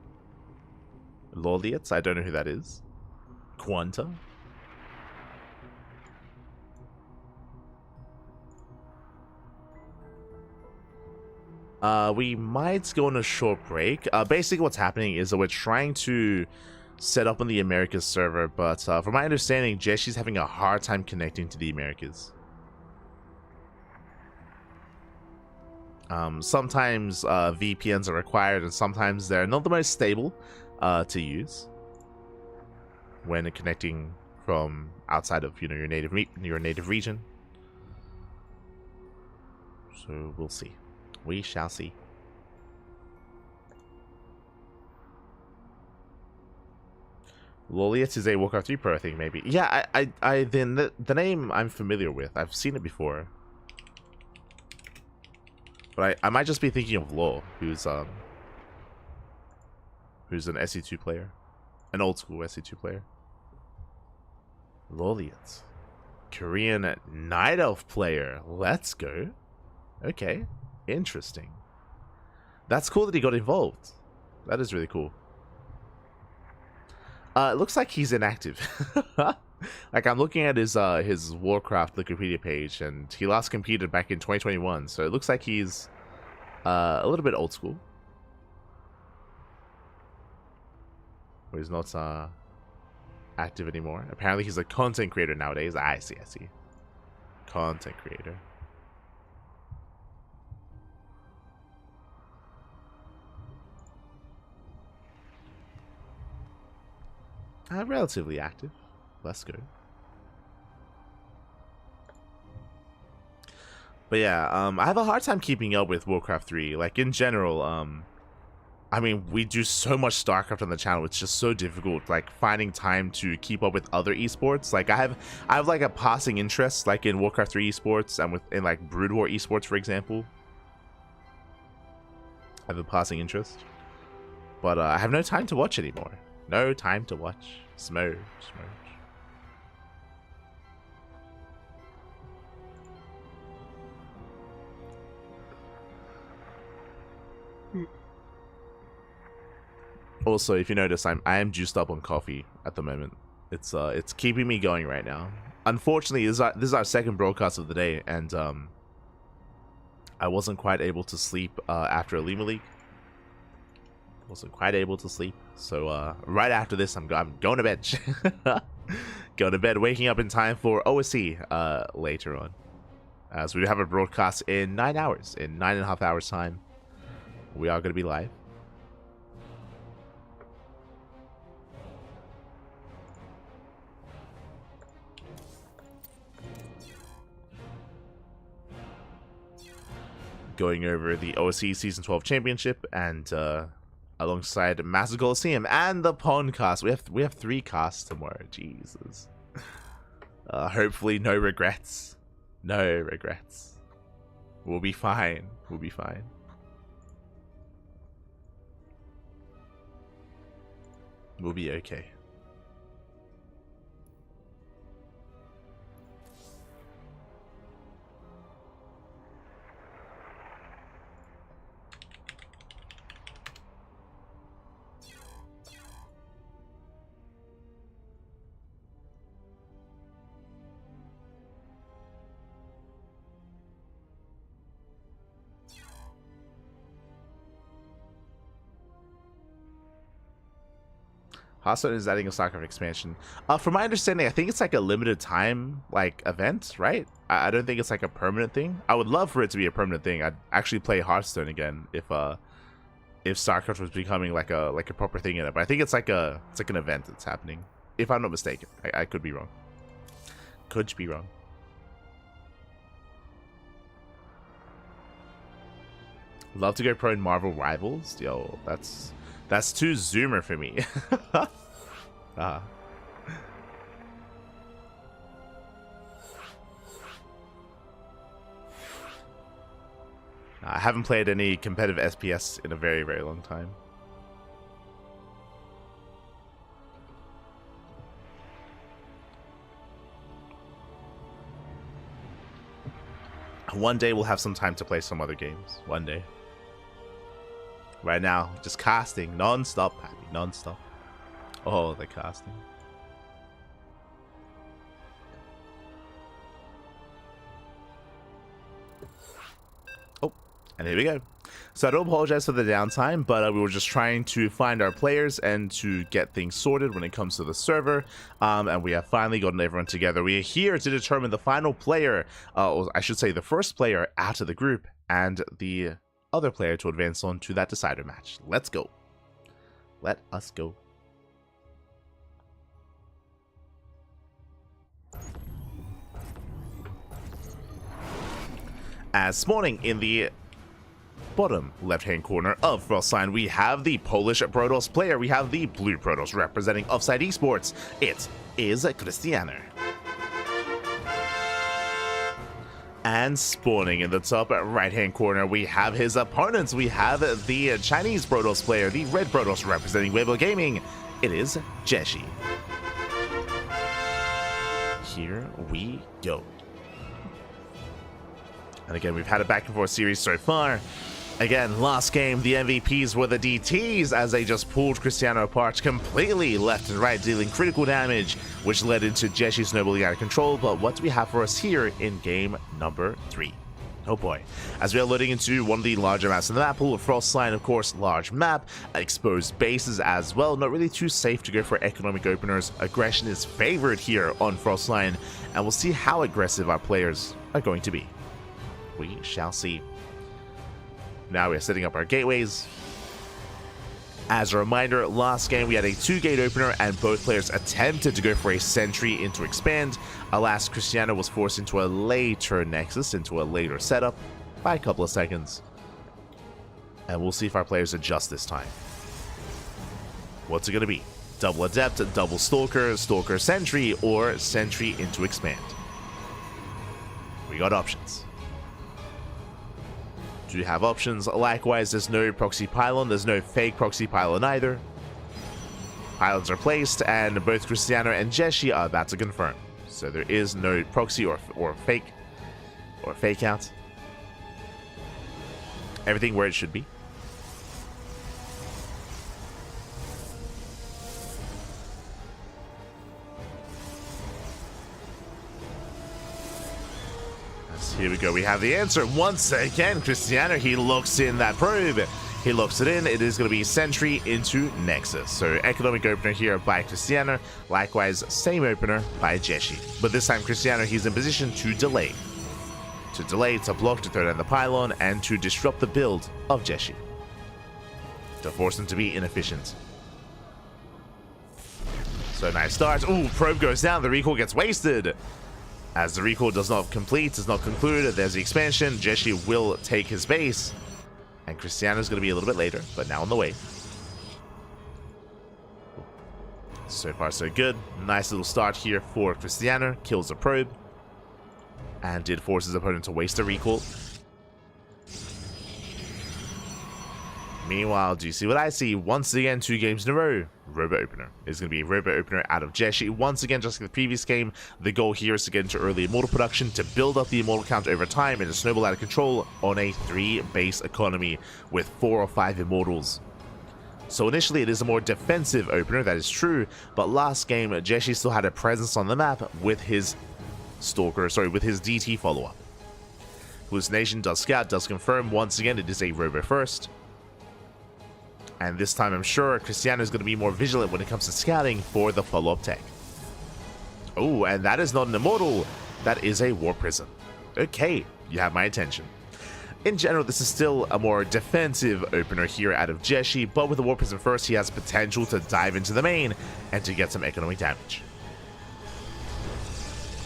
Lorliets. I don't know who that is. Quanta. We might go on a short break. Basically what's happening is that we're trying to set up on the Americas server, but from my understanding, Jieshi's having a hard time connecting to the Americas. Sometimes VPNs are required, and sometimes they're not the most stable to use when connecting from outside of your native region. So we'll see. We shall see. Loliet is a Warcraft 3 Pro thing, maybe. Yeah, the name I'm familiar with. I've seen it before. But I might just be thinking of Law, who's an SE2 player. An old school SE2 player. Loliet. Korean Night Elf player. Let's go. Okay. Interesting. That's cool that he got involved. That is really cool. It looks like he's inactive. Like, I'm looking at his Warcraft Wikipedia page, and he last competed back in 2021, so it looks like he's a little bit old school. Or he's not active anymore. Apparently he's a content creator nowadays. I see. Content creator. Relatively active. Let's go. But yeah, I have a hard time keeping up with Warcraft 3. Like, in general, I mean, we do so much StarCraft on the channel. It's just so difficult, like, finding time to keep up with other esports. Like, I have like a passing interest, like, in Warcraft 3 esports and in like Brood War esports, for example. I have a passing interest, but I have no time to watch anymore. No time to watch. Smoke. Also, if you notice, I am juiced up on coffee at the moment. It's keeping me going right now. Unfortunately, this is our second broadcast of the day, and I wasn't quite able to sleep after a LiuLi. Wasn't quite able to sleep, so right after this, I'm going to bed. Going to bed, waking up in time for OSC later on, as we have a broadcast in 9 hours, in 9.5 hours time. We are going to be live. Going over the OSC Season 12 Championship, and alongside Master Coliseum and the Pondcast. We have 3 casts tomorrow. Jesus. Hopefully no regrets. No regrets. We'll be fine. We'll be fine. We'll be okay. Hearthstone is adding a StarCraft expansion. From my understanding, I think it's like a limited time like event, right? I don't think it's like a permanent thing. I would love for it to be a permanent thing. I'd actually play Hearthstone again if StarCraft was becoming like a proper thing in it. But I think it's like an event that's happening. If I'm not mistaken, I could be wrong. Could be wrong. Love to go pro in Marvel Rivals. Yo, that's too zoomer for me. I haven't played any competitive SPS in a very, very long time. One day we'll have some time to play some other games. One day. Right now, just casting non-stop, Pappy, non-stop. Oh, the casting. Oh, and here we go. So I don't apologize for the downtime, but we were just trying to find our players and to get things sorted when it comes to the server. And we have finally gotten everyone together. We are here to determine the final player, or I should say the first player out of the group, and the other player to advance on to that decider match. Let's go. Let us go. As spawning in the bottom left-hand corner of Frostline, we have the Polish Protoss player. We have the blue Protoss representing Offside Esports. It is Krystianer. And spawning in the top right-hand corner, we have his opponents. We have the Chinese Protoss player, the red Protoss representing Weibo Gaming. It is Jieshi. Here we go. And again, we've had a back and forth series so far. Again, last game, the MVPs were the DTs as they just pulled Krystianer apart completely left and right, dealing critical damage, which led into Jieshi snowballing out of control. But what do we have for us here in game number 3? Oh boy. As we are loading into one of the larger maps in the map pool, Frostline, of course, large map, exposed bases as well. Not really too safe to go for economic openers. Aggression is favored here on Frostline, and we'll see how aggressive our players are going to be. We shall see. Now we're setting up our gateways. As a reminder, last game we had a 2-gate opener and both players attempted to go for a sentry into expand. Alas, Krystianer was forced into a later nexus, into a later setup by a couple of seconds. And we'll see if our players adjust this time. What's it going to be? Double adept, double stalker, stalker sentry, or sentry into expand? We got options. Do you have options? Likewise, there's no proxy pylon, there's no fake proxy pylon either. Pylons are placed, and both Krystianer and Jieshi are about to confirm. So there is no proxy or fake out. Everything where it should be. Here we go, we have the answer. Once again, Krystianer, he looks in that probe. He looks it in. It is going to be sentry into nexus. So economic opener here by Krystianer. Likewise, same opener by Jieshi. But this time, Krystianer, he's in position to delay. To block, to throw down the pylon, and to disrupt the build of Jieshi. To force him to be inefficient. So nice start. Ooh, probe goes down. The recall gets wasted. As the recall does not complete, does not conclude, there's the expansion. Jieshi will take his base. And Krystianer is going to be a little bit later, but now on the way. So far, so good. Nice little start here for Krystianer. Kills the probe. And did force his opponent to waste a recall. Meanwhile, do you see what I see? Once again, 2 games in a row. Robo opener. It's going to be a robo opener out of Jieshi. Once again, just like the previous game, the goal here is to get into early immortal production, to build up the immortal count over time, and to snowball out of control on a 3-base economy with 4 or 5 immortals. So initially, it is a more defensive opener, that is true, but last game, Jieshi still had a presence on the map with his with his DT follow-up. Hallucination does scout, does confirm. Once again, it is a robo first. And this time, I'm sure Krystianer is going to be more vigilant when it comes to scouting for the follow-up tech. Oh, and that is not an immortal. That is a War Prism. Okay, you have my attention. In general, this is still a more defensive opener here out of Jieshi, but with the War Prism first, he has potential to dive into the main and to get some economic damage.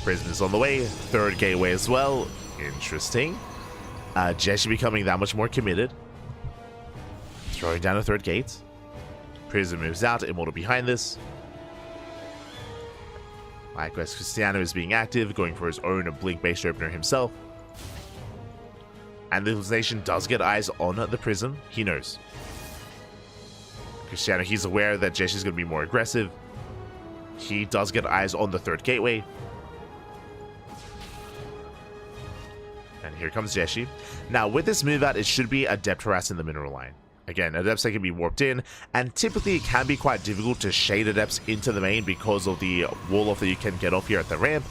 Prism is on the way. 3rd gateway as well. Interesting. Jieshi becoming that much more committed. Throwing down a 3rd gate. Prism moves out, immortal behind this. Likewise, Krystianer is being active, going for his own blink-based opener himself. And the hallucination does get eyes on the prism. He knows. Krystianer, he's aware that Jieshi's going to be more aggressive. He does get eyes on the third gateway. And here comes Jieshi. Now, with this move out, it should be Adept Harass in the mineral line. Again, Adepts, they can be warped in, and typically it can be quite difficult to shade Adepts into the main because of the wall off that you can get off here at the ramp.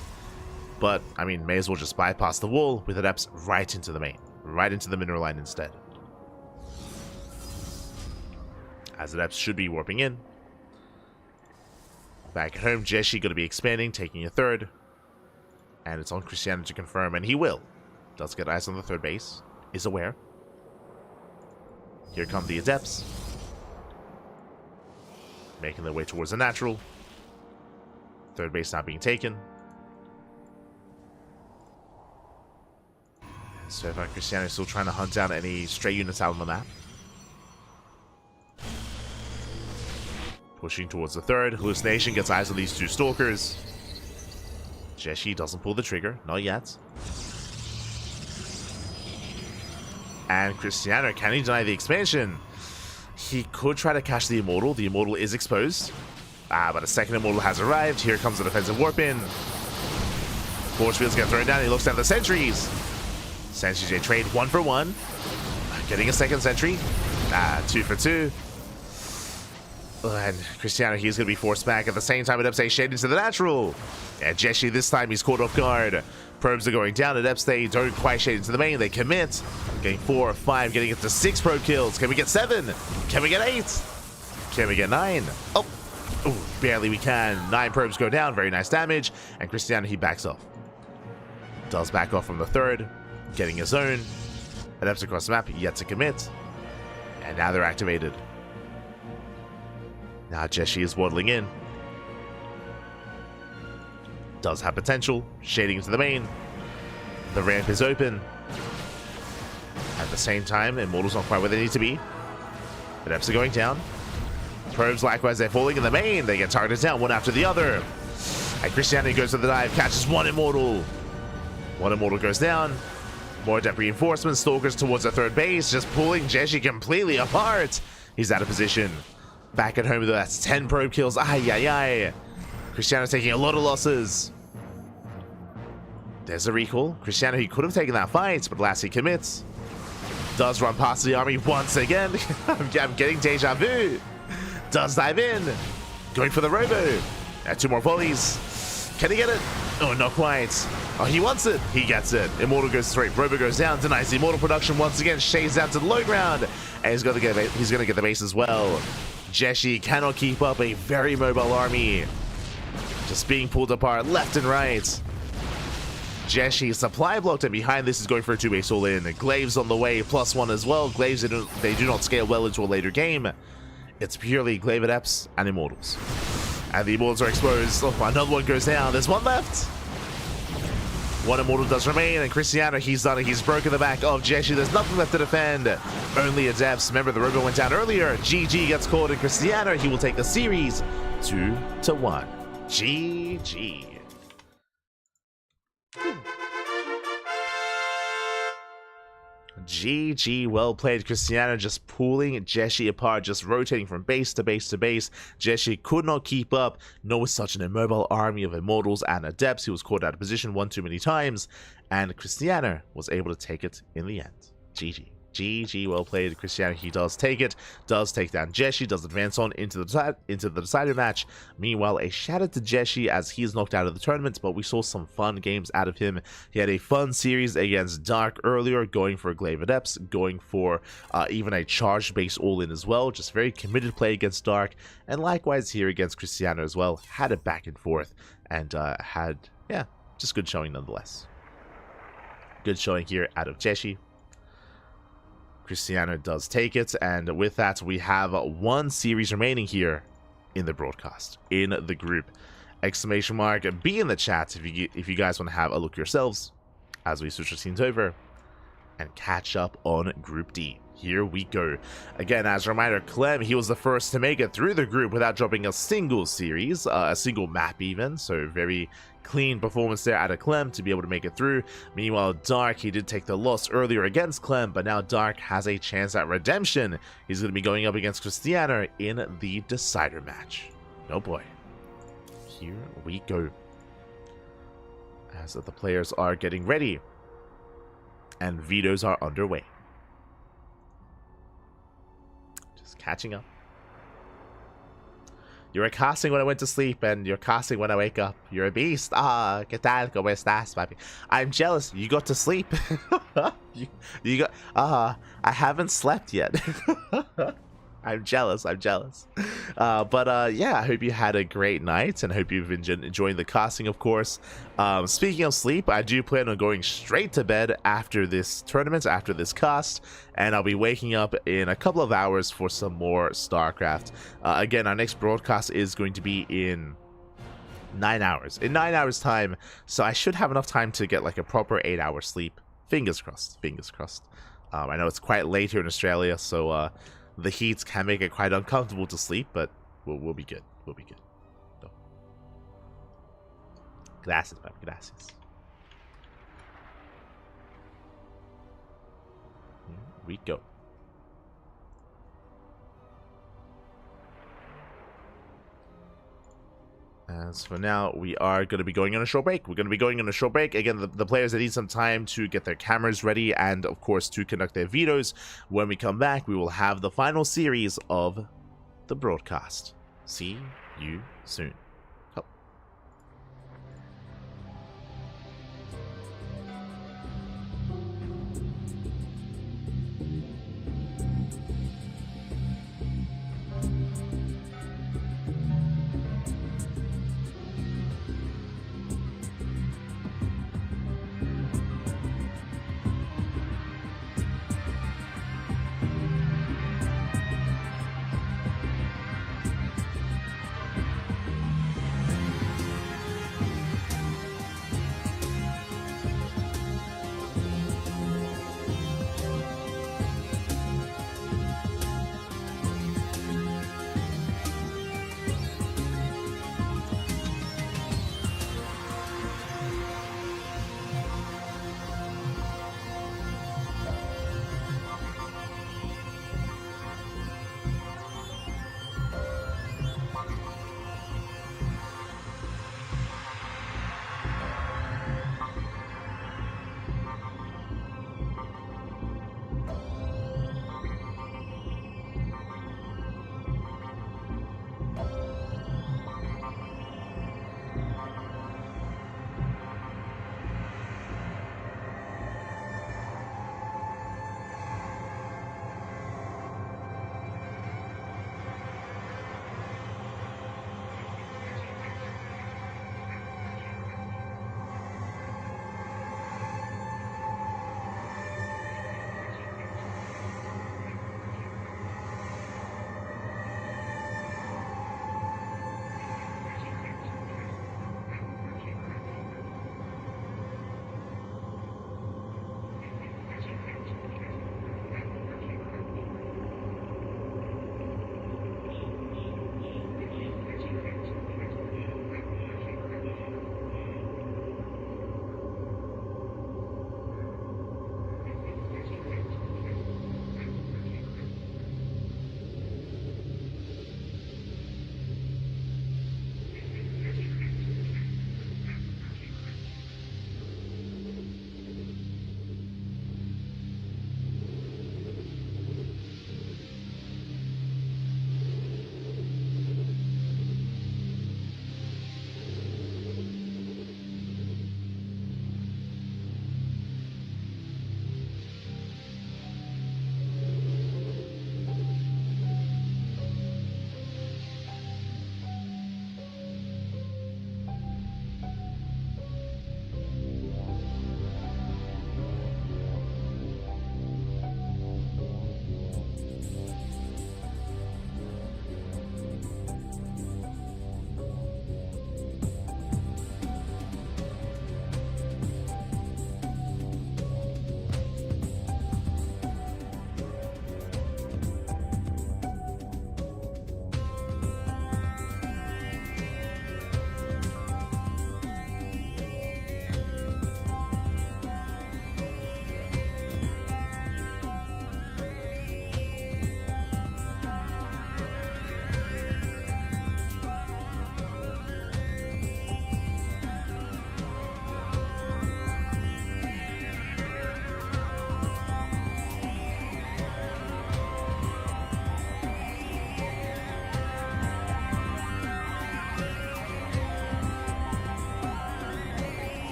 But, I mean, may as well just bypass the wall with Adepts right into the main. Right into the mineral line instead. As Adepts should be warping in. Back at home, Jieshi going to be expanding, taking a third. And it's on Krystianer to confirm, and he will. Does get eyes on the third base. Is aware. Here come the Adepts. Making their way towards the natural. Third base not being taken. So far, Krystianer is still trying to hunt down any stray units out on the map. Pushing towards the third. Hallucination gets eyes on these two stalkers. Jieshi doesn't pull the trigger. Not yet. And Krystianer, can he deny the expansion? He could try to catch the Immortal. The Immortal is exposed. But a second Immortal has arrived. Here comes the defensive warp in. Force fields get thrown down. He looks down the sentries. Sentry J trade 1 for 1. Getting a second sentry. 2 for 2. And Krystianer, he's going to be forced back. At the same time, Adepts shade into the natural. And Jieshi, this time, he's caught off guard. Probes are going down. Adepts, they don't quite shade into the main. They commit. Getting 4 or 5, getting it to 6 probe kills. Can we get 7? Can we get 8? Can we get 9? Oh, ooh, barely we can. 9 probes go down. Very nice damage. And Krystianer, he backs off. Does back off from the third. Getting his own. Adepts across the map, yet to commit. And now they're activated. Now Jieshi is waddling in. Does have potential. Shading into the main. The ramp is open. At the same time, Immortal's not quite where they need to be. Adepts are going down. Probes, likewise, they're falling in the main. They get targeted down one after the other. And Krystianer goes to the dive, catches one Immortal. One Immortal goes down. More Adept reinforcements. Stalkers towards the third base, just pulling Jieshi completely apart. He's out of position. Back at home, though, that's 10 probe kills. Ay. Krystianer's taking a lot of losses. There's a recall. Krystianer, he could have taken that fight, but last he commits. Does run past the army once again. I'm getting deja vu. Does dive in. Going for the robo. 2 more volleys. Can he get it? Oh, not quite. Oh, he wants it. He gets it. Immortal goes straight. Robo goes down. Denies the Immortal production once again. Shades down to the low ground. And he's going to get the base as well. Jieshi cannot keep up a very mobile army. Just being pulled apart left and right. Jieshi supply blocked, and behind this is going for a 2-base all-in. Glaives on the way, +1 as well. Glaives, they do not scale well into a later game. It's purely Glaive Adepts and Immortals. And the Immortals are exposed. Oh, another one goes down. There's one left. One Immortal does remain, and Krystianer, he's done it. He's broken the back of Jieshi. There's nothing left to defend. Only Adepts. Remember, the Robo went down earlier. GG gets called, and Krystianer, he will take the series 2-1. GG. GG, well played. Krystianer just pulling Jieshi apart, just rotating from base to base to base. Jieshi could not keep up, nor with such an immobile army of Immortals and Adepts. He was caught out of position one too many times, and Krystianer was able to take it in the end. GG. GG, well played. Krystianer, he does take it, does take down Jieshi, does advance on into the decider match. Meanwhile, a shout out to Jieshi as he is knocked out of the tournament, but we saw some fun games out of him. He had a fun series against Dark earlier, going for Glaive Adepts, going for even a charged base all-in as well. Just very committed play against Dark, and likewise here against Krystianer as well. Had it back and forth, and had, yeah, just good showing nonetheless. Good showing here out of Jieshi. Krystianer does take it, and with that, we have one series remaining here in the broadcast, in the group. Exclamation mark, be in the chat if you guys want to have a look yourselves as we switch our scenes over and catch up on Group D. Here we go. Again, as a reminder, Clem, he was the first to make it through the group without dropping a single series, a single map even, so very clean performance there out of Clem to be able to make it through. Meanwhile, Dark, he did take the loss earlier against Clem, but now Dark has a chance at redemption. He's going to be going up against Krystianer in the decider match. Oh boy. Here we go. As the players are getting ready, and vetoes are underway. Catching up. You're casting when I went to sleep, and you're casting when I wake up. You're a beast. Ah, ¿qué tal? ¿Cómo estás, papi? I'm jealous. You got to sleep. you got. I haven't slept yet. I'm jealous. I'm jealous. Yeah, I hope you had a great night, and hope you've been enjoying the casting, of course. Speaking of sleep, I do plan on going straight to bed after this tournament, after this cast, and I'll be waking up in a couple of hours for some more StarCraft. Again, our next broadcast is going to be in 9 hours. In 9 hours' time, so I should have enough time to get like a proper 8-hour sleep. Fingers crossed. Fingers crossed. I know it's quite late here in Australia, so the heat can make it quite uncomfortable to sleep, but we'll be good. We'll be good. No. Gracias, man. Gracias. Here we go. As for now, we are going to be going on a short break. We're going to be going on a short break. Again, the players that need some time to get their cameras ready and, of course, to conduct their vetoes. When we come back, we will have the final series of the broadcast. See you soon.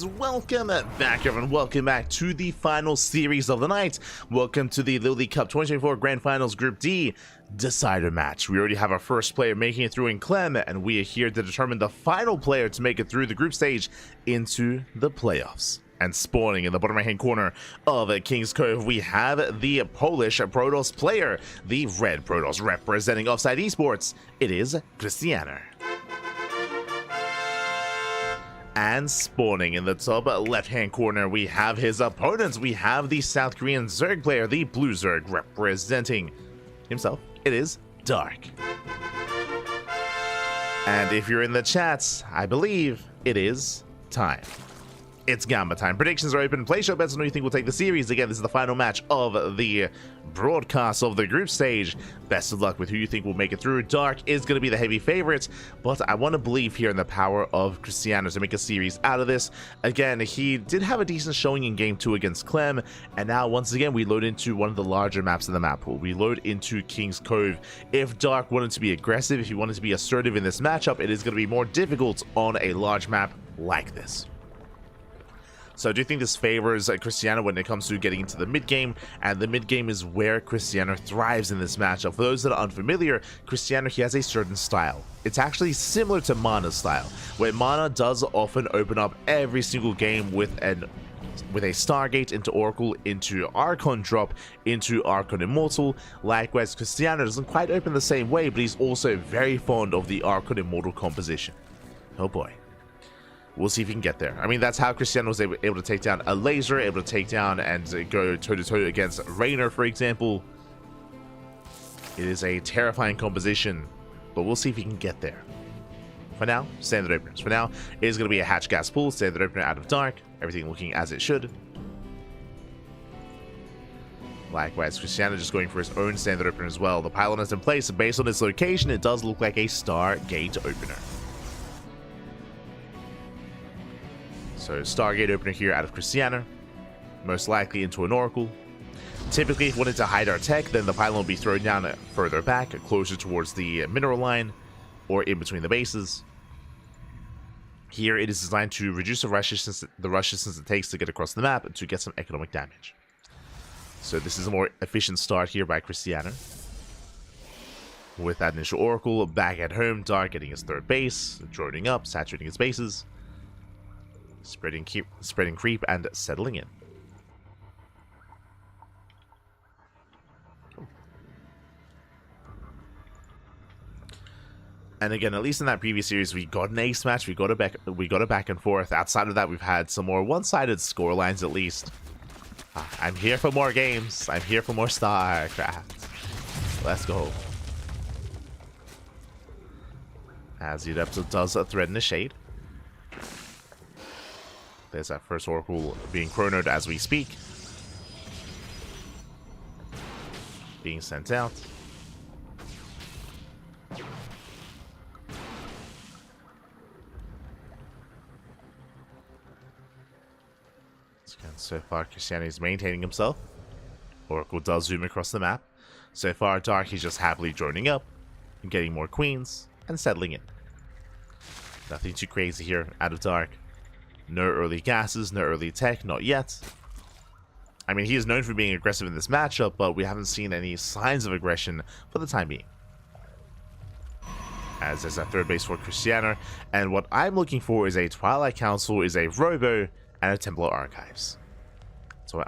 And welcome back, everyone. Welcome back to the final series of the night. Welcome to the LiuLi Cup 2024 Grand Finals Group D decider match. We already have our first player making it through in Clem, and we are here to determine the final player to make it through the group stage into the playoffs. And spawning in the bottom right hand corner of King's Cove, we have the Polish Protoss player, the red Protoss representing Offside Esports. It is Krystianer. And spawning in the top left-hand corner, we have his opponents. We have the South Korean Zerg player, the blue Zerg, representing himself. It is Dark. And if you're in the chats, I believe it is time. It's Gamba time. Predictions are open. Place your bets on who you think will take the series. Again, this is the final match of the broadcast of the group stage. Best of luck with who you think will make it through. Dark is going to be the heavy favorite, but I want to believe here in the power of Krystianer to make a series out of this. Again, he did have a decent showing in Game 2 against Clem, and now once again we load into one of the larger maps in the map pool. We load into King's Cove. If Dark wanted to be aggressive, if he wanted to be assertive in this matchup, it is going to be more difficult on a large map like this. So I do think this favors Krystianer when it comes to getting into the mid-game, and the mid-game is where Krystianer thrives in this matchup. For those that are unfamiliar, Krystianer, he has a certain style. It's actually similar to Mana's style, where Mana does often open up every single game with a Stargate into Oracle, into Archon drop, into Archon Immortal. Likewise, Krystianer doesn't quite open the same way, but he's also very fond of the Archon Immortal composition. Oh boy. We'll see if he can get there. I mean, that's how Krystianer was able to take down a laser, able to take down and go toe-to-toe against Raynor, for example. It is a terrifying composition, but we'll see if he can get there. For now, standard openers. For now, it is going to be a hatch gas pool, standard opener out of Dark, everything looking as it should. Likewise, Krystianer just going for his own standard opener as well. The pylon is in place, based on its location, it does look like a Stargate opener. So Stargate opener here out of Krystianer, most likely into an Oracle. Typically, if we wanted to hide our tech, then the pylon will be thrown down further back, closer towards the mineral line, or in between the bases. Here, it is designed to reduce the rush distance it takes to get across the map and to get some economic damage. So this is a more efficient start here by Krystianer. With that initial Oracle, back at home, Dark getting his third base, droning up, saturating his bases. Spreading creep and settling in. And again, at least in that previous series, we got an ace match. We got a back and forth. Outside of that, we've had some more one-sided score lines at least. I'm here for more games. I'm here for more StarCraft. Let's go. As the Adept does threaten the shade. There's that first Oracle being chronoed as we speak. Being sent out. So far, Krystianer is maintaining himself. Oracle does zoom across the map. So far, Dark, he's just happily droning up, and getting more queens, and settling in. Nothing too crazy here out of Dark. No early gases, no early tech, not yet. I mean, he is known for being aggressive in this matchup, but we haven't seen any signs of aggression for the time being. As there's that third base for Krystianer, and what I'm looking for is a Twilight Council, is a Robo, and a Templar Archives. So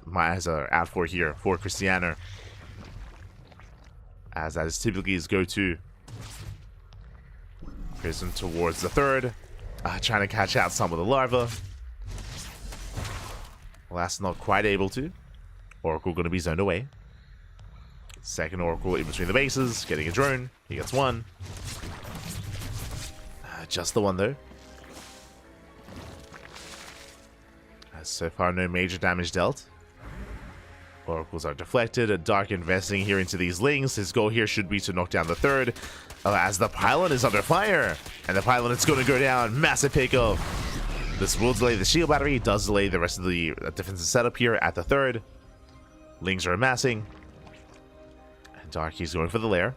my eyes are out for here for Krystianer, as that is typically his go-to. Prism towards the third. Trying to catch out some of the larva. Last not quite able to. Oracle going to be zoned away. Second Oracle in between the bases, getting a drone. He gets one. Just the one though. So far no major damage dealt. Oracles are deflected. Dark investing here into these lings. His goal here should be to knock down the third. As the pylon is under fire. And the pylon is going to go down. Massive pickoff. This will delay the shield battery. It does delay the rest of the defensive setup here at the third. Lings are amassing. And Dark, he's going for the lair.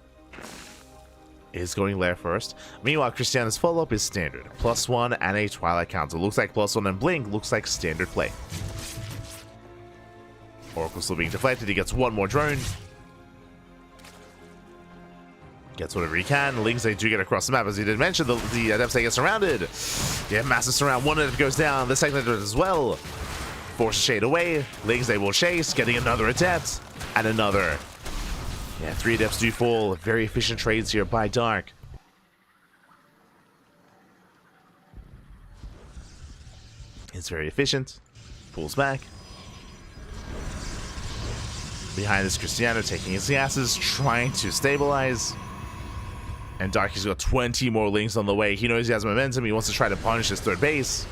is going Lair first. Meanwhile, Krystianer's follow-up is standard. +1 and a Twilight counter. Looks like +1 and Blink. Looks like standard play. Oracle still being deflected. He gets one more drone. Gets whatever he can. Lings, they do get across the map. As he did mention, the Devastator gets surrounded. Yeah, massive surround. One Adept goes down. The second Adept as well. Forces Shade away. Lings, they will chase. Getting another Adept. And another. Yeah, 3 Adepts do fall. Very efficient trades here by Dark. It's very efficient. Pulls back. Behind is Krystianer taking his gases, trying to stabilize. And Darky's got 20 more Lings on the way. He knows he has momentum. He wants to try to punish his third base.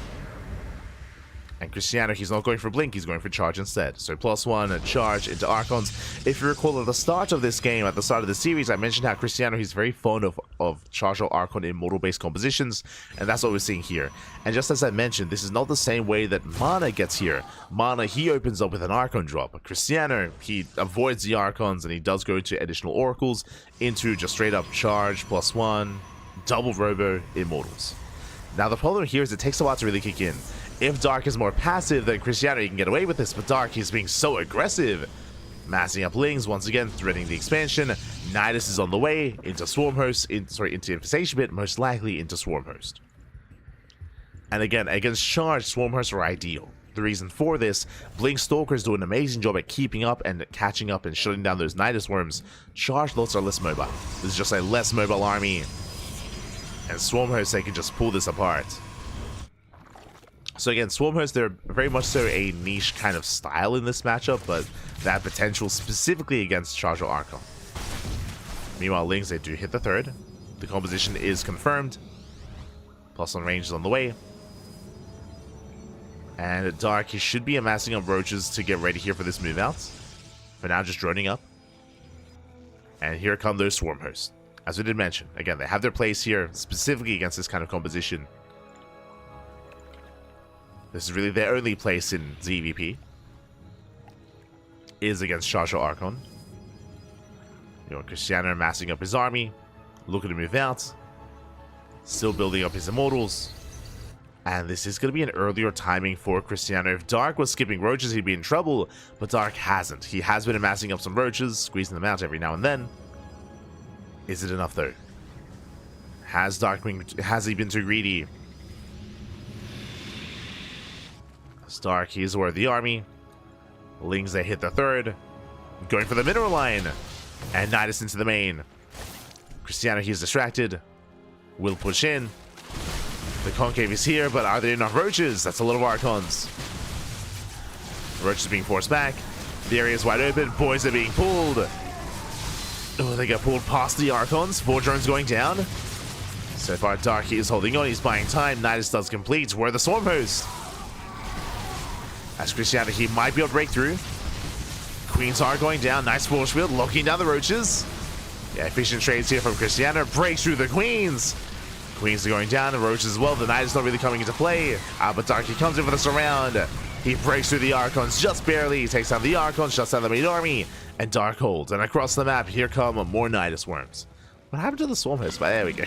And Krystianer, he's not going for Blink, he's going for Charge instead. So +1, a Charge into Archons. If you recall at the start of this game, at the start of the series, I mentioned how Krystianer, he's very fond of Charge or Archon in Mortal-based compositions. And that's what we're seeing here. And just as I mentioned, this is not the same way that Mana gets here. Mana, he opens up with an Archon drop. But Krystianer, he avoids the Archons and he does go into additional Oracles into just straight up Charge, +1, double Robo, Immortals. Now the problem here is it takes a while to really kick in. If Dark is more passive, then Krystianer, he can get away with this, but Dark, he's being so aggressive. Massing up Lings, once again, threatening the expansion. Nidus is on the way, into Swarmhost, into Infestation Pit, most likely into Swarmhost. And again, against Charge, Swarmhosts are ideal. The reason for this, Blink Stalkers do an amazing job at keeping up and catching up and shutting down those Nidus worms. Charge lots are less mobile. This is just a less mobile army. And Swarmhosts, they can just pull this apart. So again, Swarmhosts, they're very much so a niche kind of style in this matchup, but that potential specifically against Charge or Archon. Meanwhile, Lings, they do hit the third. The composition is confirmed. +1 range is on the way. And Dark, he should be amassing up roaches to get ready here for this move out. For now, just droning up. And here come those Swarmhosts. As we did mention, again, they have their place here, specifically against this kind of composition. This is really their only place in ZVP. Is against Charge or Archon. You know, Krystianer massing up his army. Looking to move out. Still building up his Immortals. And this is going to be an earlier timing for Krystianer. If Dark was skipping roaches, he'd be in trouble. But Dark hasn't. He has been amassing up some roaches, squeezing them out every now and then. Is it enough though? Has he been too greedy? Dark, he's aware of the army. Lings, they hit the third. Going for the mineral line. And Nidus into the main. Krystianer, he's distracted. Will push in. The concave is here, but are there enough roaches? That's a lot of Archons. Roaches being forced back. The area is wide open. Boys are being pulled. Oh, they get pulled past the Archons. 4 drones going down. So far, Dark, he is holding on. He's buying time. Nidus does complete. Where are the Swarmhosts? As Krystianer, he might be able to break through. Queens are going down. Nice force field, locking down the roaches. Yeah, efficient trades here from Krystianer. Breaks through the Queens. Queens are going down, and roaches as well. The Knight is not really coming into play. But Dark, he comes in for the surround. He breaks through the Archons just barely. He takes down the Archons, shuts down the main army. And Dark holds. And across the map, here come more Nidus worms. What happened to the Swarmhosts? There we go.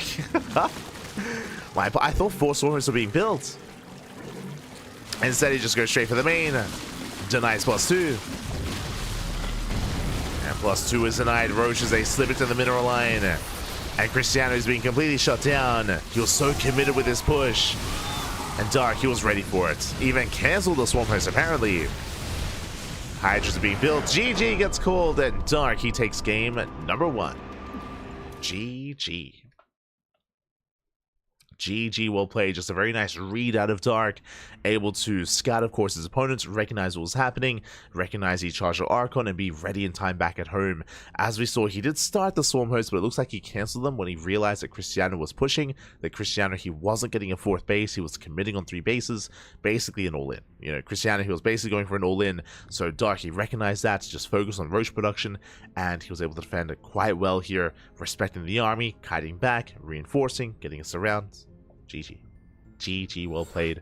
I thought 4 Swarmhosts were being built. Instead, he just goes straight for the main. Denies +2. And +2 is denied. Roaches, they slip into the mineral line. And Krystianer is being completely shut down. He was so committed with his push. And Dark, he was ready for it. Even canceled the Swarmhost, apparently. Hydras are being built. GG gets called. And Dark, he takes game number 1. GG. GG, well played. Just a very nice read out of Dark. Able to scout, of course, his opponents, recognize what was happening, recognize each Charge or Archon, and be ready in time back at home. As we saw, he did start the Swarmhost, but it looks like he canceled them when he realized that Krystianer was pushing, that Krystianer, he wasn't getting a 4th base, he was committing on 3 bases, basically an all-in. You know, Krystianer, he was basically going for an all-in, so Dark, he recognized that, to just focus on Roach production, and he was able to defend it quite well here, respecting the army, kiting back, reinforcing, getting us around. GG. GG, well played.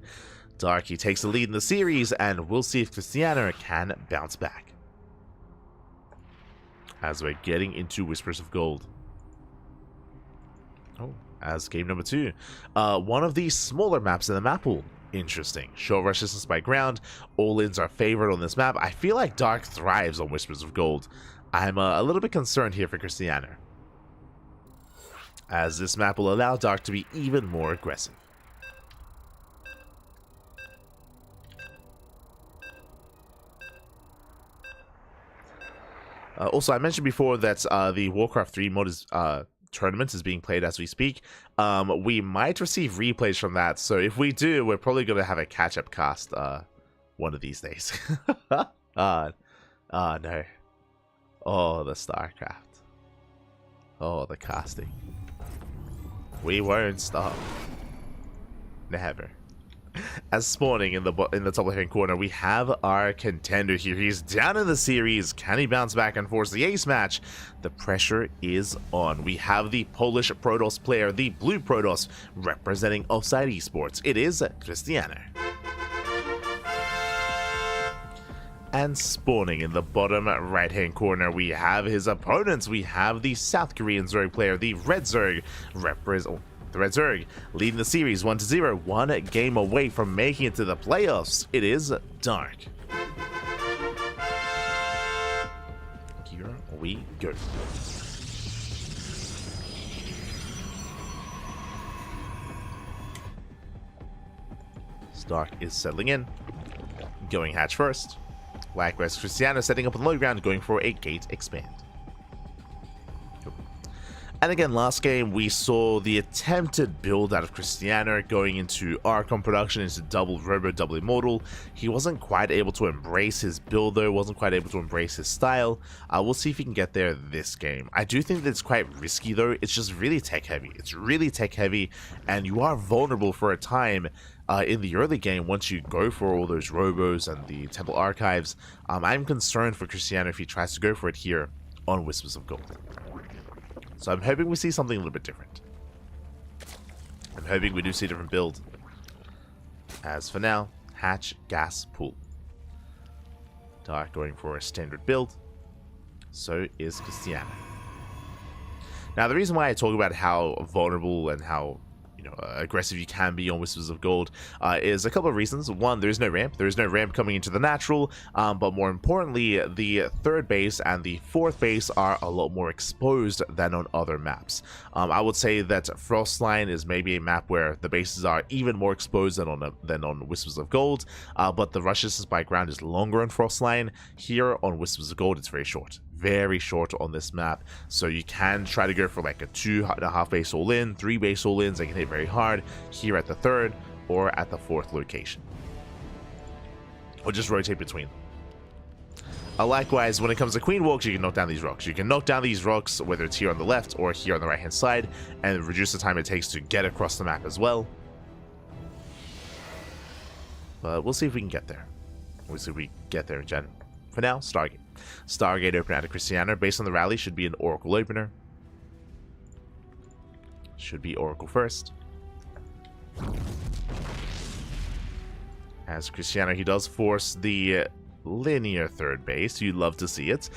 Dark, he takes the lead in the series, and we'll see if Krystianer can bounce back. As we're getting into Whispers of Gold. Oh, as game number 2. One of the smaller maps in the map pool. Interesting. Short rush distance by ground. All-ins are favored on this map. I feel like Dark thrives on Whispers of Gold. I'm a little bit concerned here for Krystianer, as this map will allow Dark to be even more aggressive. Also, I mentioned before that the Warcraft 3 mode is, tournament is being played as we speak. We might receive replays from that, so if we do, we're probably going to have a catch-up cast one of these days. No. Oh, the StarCraft. Oh, the casting. We won't stop. Never. As spawning in the top left-hand corner, we have our contender here. He's down in the series. Can he bounce back and force the ace match? The pressure is on. We have the Polish Protoss player, the Blue Protoss, representing Offside Esports. It is Krystianer. And spawning in the bottom right-hand corner, we have his opponents. We have the South Korean Zerg player, the Red Zerg, leading the series 1-0, one game away from making it to the playoffs. It is Dark. Here we go. Dark is settling in, going hatch first. Likewise, Krystianer setting up on the low ground, going for a gate expand. And again, last game, we saw the attempted build out of Krystianer going into Archon production, into double Robo, double Immortal. He wasn't quite able to embrace his build, though, wasn't quite able to embrace his style. We'll see if he can get there this game. I do think that it's quite risky, though. It's just really tech heavy. It's really tech heavy, and you are vulnerable for a time in the early game once you go for all those Robos and the Temple Archives. I'm concerned for Krystianer if he tries to go for it here on Whispers of Gold. So I'm hoping we see something a little bit different. I'm hoping we do see a different build. As for now, hatch, gas, pool. Dark going for a standard build. So is Krystianer. Now, the reason why I talk about how vulnerable and how aggressive you can be on Whispers of Gold is a couple of reasons. One, there is no ramp. There is no ramp coming into the natural, but more importantly, the third base and the fourth base are a lot more exposed than on other maps. I would say that Frostline is maybe a map where the bases are even more exposed than on Whispers of Gold, but the rush distance by ground is longer on Frostline. Here on Whispers of Gold, it's very short. Very short on this map, so you can try to go for like a 2.5 base all in, 3 base all ins. They can hit very hard here at the third or at the fourth location, or just rotate between them. Likewise, when it comes to Queen Walks, you can knock down these rocks. You can knock down these rocks, whether it's here on the left or here on the right hand side, and reduce the time it takes to get across the map as well. But we'll see if we can get there. We'll see if we get there in general. For now, Stargate. Stargate opener out of Krystianer. Based on the rally, should be an Oracle opener. Should be Oracle first. As Krystianer, he does force the linear third base. You'd love to see it.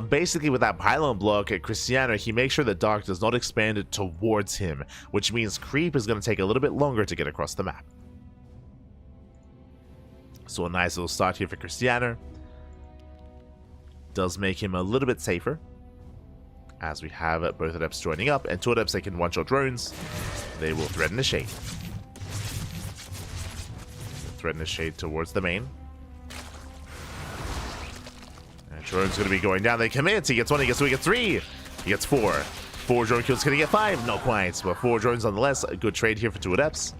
Basically, with that pylon block at Krystianer, he makes sure that Dark does not expand it towards him, which means creep is going to take a little bit longer to get across the map. So a nice little start here for Krystianer. Does make him a little bit safer, as we have both adepts joining up, and 2 adepts, they can one-shot drones. They will threaten the shade. Threaten the shade towards the main. And drone's going to be going down. They commit. He gets 1, he gets 2, he gets 3. He gets 4. 4 drone kills. Can he get 5? Not quite, but 4 drones nonetheless. A good trade here for 2 adepts.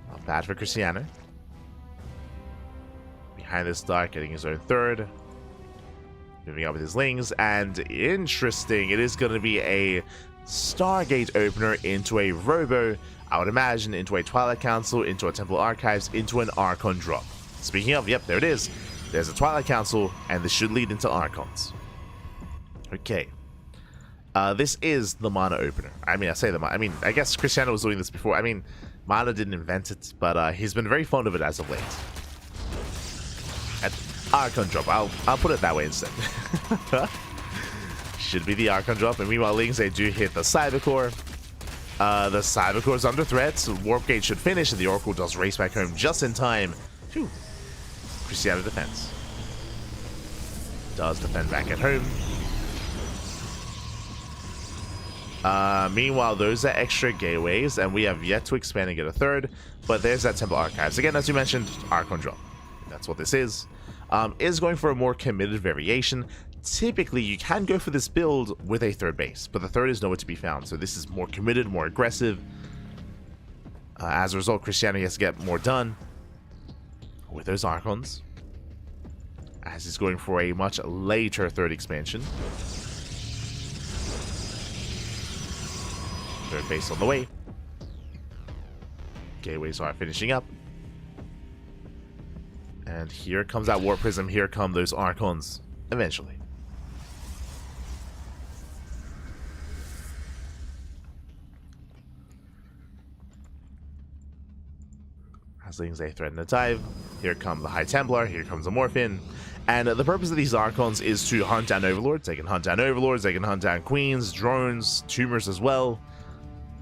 Not bad for Krystianer. Behind this Dark, getting his own third. Moving up with his Lings, and interesting, it is going to be a Stargate opener into a Robo, I would imagine, into a Twilight Council, into a Temple Archives, into an Archon drop. Speaking of, yep, there it is. There's a Twilight Council, and this should lead into Archons. Okay. This is the Mana opener. I mean, I say the Mana. I mean, I guess Krystianer was doing this before. I mean, Mana didn't invent it, but he's been very fond of it as of late. Archon drop. I'll put it that way instead. Should be the Archon drop. And meanwhile, Lings, they do hit the Cybercore. The Cybercore is under threat. Warp Gate should finish, and the Oracle does race back home just in time. Phew. Krystianer defends. Does defend back at home. Meanwhile, those are extra gateways, and we have yet to expand and get a third. But there's that Temple Archives. Again, as you mentioned, Archon drop. That's what this is. Is going for a more committed variation. Typically, you can go for this build with a third base, but the third is nowhere to be found. So this is more committed, more aggressive. As a result, Krystianer has to get more done with those Archons, as he's going for a much later third expansion. Third base on the way. Gateways are finishing up. And here comes that Warp Prism. Here come those Archons. Eventually. As things they threaten to dive. Here come the High Templar. Here comes the Morphin. And the purpose of these Archons is to hunt down Overlords. They can hunt down Overlords. They can hunt down Queens, drones, tumors as well.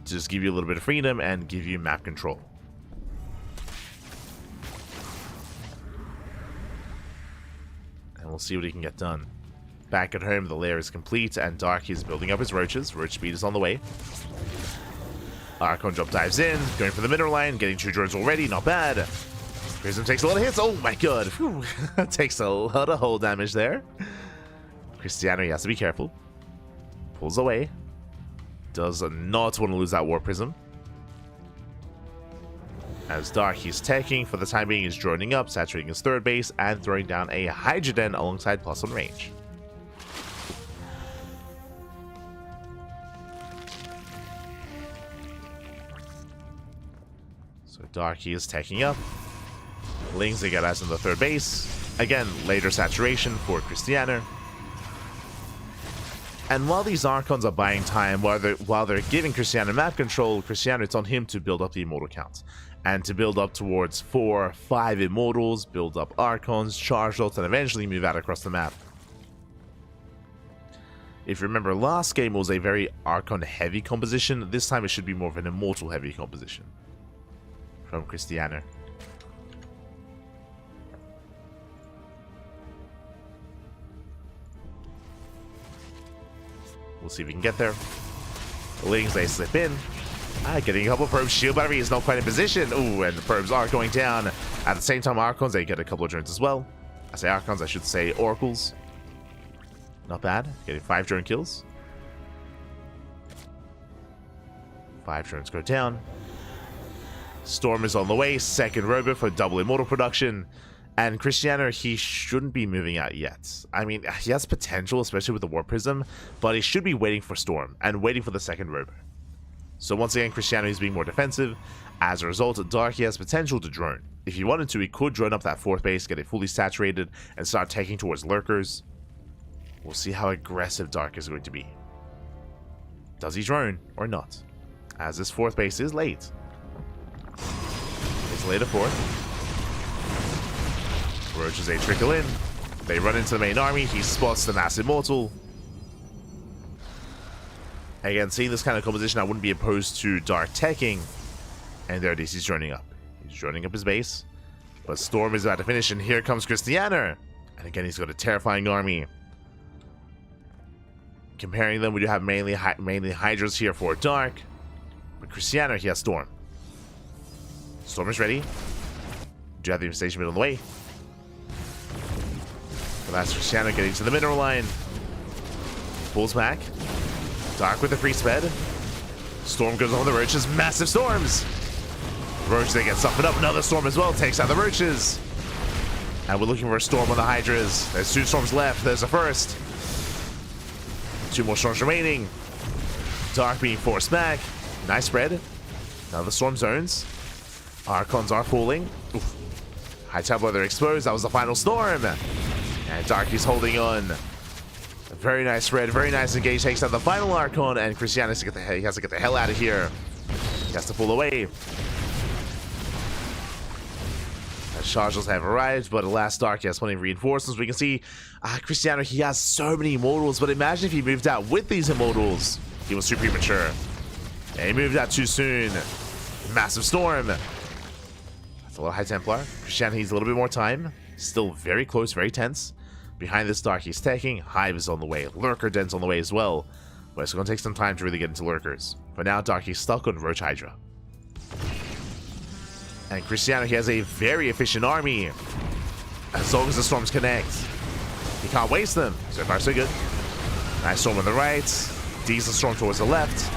To just give you a little bit of freedom and give you map control. And we'll see what he can get done. Back at home, the lair is complete, and Dark is building up his roaches. Roach speed is on the way. Archon drop dives in, going for the mineral line, getting 2 drones already, not bad. Prism takes a lot of hits. Oh my god. Whew. Takes a lot of hull damage there. Krystianer, he has to be careful. Pulls away. Does not want to lose that Warp Prism. As Dark, he's taking, for the time being, is droning up, saturating his third base, and throwing down a Hydroden alongside +1 range. So Dark, he is taking up. Lings, they got us in the third base. Again, later saturation for Krystianer. And while these Archons are buying time, while they're giving Krystianer map control, Krystianer, it's on him to build up the Immortal count. And to build up towards 4, 5 Immortals, build up Archons, charge lots, and eventually move out across the map. If you remember, last game was a very Archon-heavy composition. This time it should be more of an Immortal-heavy composition from Krystianer. We'll see if we can get there. The Lings, they slip in. Getting a couple of probes. Shield battery is not quite in position. Ooh, and the probes are going down. At the same time, Archons, they get a couple of drones as well. I say Archons, I should say Oracles. Not bad. Getting 5 drone kills. 5 drones go down. Storm is on the way. Second robot for double Immortal production. And Krystianer, he shouldn't be moving out yet. I mean, he has potential, especially with the Warp Prism, but he should be waiting for Storm and waiting for the second robot. So once again, Krystianer is being more defensive. As a result, Dark, he has potential to drone. If he wanted to, he could drone up that 4th base, get it fully saturated, and start taking towards Lurkers. We'll see how aggressive Dark is going to be. Does he drone or not? As this 4th base is late. It's later 4th. Roaches, they trickle in. They run into the main army. He spots the Mass Immortal. Again, seeing this kind of composition, I wouldn't be opposed to Dark teching. And there it is, he's joining up. He's joining up his base. But Storm is about to finish, and here comes Krystianer. And again, he's got a terrifying army. Comparing them, we do have mainly Hydras here for Dark. But Krystianer, he has Storm. Storm is ready. Do have the infestation on the way. But that's Krystianer getting to the mineral line. Pulls back. Dark with the free sped. Storm goes on the roaches. Massive storms. Roaches, they get something up. Another storm as well. Takes out the roaches. And we're looking for a storm on the Hydras. There's 2 storms left. There's the first. 2 more storms remaining. Dark being forced back. Nice spread. Now the storm zones. Archons are falling. Oof. High Templar, they're exposed. That was the final storm. And Dark is holding on. A very nice spread. Very nice engage. Takes out the final Archon. And Krystianer has to get the hell out of here. He has to pull away. Chargers have arrived, but alas, Dark has plenty of reinforcements. We can see Krystianer, he has so many Immortals, but imagine if he moved out with these Immortals. He was too premature. They moved out too soon. Massive storm. That's a little High Templar. Krystianer needs a little bit more time. Still very close, very tense. Behind this Dark, he's taking. Hive is on the way. Lurker Den's on the way as well. But it's going to take some time to really get into Lurkers. For now, Dark, he's stuck on Roach Hydra. And Krystianer, he has a very efficient army. As long as the storms connect. He can't waste them. So far, so good. Nice storm on the right. Decent storm towards the left.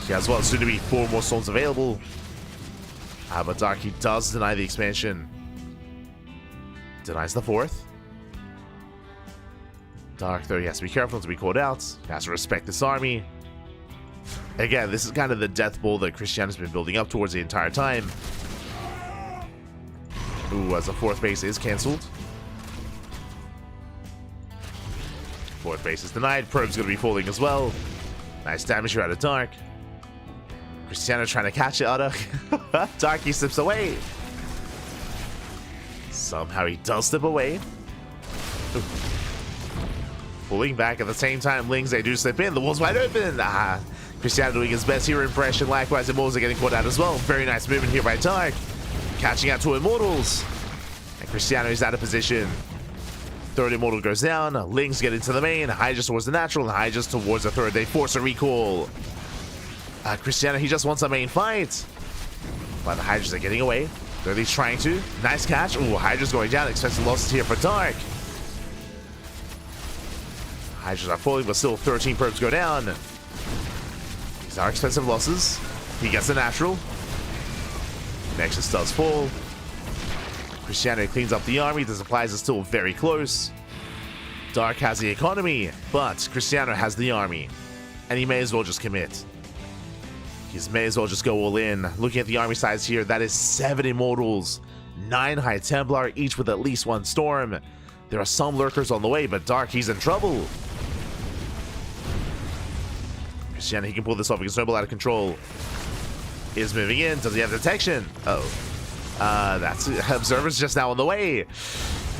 He has, well, soon to be 4 more storms available. But Dark, he does deny the expansion. Denies the 4th. Dark, though, he has to be careful to be called out. He has to respect this army. Again, this is kind of the death blow that Krystianer's been building up towards the entire time. Ooh, as the 4th base is cancelled. 4th base is denied. Probe's going to be falling as well. Nice damage here out of Dark. Krystianer trying to catch it out of Dark, he slips away. Somehow he does slip away. Ooh. Pulling back at the same time, Lings, they do slip in. The wall's wide open. Krystianer doing his best hero impression. Likewise, Immortals are getting caught out as well. Very nice movement here by Dark. Catching out to Immortals. And Krystianer is out of position. 3rd Immortal goes down. Lings get into the main. Hydra's towards the natural. And Hydra's towards the 3rd. They force a recall. Krystianer, he just wants a main fight. But the Hydras are getting away. They're at least trying to. Nice catch. Ooh, Hydra's going down. Expensive losses here for Dark. Hydras are falling, but still 13 probes go down. These are expensive losses. He gets the natural. Nexus does fall. Krystianer cleans up the army. The supplies are still very close. Dark has the economy, but Krystianer has the army. And he may as well just commit. He may as well just go all in. Looking at the army size here, that is 7 Immortals, 9 High Templar, each with at least 1 Storm. There are some Lurkers on the way, but Dark, he's in trouble. Krystianer, he can pull this off. He can snowball out of control. Is moving in. Does he have detection? Oh. That's Observer's just now on the way.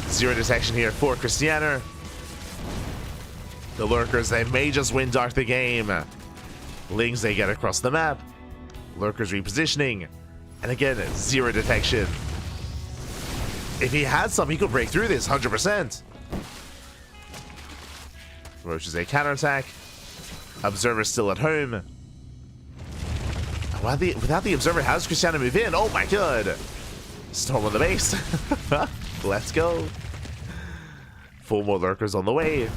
0 detection here for Krystianer. The Lurkers, they may just win Dark the game. Lings, they get across the map. Lurkers repositioning. And again, 0 detection. If he had some, he could break through this 100%. Roach is a counterattack. Observer still at home. Without the Observer, how does Krystianer move in? Oh my god. Storm on the base. Let's go. 4 more Lurkers on the way. And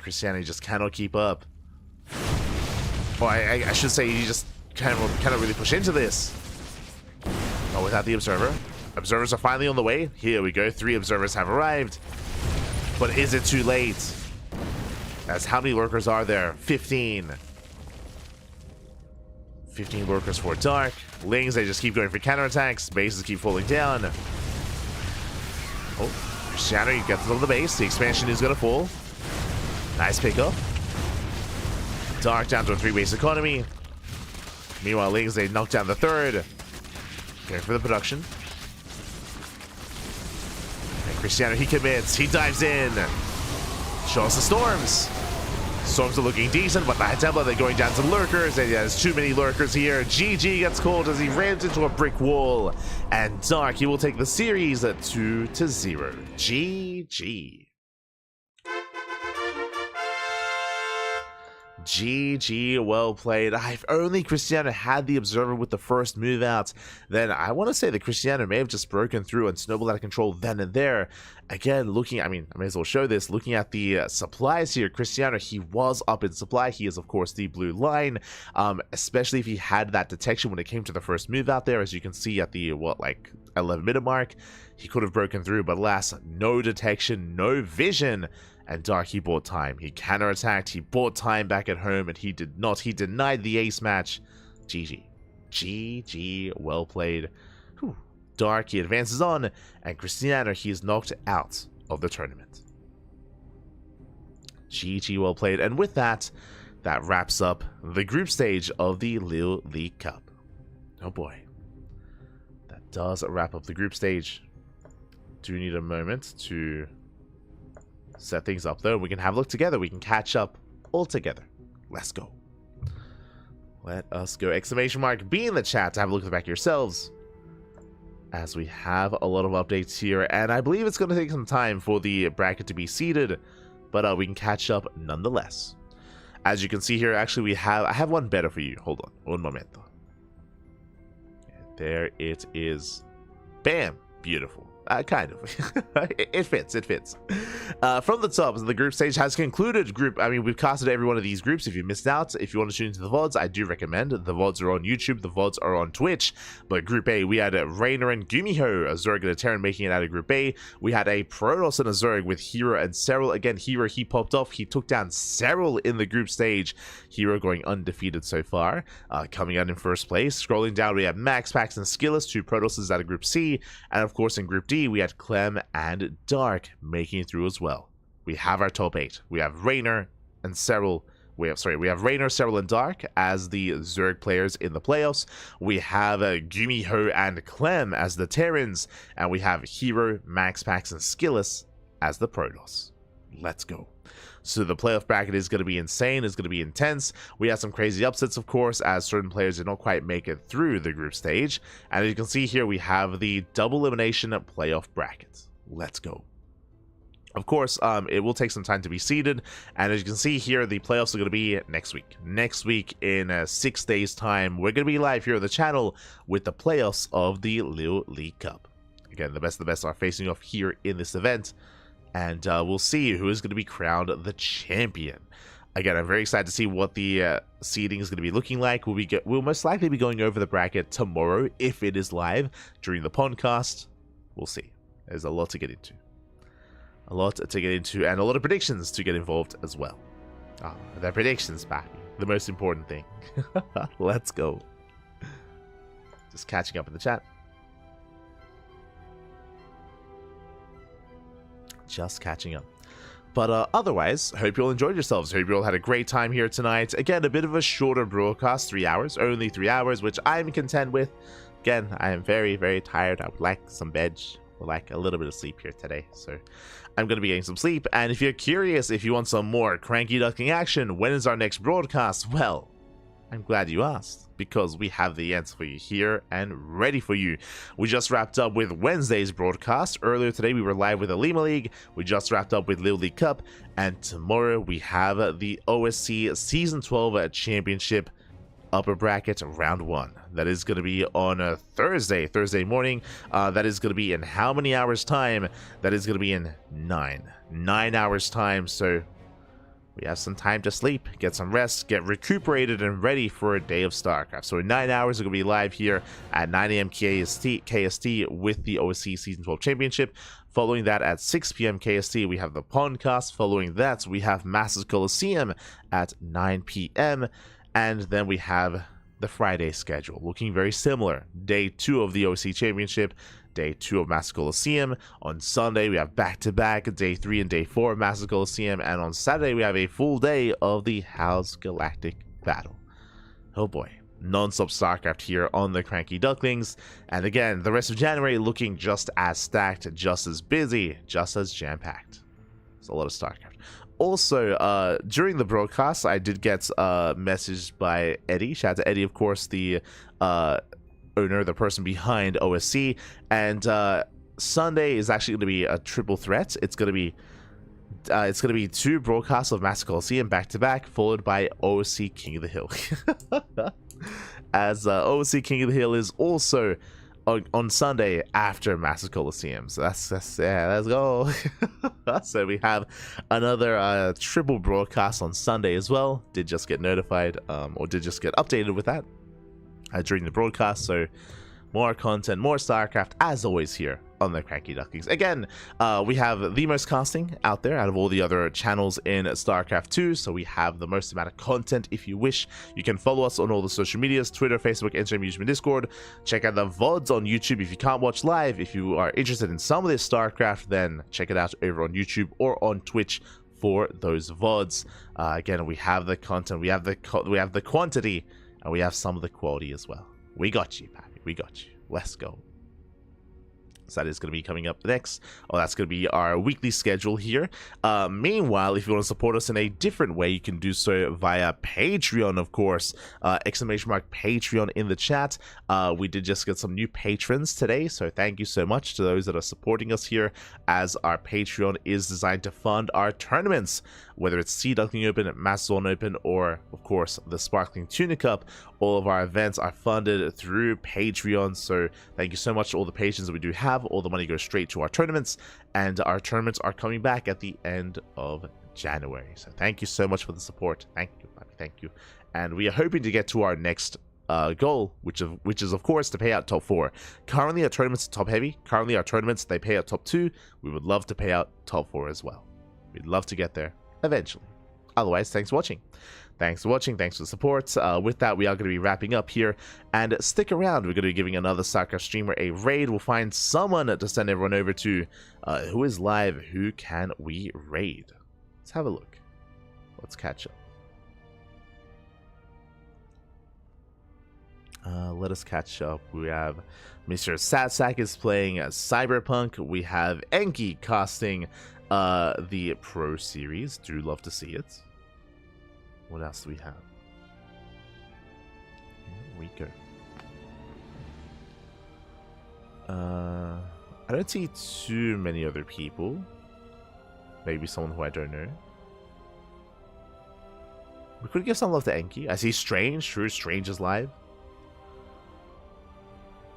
Krystianer just cannot keep up. Or I should say he just cannot really push into this. Oh, without the Observer. Observers are finally on the way. Here we go. 3 Observers have arrived. But is it too late? As how many Lurkers are there? 15. 15 Lurkers for Dark. Lings, they just keep going for counterattacks. Bases keep falling down. Oh, Krystianer, he gets on the base. The expansion is going to fall. Nice pickup. Dark down to a 3-base economy. Meanwhile, Lings, they knock down the 3rd. Going for the production. And Krystianer, he commits. He dives in. Shows the Storms. Storms are looking decent, but the High Templar, they're going down to Lurkers, and there's too many Lurkers here. GG gets called as he rams into a brick wall. And Dark, he will take the series at 2-0. GG. GG, well played. If only Krystianer had the Observer with the first move out, then I want to say that Krystianer may have just broken through and snowballed out of control then and there. Again, I may as well show this. Looking at the supplies here, Krystianer, he was up in supply. He is, of course, the blue line, especially if he had that detection when it came to the first move out there. As you can see at the, 11-minute mark, he could have broken through, but alas, no detection, no vision. And Dark, he bought time. He counterattacked, he bought time back at home, and he did not. He denied the ace match. GG. GG, well played. Whew. Dark, he advances on, and Krystianer, he is knocked out of the tournament. GG, well played. And with that, that wraps up the group stage of the LiuLi Cup. Oh boy. That does wrap up the group stage. Do need a moment to set things up though. We can have a look together. We can catch up all together. Let's go. Let us go. Exclamation mark be in the chat to have a look at the back yourselves, as we have a lot of updates here, and I believe it's going to take some time for the bracket to be seeded, but we can catch up nonetheless. As you can see here, actually I have one better for you. Hold on, un momento. There it is. Bam, beautiful. Kind of. It fits. From the top, the group stage has concluded. We've casted every one of these groups. If you missed out, if you want to tune into the VODs, I do recommend. The VODs are on YouTube, the VODs are on Twitch. But Group A, we had Rainer and Gumiho, a Zerg and a Terran making it out of Group A. We had a Protoss and a Zerg with Hero and Serral. Again, Hero, he popped off. He took down Serral in the group stage. Hero going undefeated so far, coming out in first place. Scrolling down, we have Max, Pax, and Skillus, two Protosses out of Group C. And of course, in Group D, we had Clem and Dark making it through as well. We have our top 8. We have Rainer and Serral. We have Rainer, Serral, and Dark as the Zerg players in the playoffs. We have Gumiho and Clem as the Terrans, and we have Hero, Max, Pax, and Skillus as the Protoss. Let's go. So the playoff bracket is going to be insane. It's going to be intense. We have some crazy upsets, of course, as certain players did not quite make it through the group stage. And as you can see here, we have the double elimination playoff bracket. Let's go. Of course, it will take some time to be seeded. And as you can see here, the playoffs are going to be next week. Next week, in 6 days' time, we're going to be live here on the channel with the playoffs of the LiuLi Cup. Again, the best of the best are facing off here in this event. And we'll see who is going to be crowned the champion. Again, I'm very excited to see what the seeding is going to be looking like. We'll most likely be going over the bracket tomorrow if it is live during the podcast. We'll see. There's a lot to get into. A lot to get into, and a lot of predictions to get involved as well. The predictions, baby. The most important thing. Let's go. Just catching up in the chat. Just catching up. But otherwise, hope you all enjoyed yourselves. Hope you all had a great time here tonight. Again, a bit of a shorter broadcast, 3 hours, only 3 hours, which I'm content with. Again, I am very, very tired. I would like some veg, or like a little bit of sleep here today. So I'm going to be getting some sleep. And if you're curious, if you want some more CranKy Duckling action, when is our next broadcast? Well, I'm glad you asked, because we have the answer for you here and ready for you. We just wrapped up with Wednesday's broadcast. Earlier today, we were live with the Lima League. We just wrapped up with LiuLi Cup. And tomorrow, we have the OSC Season 12 Championship Upper Bracket Round 1. That is going to be on a Thursday morning. That is going to be in how many hours' time? That is going to be in 9 hours' time. So we have some time to sleep, get some rest, get recuperated, and ready for a day of StarCraft. So in 9 hours, we're going to be live here at 9 a.m. KST with the OSC Season 12 Championship. Following that, at 6 p.m. KST, we have the podcast. Following that, we have Masters Coliseum at 9 p.m. And then we have the Friday schedule, looking very similar. Day 2 of the OSC Championship, Day 2 of Master Coliseum. On Sunday, we have back-to-back Day 3 and Day 4 of Master Coliseum. And on Saturday, we have a full day of the House Galactic Battle. Oh boy. Non-stop StarCraft here on the CranKy Ducklings. And again, the rest of January looking just as stacked, just as busy, just as jam-packed. It's a lot of StarCraft. Also, during the broadcast, I did get messaged by Eddie. Shout out to Eddie, of course, the owner, the person behind OSC. And Sunday is actually going to be a triple threat. It's going to be 2 broadcasts of Master Coliseum back to back, followed by OSC King of the Hill. As OSC King of the Hill is also on Sunday after Master Coliseum. So that's yeah, let's go. So we have another triple broadcast on Sunday as well. Did just get notified, or did just get updated with that during the broadcast. So more content, more StarCraft, as always, here on the CranKy Ducklings. Again, we have the most casting out there out of all the other channels in StarCraft 2, so we have the most amount of content if you wish. You can follow us on all the social medias, Twitter, Facebook, Instagram, YouTube, and Discord. Check out the VODs on YouTube if you can't watch live. If you are interested in some of this StarCraft, then check it out over on YouTube or on Twitch for those VODs. Again, we have the content, we have the quantity, and we have some of the quality as well. We got you, Pappy. We got you. Let's go. So that is going to be coming up next. Oh, that's going to be our weekly schedule here. Meanwhile, if you want to support us in a different way, you can do so via Patreon, of course. Exclamation mark Patreon in the chat. We did just get some new patrons today, so thank you so much to those that are supporting us here, as our Patreon is designed to fund our tournaments, whether it's Sea Duckling Open, Macedon Open, or of course the Sparkling Tuna Cup. All of our events are funded through Patreon, so thank you so much to all the patrons that we do have. All the money goes straight to our tournaments, and our tournaments are coming back at the end of January. So thank you so much for the support. Thank you, thank you. And we are hoping to get to our next goal, which is of course to pay out top 4. Currently our tournaments are top heavy. Currently our tournaments, they pay out top 2. We would love to pay out top 4 as well. We'd love to get there eventually. Otherwise, thanks for watching. Thanks for watching. Thanks for the support. With that, we are going to be wrapping up here. And stick around. We're going to be giving another StarCraft streamer a raid. We'll find someone to send everyone over to. Who is live? Who can we raid? Let's have a look. Let's catch up. Let us catch up. We have Mr. Satsak is playing as Cyberpunk. We have Enki casting the Pro Series. Do love to see it. What else do we have? Here we go. I don't see too many other people. Maybe someone who I don't know. We could give some love to Enki. I see Strange. True, Strange is live.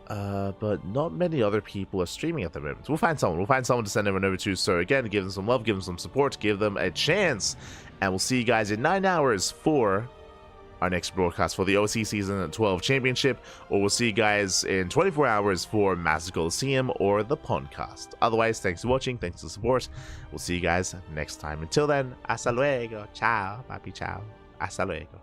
But not many other people are streaming at the moment. We'll find someone. We'll find someone to send everyone over to. So again, give them some love, give them some support, give them a chance. And we'll see you guys in 9 hours for our next broadcast for the OC Season 12 Championship. Or we'll see you guys in 24 hours for Master Coliseum or the Podcast. Otherwise, thanks for watching. Thanks for the support. We'll see you guys next time. Until then, hasta luego. Ciao. Papi, ciao. Hasta luego.